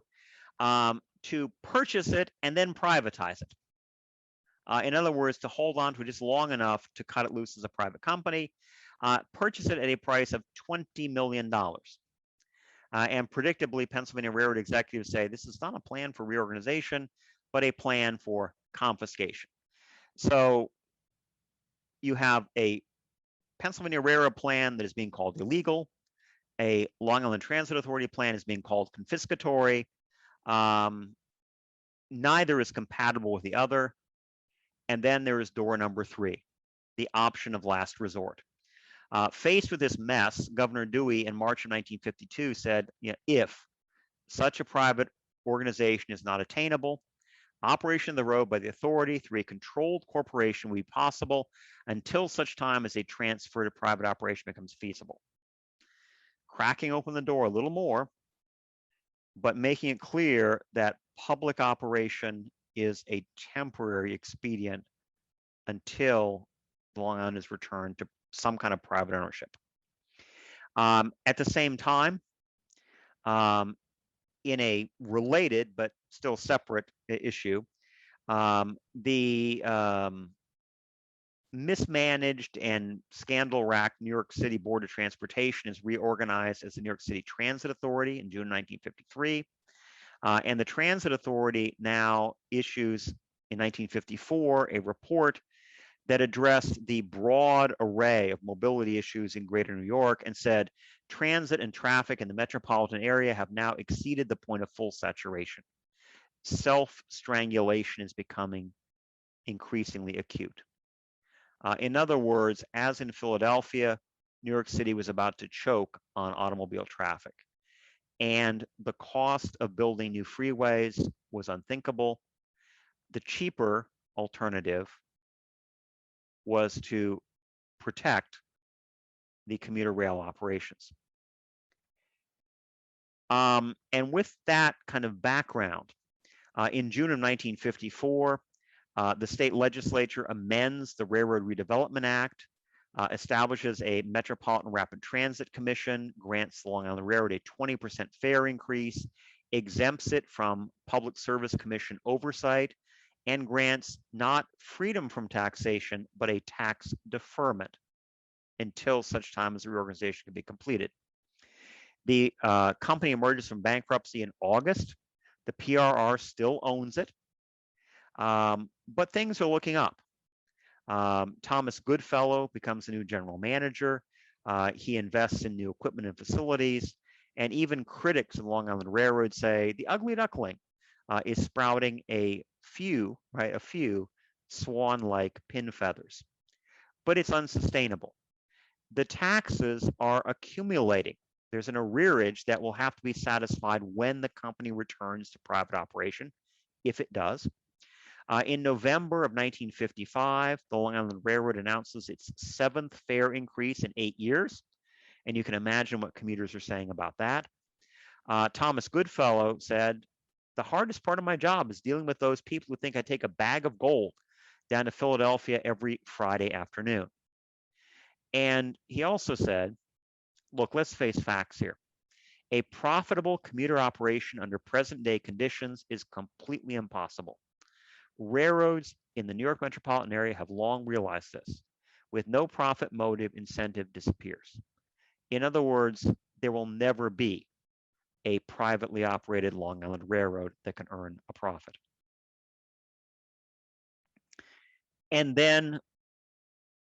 [SPEAKER 2] to purchase it and then privatize it. In other words, to hold on to it just long enough to cut it loose as a private company, purchase it at a price of $20 million. And predictably, Pennsylvania Railroad executives say this is not a plan for reorganization, but a plan for confiscation. So you have a Pennsylvania Railroad plan that is being called illegal. A Long Island Transit Authority plan is being called confiscatory. Neither is compatible with the other. And then there is door number three, the option of last resort. Faced with this mess, Governor Dewey in March of 1952 said, if such a private organization is not attainable, operation of the road by the authority through a controlled corporation will be possible until such time as a transfer to private operation becomes feasible. Cracking open the door a little more, but making it clear that public operation is a temporary expedient until Long Island is returned to some kind of private ownership. At the same time, in a related but still separate issue, the mismanaged and scandal-racked New York City Board of Transportation is reorganized as the New York City Transit Authority in June 1953. And the Transit Authority now issues in 1954 a report that addressed the broad array of mobility issues in greater New York and said transit and traffic in the metropolitan area have now exceeded the point of full saturation. Self-strangulation is becoming increasingly acute. In other words, as in Philadelphia, New York City was about to choke on automobile traffic. And the cost of building new freeways was unthinkable. The cheaper alternative was to protect the commuter rail operations. And with that kind of background, in June of 1954, the state legislature amends the Railroad Redevelopment Act, establishes a Metropolitan Rapid Transit Commission, grants the Long Island Railroad a 20% fare increase, exempts it from Public Service Commission oversight, and grants not freedom from taxation, but a tax deferment until such time as the reorganization can be completed. The company emerges from bankruptcy in August. The PRR still owns it, but things are looking up. Thomas Goodfellow becomes the new general manager. He invests in new equipment and facilities, and even critics of Long Island Railroad say the ugly duckling is sprouting a few swan-like pin feathers, but it's unsustainable. The taxes are accumulating. There's an arrearage that will have to be satisfied when the company returns to private operation, if it does. In November of 1955, the Long Island Railroad announces its 7th fare increase in 8 years. And you can imagine what commuters are saying about that. Thomas Goodfellow said, the hardest part of my job is dealing with those people who think I take a bag of gold down to Philadelphia every Friday afternoon. And he also said, look, let's face facts here. A profitable commuter operation under present day conditions is completely impossible. Railroads in the New York metropolitan area have long realized this. With no profit motive, incentive disappears. In other words, there will never be a privately operated Long Island Railroad that can earn a profit. And then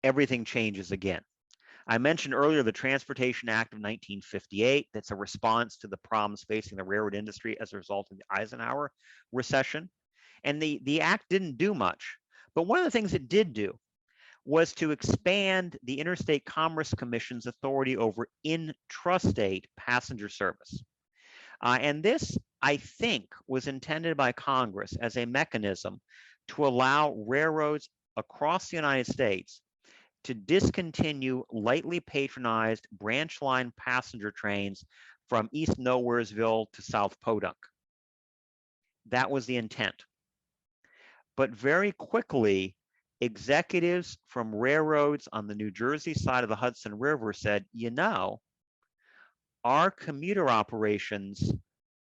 [SPEAKER 2] everything changes again. I mentioned earlier the Transportation Act of 1958. That's a response to the problems facing the railroad industry as a result of the Eisenhower recession. And the act didn't do much. But one of the things it did do was to expand the Interstate Commerce Commission's authority over intrastate passenger service. And this, I think, was intended by Congress as a mechanism to allow railroads across the United States to discontinue lightly patronized branch line passenger trains from East Nowheresville to South Podunk. That was the intent. But very quickly, executives from railroads on the New Jersey side of the Hudson River said, you know, our commuter operations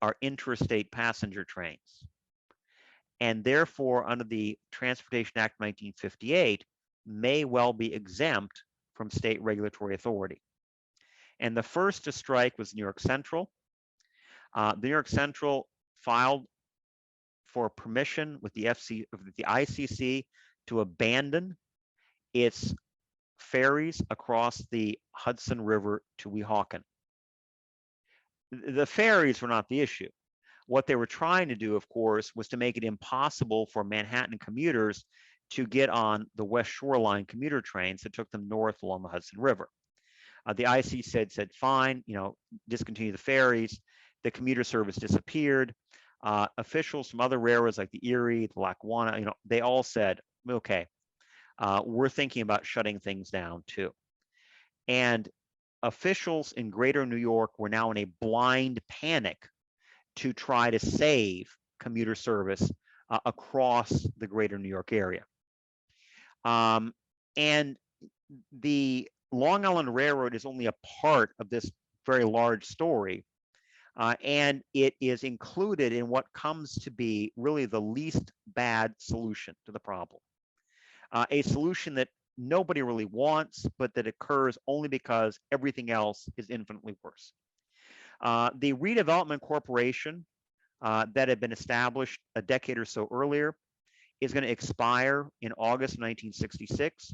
[SPEAKER 2] are intrastate passenger trains. And therefore, under the Transportation Act of 1958, may well be exempt from state regulatory authority. And the first to strike was New York Central. The New York Central filed for permission with the ICC to abandon its ferries across the Hudson River to Weehawken. The ferries were not the issue. What they were trying to do, of course, was to make it impossible for Manhattan commuters to get on the West Shoreline commuter trains that took them north along the Hudson River. The IC said, fine, discontinue the ferries. The commuter service disappeared. Officials from other railroads like the Erie, the Lackawanna, they all said, okay, we're thinking about shutting things down too. And officials in greater New York were now in a blind panic to try to save commuter service across the greater New York area. And the Long Island Railroad is only a part of this very large story. And it is included in what comes to be really the least bad solution to the problem. A solution that nobody really wants, but that occurs only because everything else is infinitely worse. The Redevelopment Corporation that had been established a decade or so earlier is going to expire in August 1966,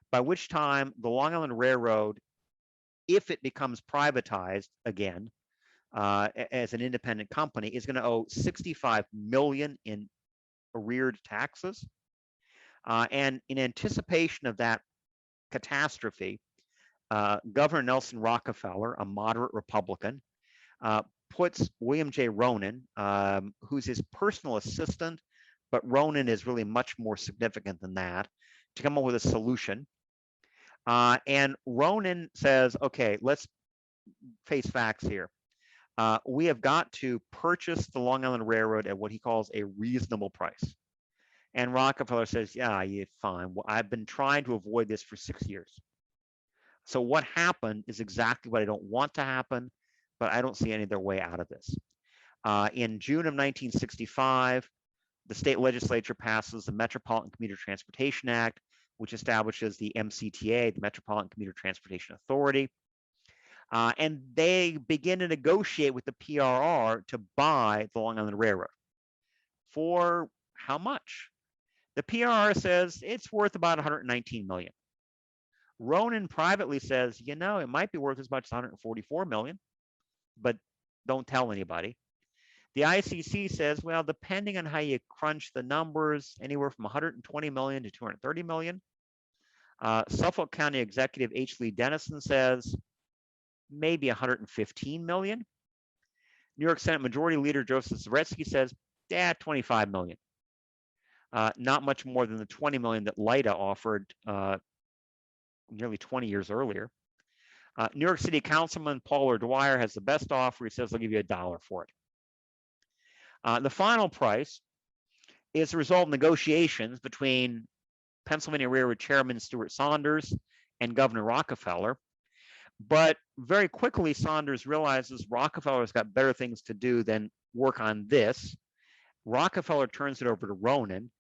[SPEAKER 2] by which time the Long Island Railroad, if it becomes privatized again as an independent company, is going to owe $65 million in arreared taxes. And in anticipation of that catastrophe, Governor Nelson Rockefeller, a moderate Republican, puts William J. Ronan, who's his personal assistant, but Ronan is really much more significant than that, to come up with a solution. And Ronan says, okay, let's face facts here. We have got to purchase the Long Island Railroad at what he calls a reasonable price. And Rockefeller says, yeah, you're fine. Well, I've been trying to avoid this for 6 years. So what happened is exactly what I don't want to happen, but I don't see any other way out of this. In June of 1965, the state legislature passes the Metropolitan Commuter Transportation Act, which establishes the MCTA, the Metropolitan Commuter Transportation Authority. And they begin to negotiate with the PRR to buy the Long Island Railroad. For how much? The PRR says it's worth about 119 million. Ronan privately says, you know, it might be worth as much as 144 million, but don't tell anybody. The ICC says, well, depending on how you crunch the numbers, anywhere from 120 million to 230 million. Suffolk County Executive H. Lee Dennison says maybe 115 million. New York Senate Majority Leader Joseph Zaretsky says, yeah, 25 million. Not much more than the 20 million that LIDA offered nearly 20 years earlier. New York City Councilman Paul Dwyer has the best offer. He says, I'll give you $1 for it. The final price is the result of negotiations between Pennsylvania Railroad Chairman Stuart Saunders and Governor Rockefeller. But very quickly, Saunders realizes Rockefeller's got better things to do than work on this. Rockefeller turns it over to Ronan,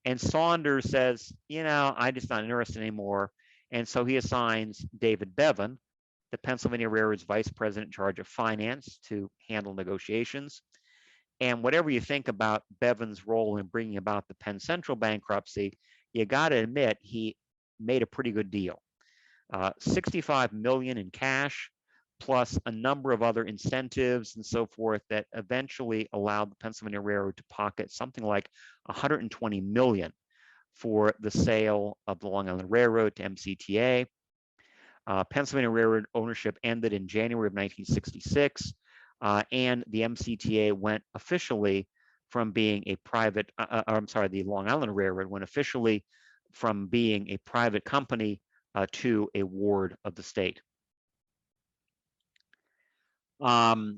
[SPEAKER 2] and Saunders says, you know, I'm just not interested anymore. And so he assigns David Bevan, the Pennsylvania Railroad's vice president in charge of finance, to handle negotiations. And whatever you think about Bevan's role in bringing about the Penn Central bankruptcy, you got to admit he made a pretty good deal. 65 million in cash, plus a number of other incentives and so forth that eventually allowed the Pennsylvania Railroad to pocket something like 120 million for the sale of the Long Island Railroad to MCTA. Pennsylvania Railroad ownership ended in January of 1966, and the MCTA went officially from being a private, the Long Island Railroad went officially from being a private company to a ward of the state. The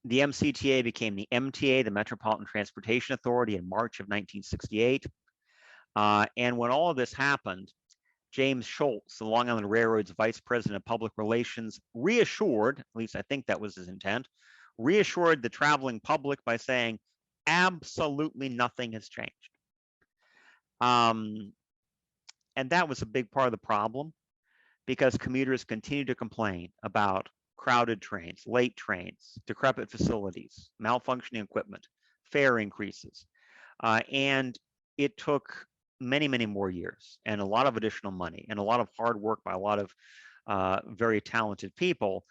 [SPEAKER 2] MCTA became the MTA, the Metropolitan Transportation Authority, in March of 1968. And when all of this happened, James Schultz, the Long Island Railroad's vice president of public relations, reassured, at least I think that was his intent, reassured the traveling public by saying, absolutely nothing has changed. And that was a big part of the problem, because commuters continue to complain about crowded trains, late trains, decrepit facilities, malfunctioning equipment, fare increases. And it took many, many more years and a lot of additional money and a lot of hard work by a lot of very talented people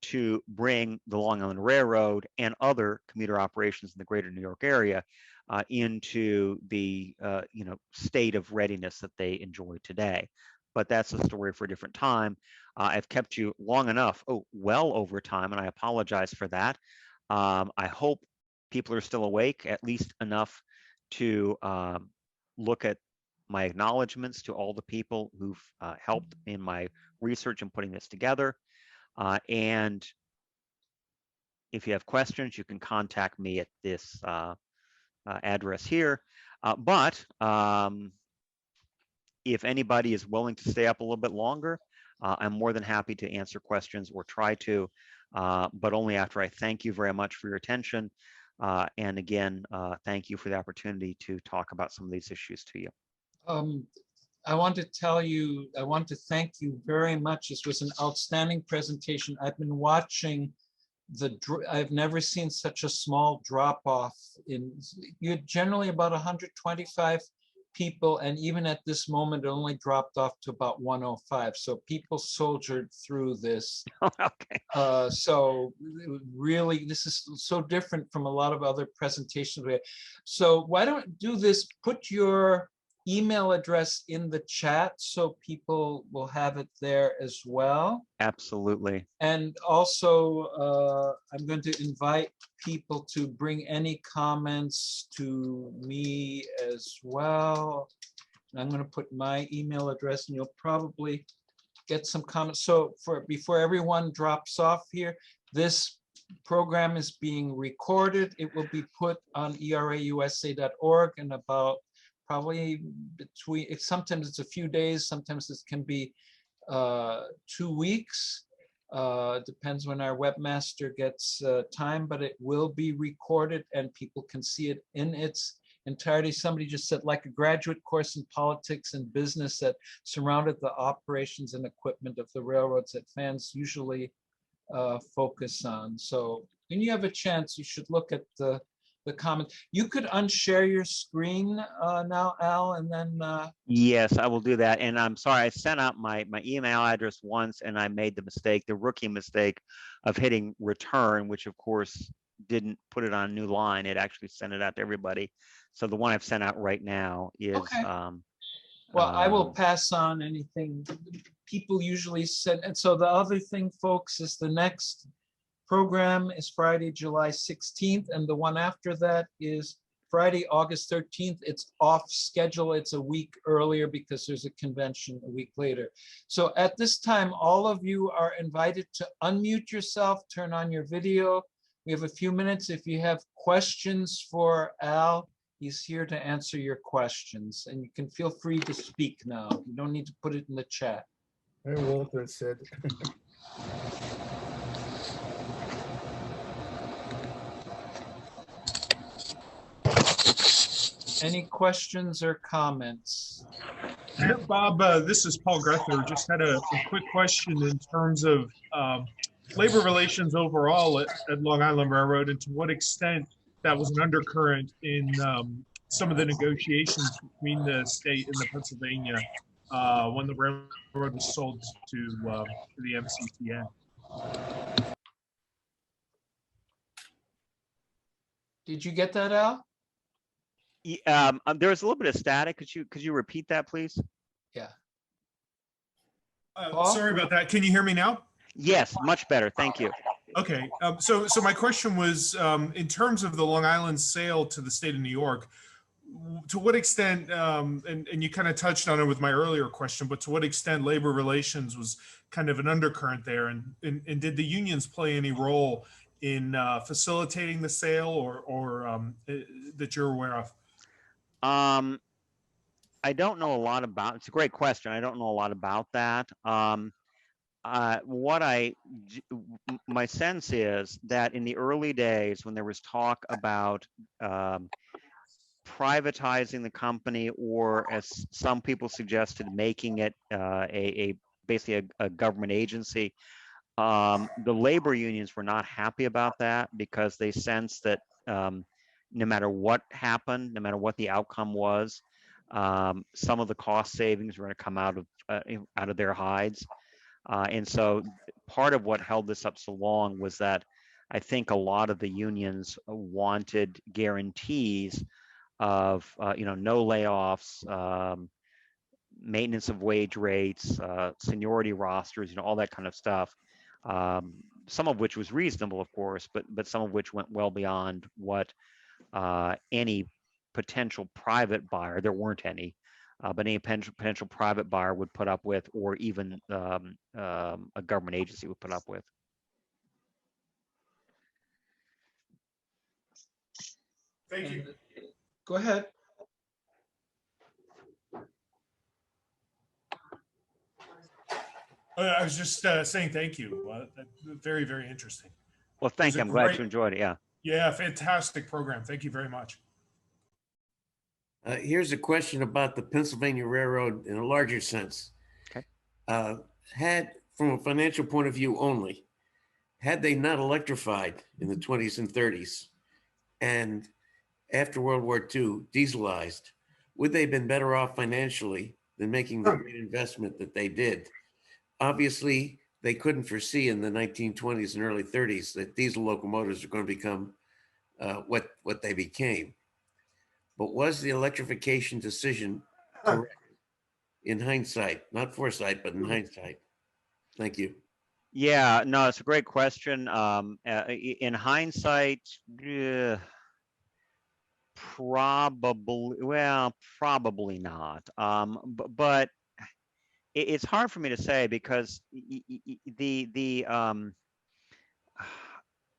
[SPEAKER 2] to bring the Long Island Railroad and other commuter operations in the greater New York area into the state of readiness that they enjoy today. But that's a story for a different time. I've kept you long enough, well over time, and I apologize for that. I hope people are still awake, at least enough to look at my acknowledgments to all the people who've helped in my research and putting this together. And if you have questions, you can contact me at this address here. But if anybody is willing to stay up a little bit longer, I'm more than happy to answer questions or try to, but only after I thank you very much for your attention. And again, thank you for the opportunity to talk about some of these issues to you.
[SPEAKER 1] I want to thank you very much. This was an outstanding presentation. I've been watching I've never seen such a small drop off you're generally about 125 people, and even at this moment it only dropped off to about 105. So people soldiered through this.
[SPEAKER 2] Okay.
[SPEAKER 1] So really, this is so different from a lot of other presentations we had. So why don't you do this? Put your email address in the chat so people will have it there as well.
[SPEAKER 2] Absolutely.
[SPEAKER 1] And also, I'm going to invite people to bring any comments to me as well. I'm going to put my email address, and you'll probably get some comments. So before everyone drops off here, this program is being recorded. It will be put on erausa.org in about probably between, sometimes it's a few days, sometimes it can be 2 weeks. Depends when our webmaster gets time, but it will be recorded and people can see it in its entirety. Somebody just said, like a graduate course in politics and business that surrounded the operations and equipment of the railroads that fans usually focus on. So when you have a chance, you should look at the comment. You could unshare your screen now, Al, and then
[SPEAKER 2] Yes, I will do that. And I'm sorry, I sent out my email address once and I made the mistake, the rookie mistake of hitting return, which of course didn't put it on a new line. It actually sent it out to everybody. So the one I've sent out right now is
[SPEAKER 1] okay. Well, I will pass on anything people usually said. And so the other thing, folks, is the next program is Friday, July 16th, and the one after that is Friday, August 13th. It's off schedule. It's a week earlier because there's a convention a week later. So at this time, all of you are invited to unmute yourself, turn on your video. We have a few minutes. If you have questions for Al, he's here to answer your questions, and you can feel free to speak now. You don't need to put it in the chat.
[SPEAKER 4] Hey, Walter said.
[SPEAKER 1] Any questions or comments?
[SPEAKER 5] Bob, this is Paul Grether. Just had a quick question in terms of labor relations overall at Long Island Railroad, and to what extent that was an undercurrent in some of the negotiations between the state and the Pennsylvania when the railroad was sold to the MCTN.
[SPEAKER 1] Did you get that, Al?
[SPEAKER 2] There was a little bit of static. Could you repeat that, please?
[SPEAKER 1] Yeah.
[SPEAKER 5] Sorry about that. Can you hear me now?
[SPEAKER 2] Yes, much better. Thank you.
[SPEAKER 5] Okay. So my question was, in terms of the Long Island sale to the state of New York, to what extent, and you kind of touched on it with my earlier question, but to what extent labor relations was kind of an undercurrent there, and did the unions play any role in facilitating the sale or that you're aware of?
[SPEAKER 2] I don't know a lot about, it's a great question. I don't know a lot about that. My sense is that in the early days when there was talk about privatizing the company, or as some people suggested, making it basically a government agency, the labor unions were not happy about that because they sensed that no matter what happened, no matter what the outcome was, some of the cost savings were going to come out of their hides. And so part of what held this up so long was that I think a lot of the unions wanted guarantees of no layoffs, maintenance of wage rates, seniority rosters, all that kind of stuff. Some of which was reasonable, of course, but some of which went well beyond what any potential private buyer, there weren't any, but any potential private buyer would put up with, or even a government agency would put up with.
[SPEAKER 5] Thank you.
[SPEAKER 1] Go ahead.
[SPEAKER 5] I was just saying thank you. Very, very interesting.
[SPEAKER 2] Well, thank you. I'm glad you enjoyed it. Yeah.
[SPEAKER 5] Yeah, fantastic program. Thank you very much.
[SPEAKER 6] Here's a question about the Pennsylvania Railroad in a larger sense.
[SPEAKER 2] Okay.
[SPEAKER 6] From a financial point of view only, had they not electrified in the 20s and 30s, and after World War II dieselized, would they have been better off financially than making the great investment that they did? Obviously, they couldn't foresee in the 1920s and early 30s that diesel locomotives are going to become what they became. But was the electrification decision correct in hindsight? Not foresight, but in hindsight. Thank you.
[SPEAKER 2] Yeah, no, it's a great question. In hindsight, Probably, well, probably not. But it's hard for me to say because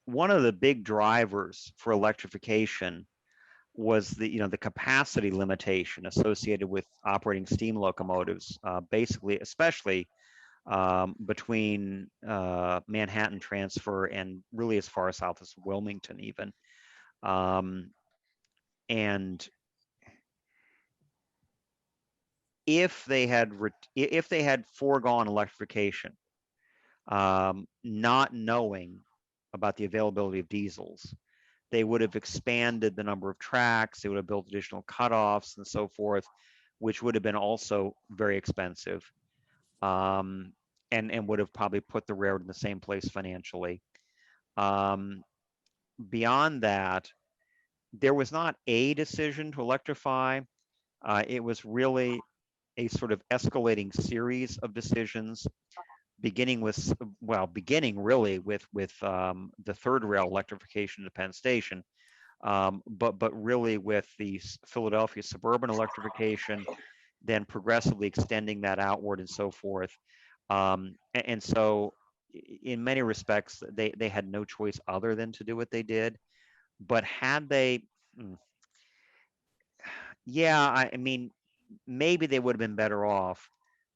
[SPEAKER 2] one of the big drivers for electrification was the capacity limitation associated with operating steam locomotives, basically, especially between Manhattan Transfer and really as far south as Wilmington even. And if they had foregone electrification, not knowing about the availability of diesels, they would have expanded the number of tracks, they would have built additional cutoffs and so forth, which would have been also very expensive, and would have probably put the railroad in the same place financially. Beyond that, there was not a decision to electrify. It was really a sort of escalating series of decisions, beginning really with the third rail electrification to Penn Station, but really with the Philadelphia suburban electrification, then progressively extending that outward and so forth. And so in many respects, they had no choice other than to do what they did. But had they, yeah, I mean, maybe they would have been better off.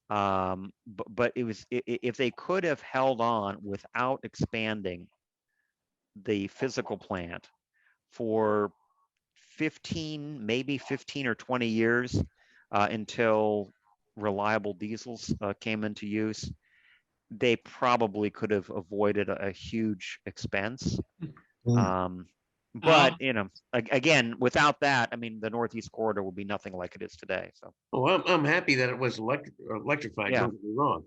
[SPEAKER 2] But it was, if they could have held on without expanding the physical plant for 15 or 20 years until reliable diesels came into use, they probably could have avoided a huge expense. But again, without that, I mean, the Northeast Corridor will be nothing like it is today. So,
[SPEAKER 6] well, I'm happy that it was electrified.
[SPEAKER 2] Yeah.
[SPEAKER 6] Don't get me wrong,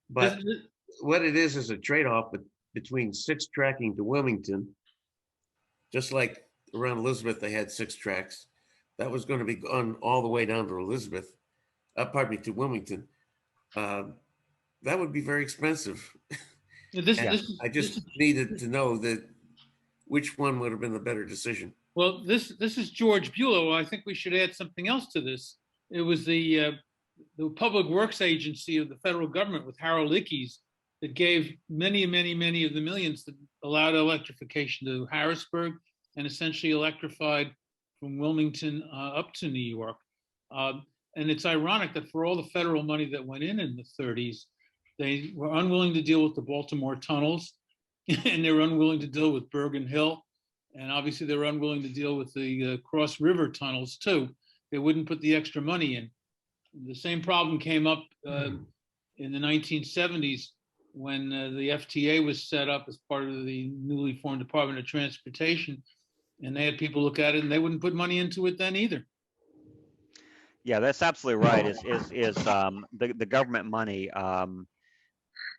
[SPEAKER 6] but what it is a trade-off between 6 tracking to Wilmington, just like around Elizabeth they had 6 tracks. That was going to be gone all the way down to Elizabeth, to Wilmington. That would be very expensive. I just needed to know that which one would have been the better decision.
[SPEAKER 7] Well, this is George Bulow. I think we should add something else to this. It was the Public Works Agency of the federal government with Harold Ickes that gave many of the millions that allowed electrification to Harrisburg and essentially electrified from Wilmington up to New York. And it's ironic that for all the federal money that went in the 30s, they were unwilling to deal with the Baltimore tunnels, and they were unwilling to deal with Bergen Hill. And obviously they were unwilling to deal with the Cross River tunnels too. They wouldn't put the extra money in. The same problem came up in the 1970s when the FTA was set up as part of the newly formed Department of Transportation. And they had people look at it and they wouldn't put money into it then either.
[SPEAKER 2] Yeah, that's absolutely right. The government money,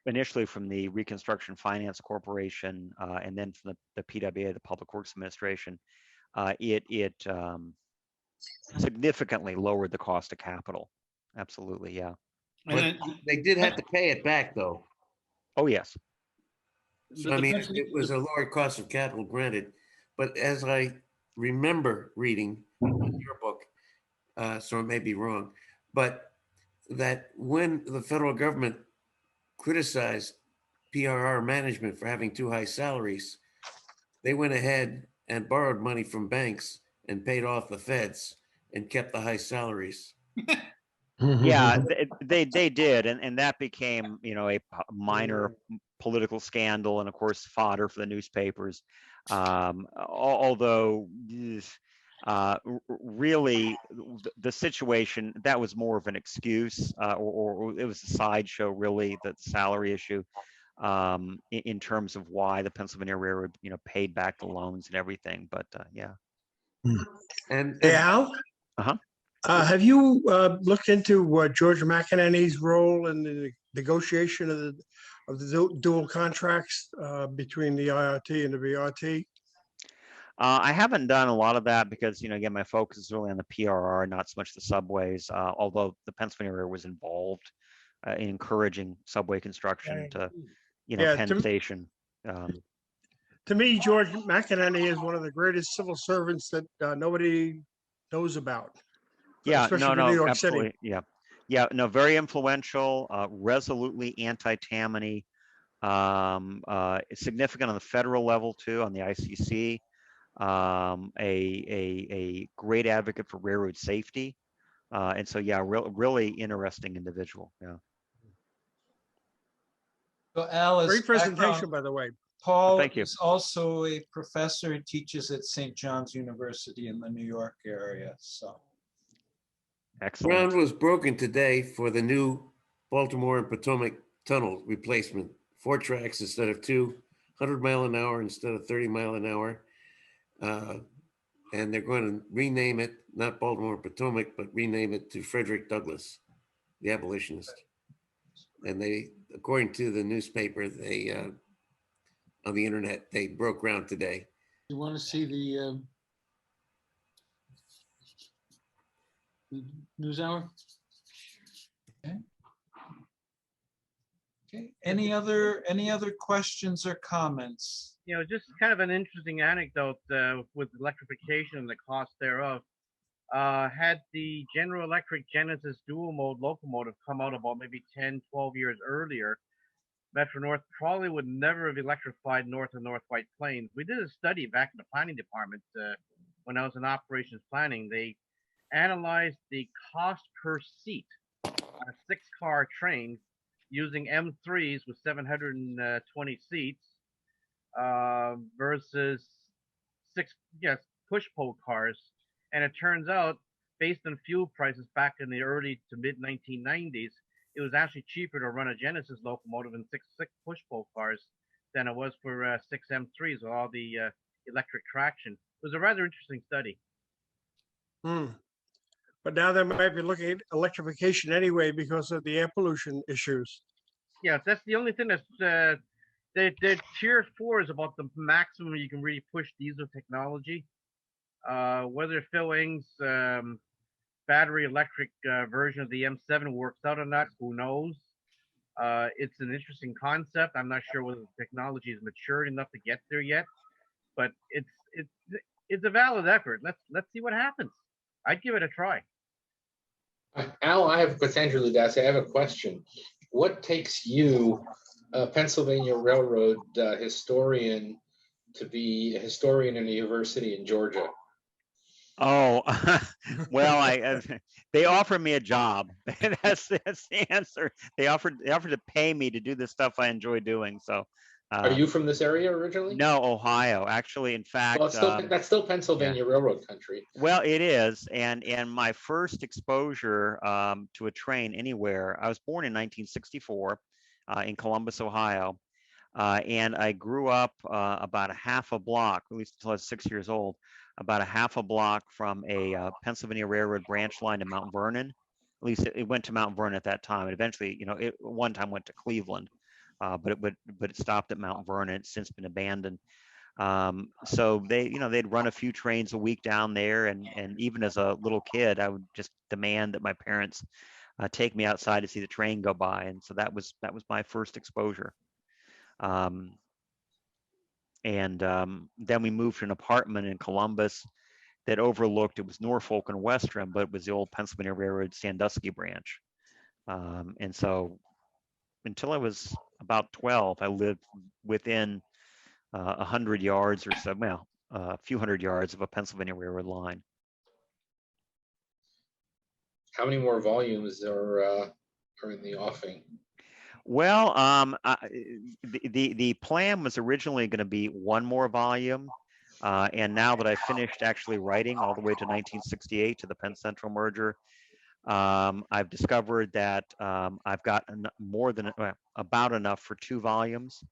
[SPEAKER 2] initially from the Reconstruction Finance Corporation, and then from the PWA, the Public Works Administration, it significantly lowered the cost of capital. Absolutely, yeah.
[SPEAKER 6] But they did have to pay it back, though.
[SPEAKER 2] Oh, yes.
[SPEAKER 6] So, I mean, it was a lower cost of capital, granted. But as I remember reading in your book, so it may be wrong, but that when the federal government criticized PRR management for having too high salaries, they went ahead and borrowed money from banks and paid off the feds and kept the high salaries.
[SPEAKER 2] Yeah, they did, and that became, a minor political scandal, and of course fodder for the newspapers. Although really the situation, that was more of an excuse, or it was a sideshow, really, the salary issue, in terms of why the Pennsylvania Railroad paid back the loans and everything. But yeah.
[SPEAKER 6] And
[SPEAKER 4] Hey, Al?
[SPEAKER 2] Uh-huh.
[SPEAKER 4] Have you looked into George McEnany's role in the negotiation of the dual contracts between the IRT and the BRT?
[SPEAKER 2] I haven't done a lot of that because, again, my focus is really on the PRR, not so much the subways, although the Pennsylvania Railroad was involved in encouraging subway construction to, Penn Station.
[SPEAKER 4] To me, George McEnany is one of the greatest civil servants that nobody knows about.
[SPEAKER 2] Yeah,
[SPEAKER 4] Especially
[SPEAKER 2] no,
[SPEAKER 4] for New
[SPEAKER 2] no,
[SPEAKER 4] York
[SPEAKER 2] absolutely.
[SPEAKER 4] City.
[SPEAKER 2] Yeah. Yeah, no, very influential, resolutely anti-Tammany, significant on the federal level too, on the ICC, a great advocate for railroad safety. And so, yeah, really interesting individual. Yeah.
[SPEAKER 1] So Al is
[SPEAKER 4] Great presentation, by the way.
[SPEAKER 1] Paul
[SPEAKER 2] Thank you.
[SPEAKER 1] is also a professor and teaches at St. John's University in the New York area. So
[SPEAKER 2] Excellent.
[SPEAKER 6] Ground was broken today for the new Baltimore and Potomac tunnel replacement. 4 tracks instead of 2, 100 mile an hour instead of 30 mile an hour. And they're going to rename it, not Baltimore and Potomac, but rename it to Frederick Douglass, the abolitionist. And they, according to the newspaper, they on the internet, they broke ground today.
[SPEAKER 7] You want to see the news hour?
[SPEAKER 1] okay, any other questions or comments?
[SPEAKER 8] You know, just kind of an interesting anecdote with electrification and the cost thereof. Had the General Electric Genesis dual mode locomotive come out about maybe 10, 12 years earlier, Metro North probably would never have electrified North and North White Plains. We did a study back in the planning department when I was in operations planning. They analyzed the cost per seat on a 6-car train using M3s with 720 seats versus 6 push-pull cars. And it turns out, based on fuel prices back in the early to mid 1990s, it was actually cheaper to run a Genesis locomotive in 6 push-pull cars than it was for 6 M3s with all the electric traction. It was a rather interesting study.
[SPEAKER 4] But now they might be looking at electrification anyway because of the air pollution issues.
[SPEAKER 8] Yeah, that's the only thing that's the tier 4 is about the maximum you can really push diesel technology. Whether Phil Ng's battery electric version of the M7 works out or not, who knows? It's an interesting concept. I'm not sure whether the technology is matured enough to get there yet, but it's a valid effort. Let's see what happens. I'd give it a try.
[SPEAKER 9] Al, it's Andrew Ludasi. I have a question. What takes you, a Pennsylvania Railroad historian, to be a historian in a university in Georgia?
[SPEAKER 2] Oh, well, they offered me a job. That's the answer. They offered to pay me to do the stuff I enjoy doing. So,
[SPEAKER 9] are you from this area originally?
[SPEAKER 2] No, Ohio. Actually, in fact,
[SPEAKER 9] well, that's still Pennsylvania Railroad country.
[SPEAKER 2] Well, it is, and my first exposure to a train anywhere. I was born in 1964 in Columbus, Ohio, and I grew up about a half a block, at least until I was 6 years old, about a half a block from a Pennsylvania Railroad branch line to Mount Vernon. At least it went to Mount Vernon at that time. And eventually, it one time went to Cleveland, but it stopped at Mount Vernon. It's since been abandoned. So they'd run a few trains a week down there, and even as a little kid, I would just demand that my parents take me outside to see the train go by. And so that was my first exposure. And then we moved to an apartment in Columbus that overlooked, it was Norfolk and Western, but it was the old Pennsylvania Railroad Sandusky branch. And so until I was about 12, I lived within 100 yards or so, well, a few hundred yards of a Pennsylvania Railroad line.
[SPEAKER 9] How many more volumes are in the offing?
[SPEAKER 2] Well, the plan was originally going to be one more volume, and now that I finished actually writing all the way to 1968 to the Penn Central merger, I've discovered that I've got more than about enough for 2 volumes,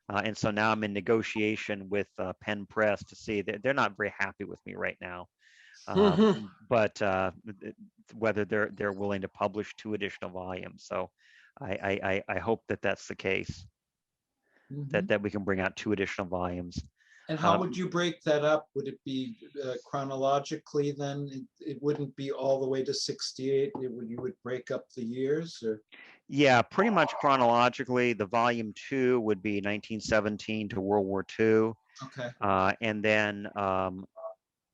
[SPEAKER 2] and so now I'm in negotiation with Penn Press to see that they're not very happy with me right now, but whether they're willing to publish 2 additional volumes. So. I hope that that's the case, that we can bring out 2 additional volumes.
[SPEAKER 1] And how would you break that up? Would it be chronologically then? It wouldn't be all the way to 68. You would break up the years, or?
[SPEAKER 2] Yeah, pretty much chronologically. The volume 2 would be 1917 to World War II.
[SPEAKER 1] Okay.
[SPEAKER 2] And then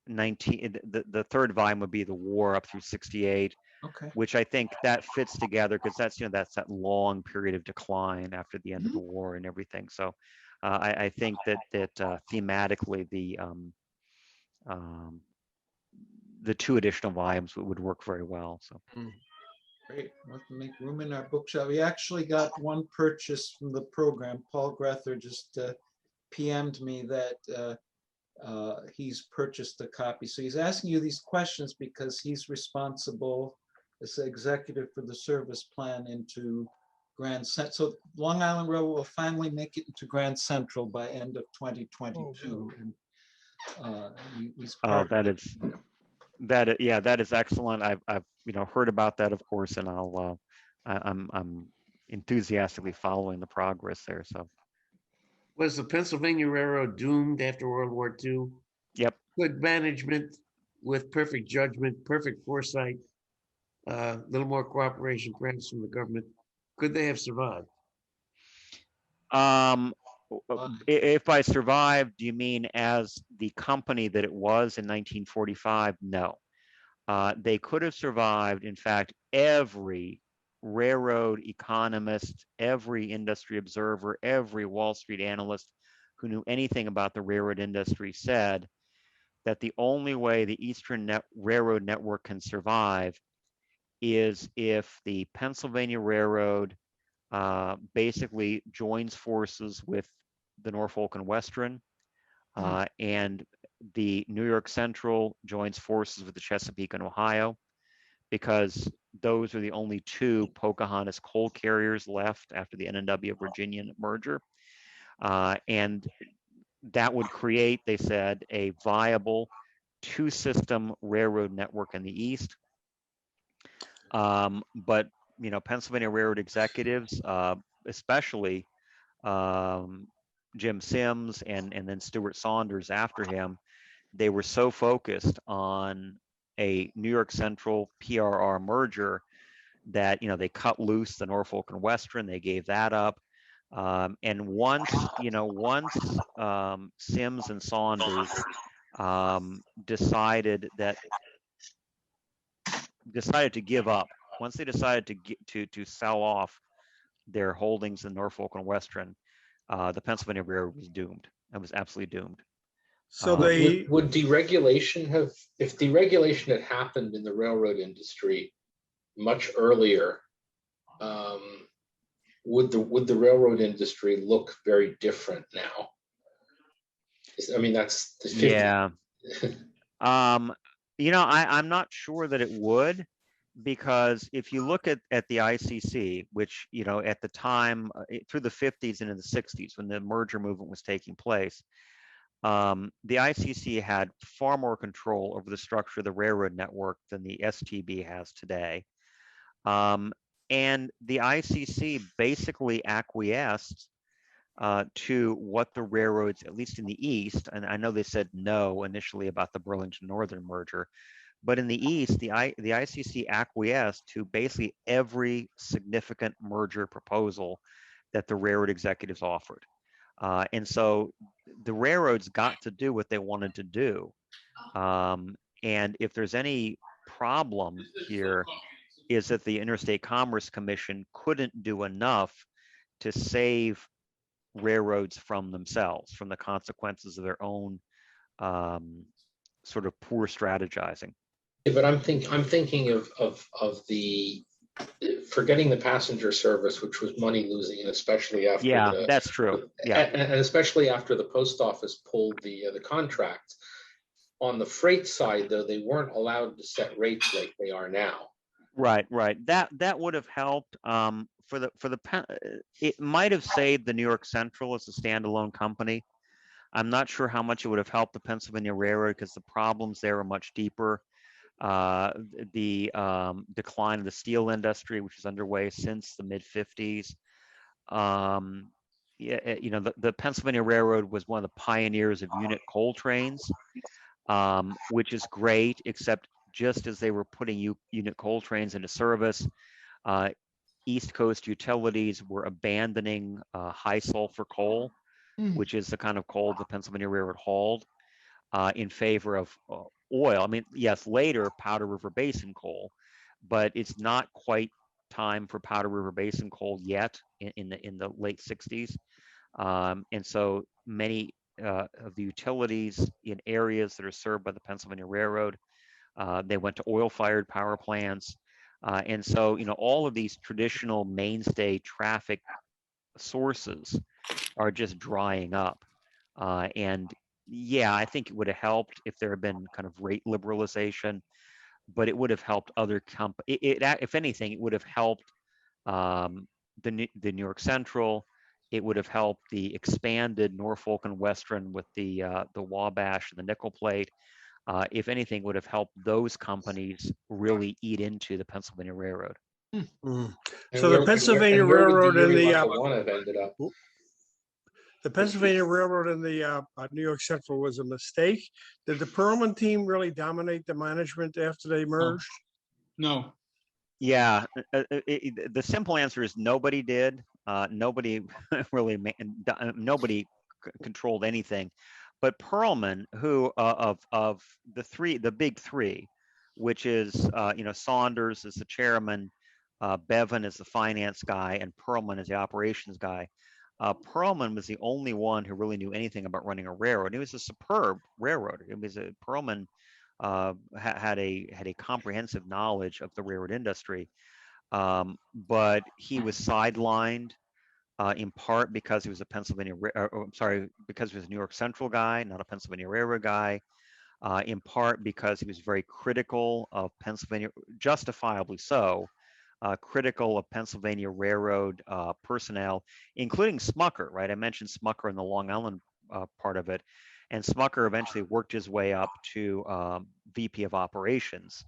[SPEAKER 2] 19, the third volume would be the war up through 68,
[SPEAKER 1] Okay.
[SPEAKER 2] which I think that fits together because that's, that's that long period of decline after the end of the war and everything. So I think that thematically the two additional volumes would work very well. So.
[SPEAKER 1] Great. We'll have to make room in our bookshelf. We actually got one purchase from the program. Paul Grether just PM'd me that he's purchased a copy. So he's asking you these questions because he's responsible as the executive for the service plan into Grand Central. So Long Island Railroad will finally make it into Grand Central by end of 2022. And he's part
[SPEAKER 2] that
[SPEAKER 1] of
[SPEAKER 2] is that is excellent. I've heard about that, of course, and I'm enthusiastically following the progress there. So.
[SPEAKER 6] Was the Pennsylvania Railroad doomed after World War II?
[SPEAKER 2] Yep.
[SPEAKER 6] Good management with perfect judgment, perfect foresight, a little more cooperation perhaps from the government. Could they have survived?
[SPEAKER 2] If I survived, do you mean as the company that it was in 1945? No. They could have survived. In fact, every railroad economist, every industry observer, every Wall Street analyst who knew anything about the railroad industry said that the only way the Eastern Railroad network can survive is if the Pennsylvania Railroad basically joins forces with the Norfolk and Western, and the New York Central joins forces with the Chesapeake and Ohio, because those are the only two Pocahontas coal carriers left after the N&W Virginia merger. And that would create, they said, a viable two-system railroad network in the East. But, Pennsylvania Railroad executives, especially Jim Sims and then Stuart Saunders after him, they were so focused on a New York Central PRR merger that they cut loose the Norfolk and Western. They gave that up, and once Sims and Saunders decided to give up, once they decided to sell off their holdings in Norfolk and Western, the Pennsylvania Railroad was doomed. It was absolutely doomed.
[SPEAKER 4] So they
[SPEAKER 9] would deregulation have, if deregulation had happened in the railroad industry much earlier, would the railroad industry look very different now? I mean, that's the 50.
[SPEAKER 2] Yeah. I'm not sure that it would, because if you look at the ICC, which, at the time through the 50s and in the 60s, when the merger movement was taking place, the ICC had far more control over the structure of the railroad network than the STB has today. And the ICC basically acquiesced to what the railroads, at least in the East, and I know they said no initially about the Burlington Northern merger, but in the East, the ICC acquiesced to basically every significant merger proposal that the railroad executives offered. And so the railroads got to do what they wanted to do. And if there's any problem here, is that the Interstate Commerce Commission couldn't do enough to save railroads from themselves, from the consequences of their own sort of poor strategizing.
[SPEAKER 9] Yeah, but I'm thinking of the forgetting the passenger service, which was money losing, and especially after
[SPEAKER 2] that's true. Yeah,
[SPEAKER 9] and especially after the post office pulled the contract. On the freight side, though, they weren't allowed to set rates like they are now.
[SPEAKER 2] Right. That would have helped. It might have saved the New York Central as a standalone company. I'm not sure how much it would have helped the Pennsylvania Railroad, because the problems there are much deeper. The decline of the steel industry, which is underway since the mid 50s. The Pennsylvania Railroad was one of the pioneers of unit coal trains, which is great, except just as they were putting unit coal trains into service, East Coast utilities were abandoning high sulfur coal which is the kind of coal the Pennsylvania Railroad hauled in favor of oil. I mean, yes, later Powder River Basin coal, but it's not quite time for Powder River Basin coal yet in the late 60s. And so many of the utilities in areas that are served by the Pennsylvania Railroad, they went to oil-fired power plants. And so, all of these traditional mainstay traffic sources are just drying up. And yeah, I think it would have helped if there had been kind of rate liberalization, but it would have helped other companies. If anything, it would have helped the New York Central. It would have helped the expanded Norfolk and Western with the Wabash and the nickel plate. If anything, it would have helped those companies really eat into the Pennsylvania Railroad.
[SPEAKER 4] Mm.
[SPEAKER 9] And
[SPEAKER 4] So the Pennsylvania Railroad and the
[SPEAKER 9] one have ended up.
[SPEAKER 4] the Pennsylvania Railroad and the New York Central was a mistake. Did the Perlman team really dominate the management after they merged?
[SPEAKER 7] No.
[SPEAKER 2] Yeah, the simple answer is nobody did. Nobody really, nobody controlled anything. But Perlman, who of the big three, which is Saunders is the chairman, Bevan is the finance guy, and Perlman is the operations guy. Perlman was the only one who really knew anything about running a railroad. He was a superb railroader. Perlman had a comprehensive knowledge of the railroad industry, but he was sidelined in part because he was a because he was a New York Central guy, not a Pennsylvania Railroad guy. In part because he was very critical of Pennsylvania, justifiably so, critical of Pennsylvania Railroad personnel, including Smucker, right? I mentioned Smucker in the Long Island part of it. And Smucker eventually worked his way up to VP of Operations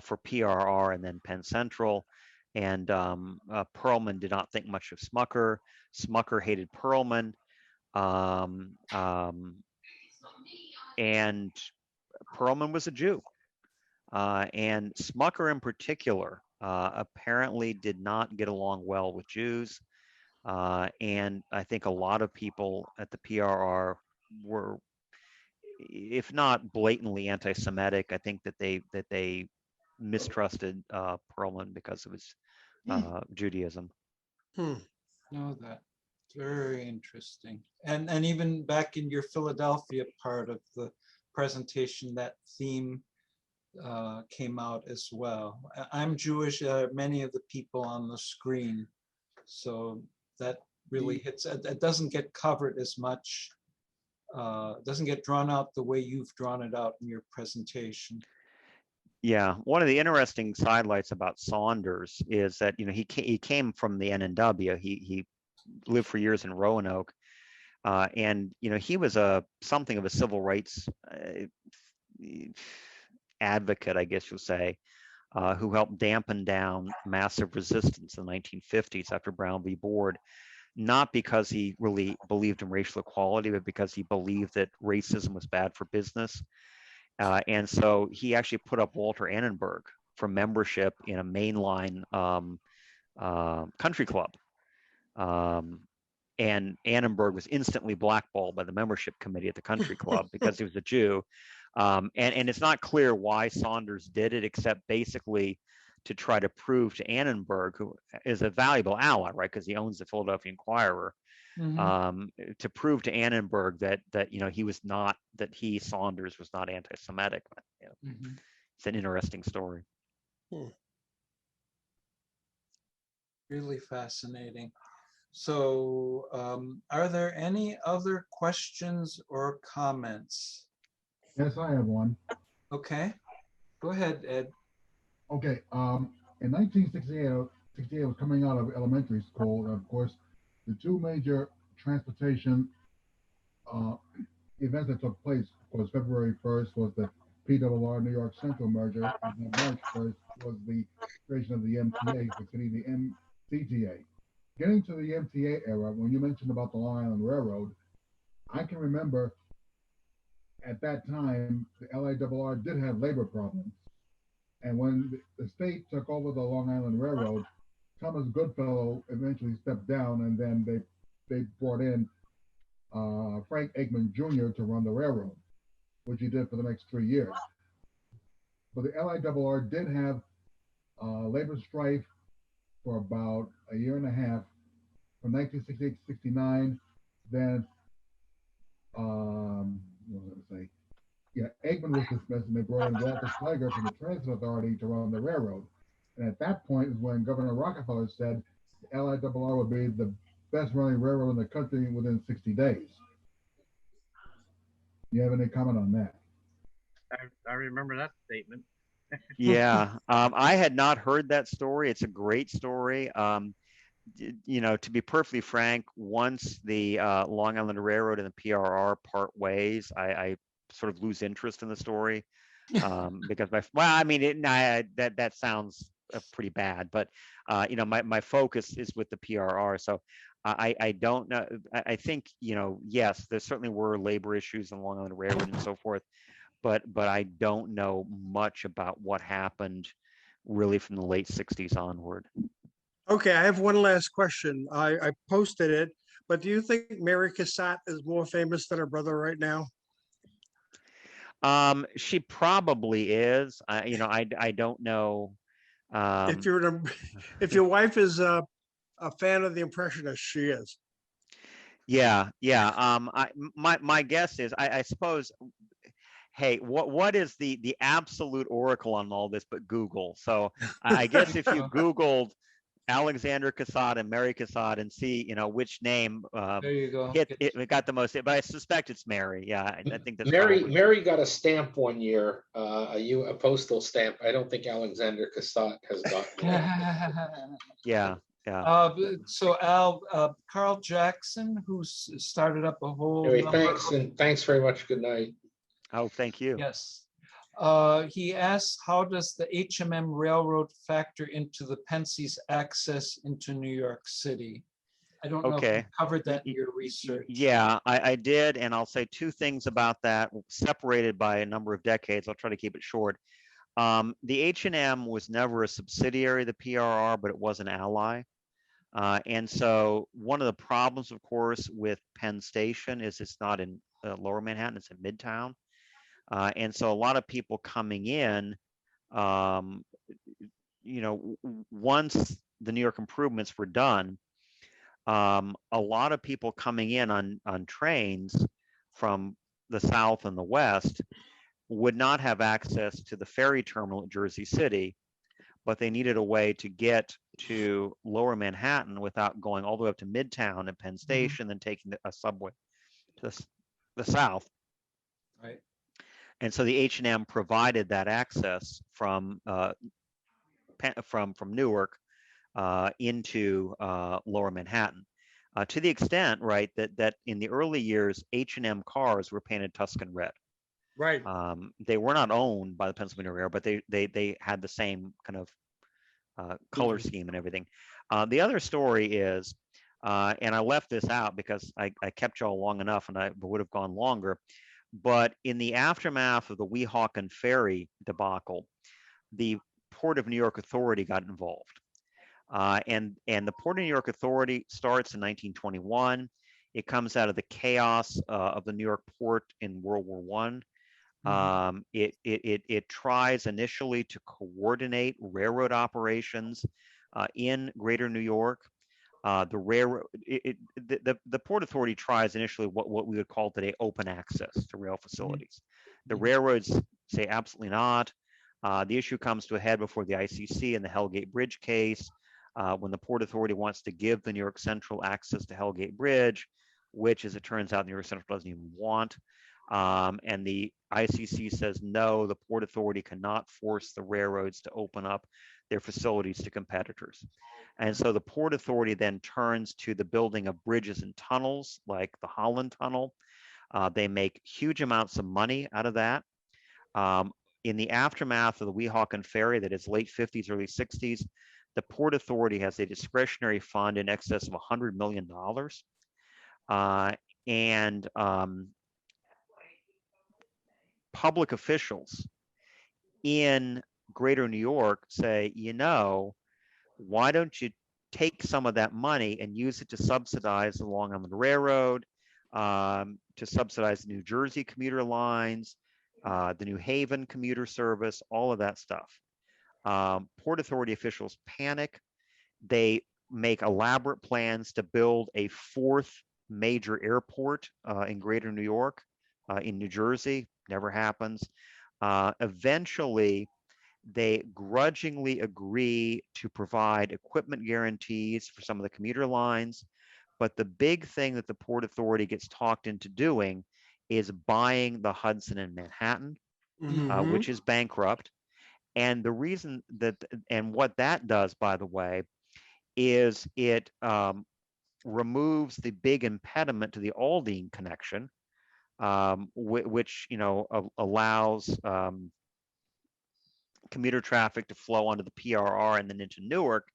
[SPEAKER 2] for PRR and then Penn Central. And Perlman did not think much of Smucker. Smucker hated Perlman. And Perlman was a Jew. And Smucker in particular apparently did not get along well with Jews. And I think a lot of people at the PRR were, if not blatantly anti-Semitic, I think that they mistrusted Perlman because of his Judaism.
[SPEAKER 1] Know that. Very interesting. And even back in your Philadelphia part of the presentation, that theme came out as well. I'm Jewish, many of the people on the screen, so that really hits. It doesn't get covered as much, doesn't get drawn out the way you've drawn it out in your presentation.
[SPEAKER 2] Yeah, one of the interesting sidelights about Saunders is that he came from the NNW. He lived for years in Roanoke, and he was something of a civil rights advocate, I guess you'll say, who helped dampen down massive resistance in the 1950s after Brown v. Board, not because he really believed in racial equality, but because he believed that racism was bad for business. And so he actually put up Walter Annenberg for membership in a mainline country club. And Annenberg was instantly blackballed by the membership committee at the country club because he was a Jew. And it's not clear why Saunders did it, except basically to try to prove to Annenberg, who is a valuable ally, right, because he owns the Philadelphia Inquirer, to prove to Annenberg that Saunders was not anti-Semitic. It's an interesting story.
[SPEAKER 1] Really fascinating. So are there any other questions or comments?
[SPEAKER 10] Yes, I have one.
[SPEAKER 1] Okay, go ahead, Ed.
[SPEAKER 10] Okay, in 1968, I was coming out of elementary school, and of course, the two major transportation events that took place was February 1st was the PRR New York Central merger, and then March 1st was the creation of the MTA, succeeding the MCTA. Getting to the MTA era, when you mentioned about the Long Island Railroad, I can remember at that time, the LIRR did have labor problems. And when the state took over the Long Island Railroad, Thomas Goodfellow eventually stepped down, and then they brought in Frank Aikman Jr. to run the railroad, which he did for the next 3 years. But the LIRR did have labor strife for about a year and a half, from 1968 to 69. Then, what was I going to say? Yeah, Aikman was dismissed, and they brought in Walter Schleicher from the Transit Authority to run the railroad. And at that point is when Governor Rockefeller said the LIRR would be the best running railroad in the country within 60 days. Do you have any comment on that?
[SPEAKER 8] I remember that statement.
[SPEAKER 2] Yeah, I had not heard that story. It's a great story. You know, to be perfectly frank, once the Long Island Railroad and the PRR part ways, I sort of lose interest in the story because I mean, that sounds pretty bad, but you know, my focus is with the PRR. So I don't know. I think, you know, yes, there certainly were labor issues in Long Island Railroad and so forth, but I don't know much about what happened really from the late 60s onward.
[SPEAKER 4] Okay, I have one last question. I posted it, but do you think Mary Cassatt is more famous than her brother right now?
[SPEAKER 2] She probably is. You know, I don't know.
[SPEAKER 4] If you're if your wife is a fan of the Impressionists, she is.
[SPEAKER 2] Yeah. My guess is, I suppose, hey, what is the absolute oracle on all this but Google? So I guess if you Googled Alexander Cassatt and Mary Cassatt and see, you know, which name
[SPEAKER 1] There you go.
[SPEAKER 2] it got the most, but I suspect it's Mary. Yeah, I think that's
[SPEAKER 9] Mary got a stamp one year, a postal stamp. I don't think Alexander Cassatt has gotten one.
[SPEAKER 2] Yeah.
[SPEAKER 1] So Al, Carl Jackson, who started up a whole
[SPEAKER 9] Anyway,
[SPEAKER 1] number
[SPEAKER 9] thanks, and thanks very much. Good night.
[SPEAKER 2] Oh, thank you.
[SPEAKER 1] Yes. He asks, how does the HMM Railroad factor into the Pensie's access into New York City? I don't know if you covered that in your research.
[SPEAKER 2] Yeah, I did, and I'll say two things about that, separated by a number of decades. I'll try to keep it short. The H&M was never a subsidiary of the PRR, but it was an ally. And so one of the problems, of course, with Penn Station is it's not in Lower Manhattan, it's in Midtown. And so a lot of people coming in, you know, once the New York improvements were done, a lot of people coming in on trains from the South and the West would not have access to the ferry terminal at Jersey City, but they needed a way to get to Lower Manhattan without going all the way up to Midtown and Penn Station, then taking a subway to the South.
[SPEAKER 1] Right.
[SPEAKER 2] And so the H&M provided that access from Newark into Lower Manhattan, to the extent, right, that in the early years, H&M cars were painted Tuscan red.
[SPEAKER 4] Right.
[SPEAKER 2] They were not owned by the Pennsylvania Railroad, but they had the same kind of color scheme and everything. The other story is, and I left this out because I kept y'all long enough, and I would have gone longer. But in the aftermath of the Weehawken Ferry debacle, the Port of New York Authority got involved. And the Port of New York Authority starts in 1921. It comes out of the chaos of the New York port in World War I. It tries initially to coordinate railroad operations in Greater New York. The railroad, the Port Authority tries initially what we would call today open access to rail facilities. The railroads say absolutely not. The issue comes to a head before the ICC in the Hellgate Bridge case, when the Port Authority wants to give the New York Central access to Hellgate Bridge, which, as it turns out, New York Central doesn't even want. And the ICC says, no, the Port Authority cannot force the railroads to open up their facilities to competitors. And so the Port Authority then turns to the building of bridges and tunnels, like the Holland Tunnel. They make huge amounts of money out of that. In the aftermath of the Weehawken Ferry, that is late 50s, early 60s, the Port Authority has a discretionary fund in excess of $100 million. And public officials in Greater New York say, you know, why don't you take some of that money and use it to subsidize the Long Island Railroad, to subsidize the New Jersey commuter lines, the New Haven commuter service, all of that stuff. Port Authority officials panic. They make elaborate plans to build a fourth major airport in greater New York, in New Jersey. Never happens. Eventually, they grudgingly agree to provide equipment guarantees for some of the commuter lines. But the big thing that the Port Authority gets talked into doing is buying the Hudson and Manhattan, which is bankrupt. And the reason that, and what that does, by the way, is it removes the big impediment to the Aldine connection, which, you know, allows commuter traffic to flow onto the PRR and then into Newark,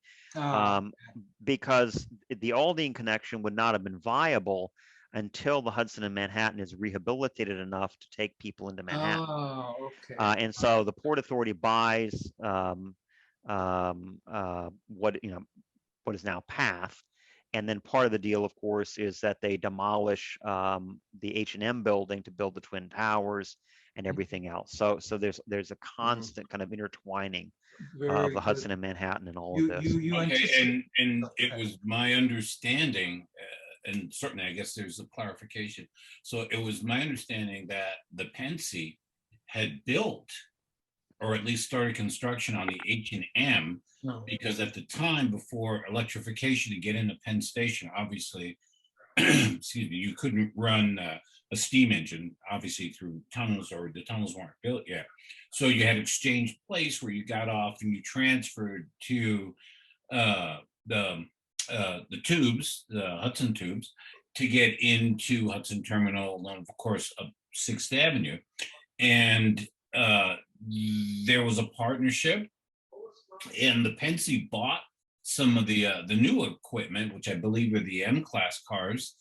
[SPEAKER 2] because the Aldine connection would not have been viable until the Hudson and Manhattan is rehabilitated enough to take people into Manhattan.
[SPEAKER 1] Oh, okay.
[SPEAKER 2] And so the Port Authority buys what is now Path, and then part of the deal, of course, is that they demolish the H&M building to build the Twin Towers and everything else. So there's a constant kind of intertwining of the Hudson and Manhattan and all of this.
[SPEAKER 11] Okay, and it was my understanding, and certainly I guess there's a clarification. So it was my understanding that the Pennsy had built, or at least started construction on the H&M, because at the time before electrification to get into Penn Station, obviously, excuse me, you couldn't run a steam engine, obviously, through tunnels, or the tunnels weren't built yet. So you had Exchange Place where you got off and you transferred to the tubes, the Hudson tubes, to get into Hudson Terminal, and of course, up 6th Avenue. And there was a partnership, and the Pennsy bought some of the new equipment, which I believe are the M-class cars,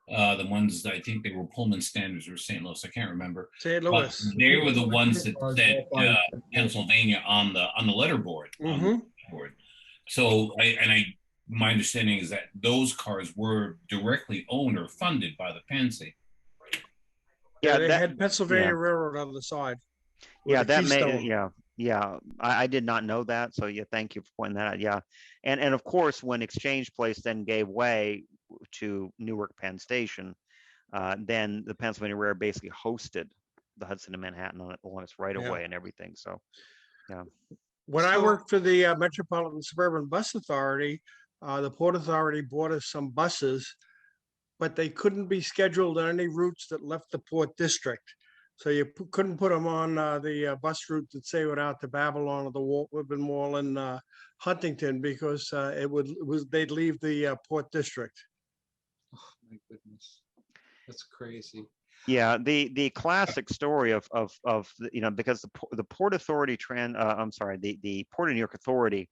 [SPEAKER 11] the ones that I think they were Pullman Standards or St. Louis, I can't remember.
[SPEAKER 4] St. Louis.
[SPEAKER 11] But they were the ones that said Pennsylvania on the letterboard. So my understanding is that those cars were directly owned or funded by the Pennsy.
[SPEAKER 4] Yeah, they had Pennsylvania Railroad on the side.
[SPEAKER 2] Yeah, that may, I did not know that. So yeah, thank you for pointing that out. Yeah. And of course, when Exchange Place then gave way to Newark Penn Station, then the Pennsylvania Railroad basically hosted the Hudson and Manhattan along its right of way and everything. So, yeah.
[SPEAKER 4] When I worked for the Metropolitan Suburban Bus Authority, the Port Authority bought us some buses, but they couldn't be scheduled on any routes that left the Port District. So you couldn't put them on the bus route that say went out to Babylon or the Woodman Mall in Huntington, because they'd leave the Port District.
[SPEAKER 1] Oh my goodness, that's crazy.
[SPEAKER 2] Yeah, the classic story of because the Port Authority the Port of New York Authority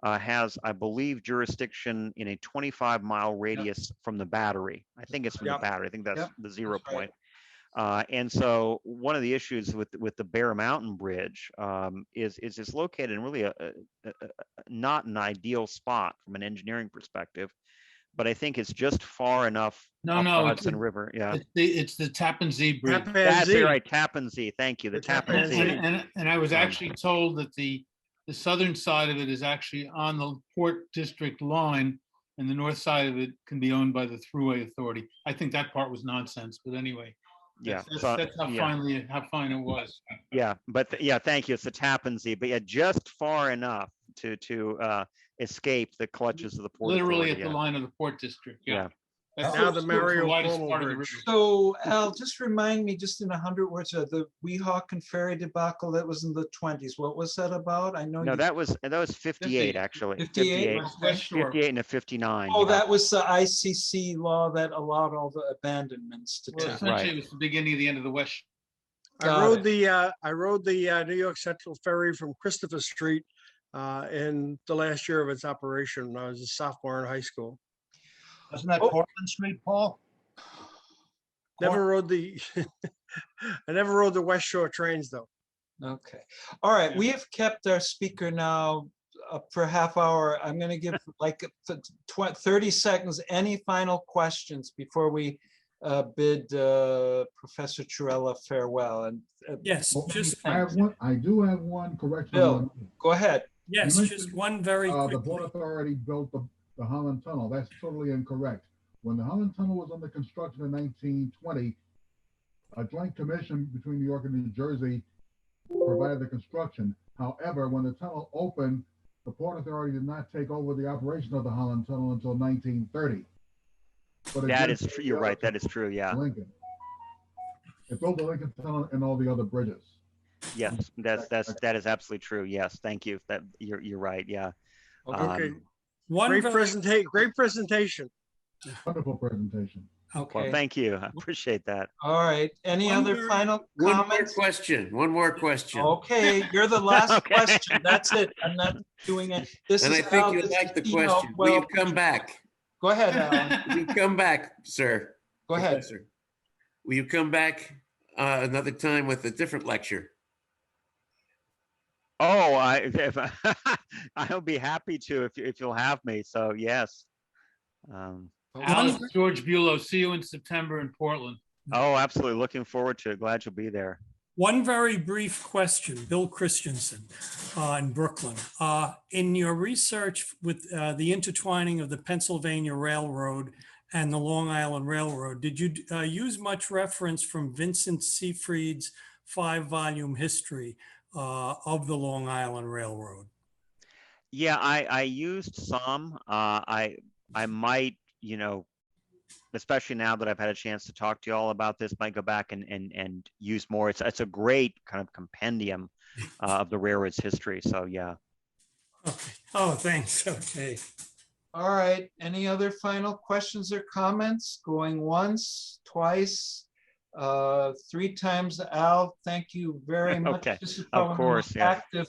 [SPEAKER 2] has, I believe, jurisdiction in a 25-mile radius from the Battery. I think it's from the Battery. I think that's the 0 point. And so one of the issues with the Bear Mountain Bridge is it's located in really not an ideal spot from an engineering perspective, but I think it's just far enough up the Hudson River. Yeah,
[SPEAKER 7] it's the Tappan Zee Bridge.
[SPEAKER 2] That's right, Tappan Zee. Thank you, the Tappan Zee.
[SPEAKER 7] And I was actually told that the southern side of it is actually on the Port District line, and the north side of it can be owned by the Thruway Authority. I think that part was nonsense, but anyway.
[SPEAKER 2] Yeah,
[SPEAKER 7] that's how fine it was.
[SPEAKER 2] Yeah, but thank you. It's the Tappan Zee, but just far enough to escape the clutches of the Port
[SPEAKER 7] Literally
[SPEAKER 2] Authority,
[SPEAKER 7] at the line of the Port District.
[SPEAKER 2] Yeah.
[SPEAKER 4] Now the Mario Cuomo Bridge.
[SPEAKER 1] So Al, just remind me, just in 100 words, of the Weehawken and Ferry debacle that was in the 20s. What was that about? I know.
[SPEAKER 2] No, that was 58 actually.
[SPEAKER 1] 58.
[SPEAKER 2] 58 and a 59.
[SPEAKER 1] Oh, that was the ICC law that allowed all the abandonments to take.
[SPEAKER 7] Essentially, it was the beginning of the end of the West.
[SPEAKER 4] I rode the New York Central Ferry from Christopher Street in the last year of its operation when I was a sophomore in high school.
[SPEAKER 3] Wasn't that Portland Street, Paul?
[SPEAKER 4] Never rode the I never rode the West Shore trains though.
[SPEAKER 1] Okay. All right. We have kept our speaker now for a half hour. I'm going to give like 30 seconds. Any final questions before we bid Professor Churella farewell. And
[SPEAKER 12] Yes,
[SPEAKER 10] Well,
[SPEAKER 12] just,
[SPEAKER 10] I do have one correction.
[SPEAKER 1] Bill,
[SPEAKER 10] on-
[SPEAKER 1] go ahead.
[SPEAKER 12] yes,
[SPEAKER 10] You
[SPEAKER 12] just
[SPEAKER 10] mentioned,
[SPEAKER 12] one very
[SPEAKER 10] The Port
[SPEAKER 12] quickly.
[SPEAKER 10] Authority built the Holland Tunnel. That's totally incorrect. When the Holland Tunnel was under construction in 1920, a joint commission between New York and New Jersey provided the construction. However, when the tunnel opened, the Port Authority did not take over the operation of the Holland Tunnel until 1930. But it
[SPEAKER 2] That
[SPEAKER 10] did
[SPEAKER 2] is true. You're right. That is true. Yeah.
[SPEAKER 10] Lincoln. It built the Lincoln Tunnel and all the other bridges.
[SPEAKER 2] Yes. That is absolutely true. Yes. Thank you. That you're right. Yeah.
[SPEAKER 4] Okay.
[SPEAKER 12] One
[SPEAKER 4] Great
[SPEAKER 12] very,
[SPEAKER 4] great presentation.
[SPEAKER 10] Wonderful presentation.
[SPEAKER 2] Well,
[SPEAKER 1] Okay.
[SPEAKER 2] thank you. I appreciate that.
[SPEAKER 1] All right. Any
[SPEAKER 12] One
[SPEAKER 1] other
[SPEAKER 12] very-
[SPEAKER 1] final
[SPEAKER 6] One more
[SPEAKER 1] comments?
[SPEAKER 6] question, one more question.
[SPEAKER 1] Okay, you're the last
[SPEAKER 2] Okay.
[SPEAKER 1] question. That's it. I'm not doing it. This
[SPEAKER 6] And
[SPEAKER 1] is
[SPEAKER 6] I think
[SPEAKER 1] Al,
[SPEAKER 6] you
[SPEAKER 1] this
[SPEAKER 6] like
[SPEAKER 1] is
[SPEAKER 6] the
[SPEAKER 1] Tino.
[SPEAKER 6] question. Will you
[SPEAKER 1] Well,
[SPEAKER 6] come back?
[SPEAKER 1] go ahead, Alan.
[SPEAKER 6] Will you come back, sir?
[SPEAKER 1] Go ahead.
[SPEAKER 6] Professor? Will you come back another time with a different lecture?
[SPEAKER 2] Oh, I'll be happy to if you'll have me. So yes.
[SPEAKER 7] Alan, George Bulow, see you in September in Portland.
[SPEAKER 2] Oh, absolutely. Looking forward to it. Glad you'll be there.
[SPEAKER 12] one very brief question, Bill Christensen in Brooklyn. In your research with the intertwining of the Pennsylvania Railroad and the Long Island Railroad, did you use much reference from Vincent Seyfried's 5-volume history of the Long Island Railroad?
[SPEAKER 2] Yeah, I used some. I might, especially now that I've had a chance to talk to you all about this, might go back and use more. It's a great kind of compendium of the railroad's history. So yeah.
[SPEAKER 12] Okay. Oh, thanks. Okay.
[SPEAKER 1] All right. Any other final questions or comments? Going once, twice, 3 times. Al, thank you very much.
[SPEAKER 2] Okay.
[SPEAKER 1] This is
[SPEAKER 2] Of
[SPEAKER 1] probably
[SPEAKER 2] course,
[SPEAKER 1] most
[SPEAKER 2] yeah.
[SPEAKER 1] active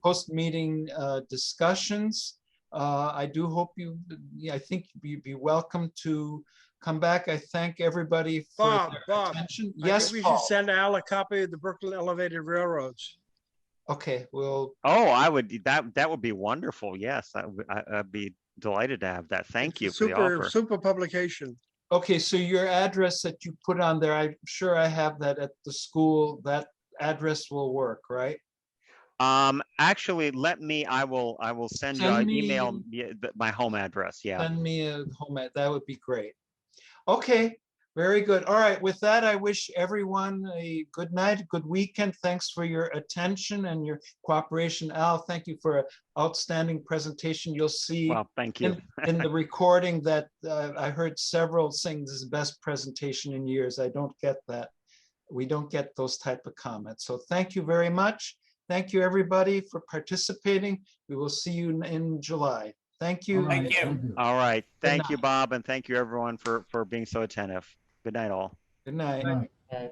[SPEAKER 1] post-meeting discussions. I do hope I think you'd be welcome to come back. I thank everybody for their attention.
[SPEAKER 4] I
[SPEAKER 1] Yes,
[SPEAKER 4] think we
[SPEAKER 1] Paul.
[SPEAKER 4] should send Al a copy of the Brooklyn Elevated Railroads.
[SPEAKER 1] Okay, well,
[SPEAKER 2] Oh, I would. That would be wonderful. Yes, I'd be delighted to have that. Thank you for the offer.
[SPEAKER 4] Super publication.
[SPEAKER 1] okay, so your address that you put on there, I'm sure I have that at the school. That address will work, right?
[SPEAKER 2] Actually, I will send you an email my home address. Yeah.
[SPEAKER 1] Send me a home, that would be great. Okay, very good. All right, with that, I wish everyone a good night, good weekend. Thanks for your attention and your cooperation. Al, thank you for an outstanding presentation. You'll see
[SPEAKER 2] Well, thank you.
[SPEAKER 1] in the recording that I heard several saying this is the best presentation in years. I don't get that. We don't get those type of comments. So thank you very much. Thank you, everybody, for participating. We will see you in July. Thank you.
[SPEAKER 12] Thank you.
[SPEAKER 2] All right. Thank you,
[SPEAKER 1] night.
[SPEAKER 2] Bob, and thank you, everyone, for being so attentive. Good night, all.
[SPEAKER 1] Good night.
[SPEAKER 10] Good night.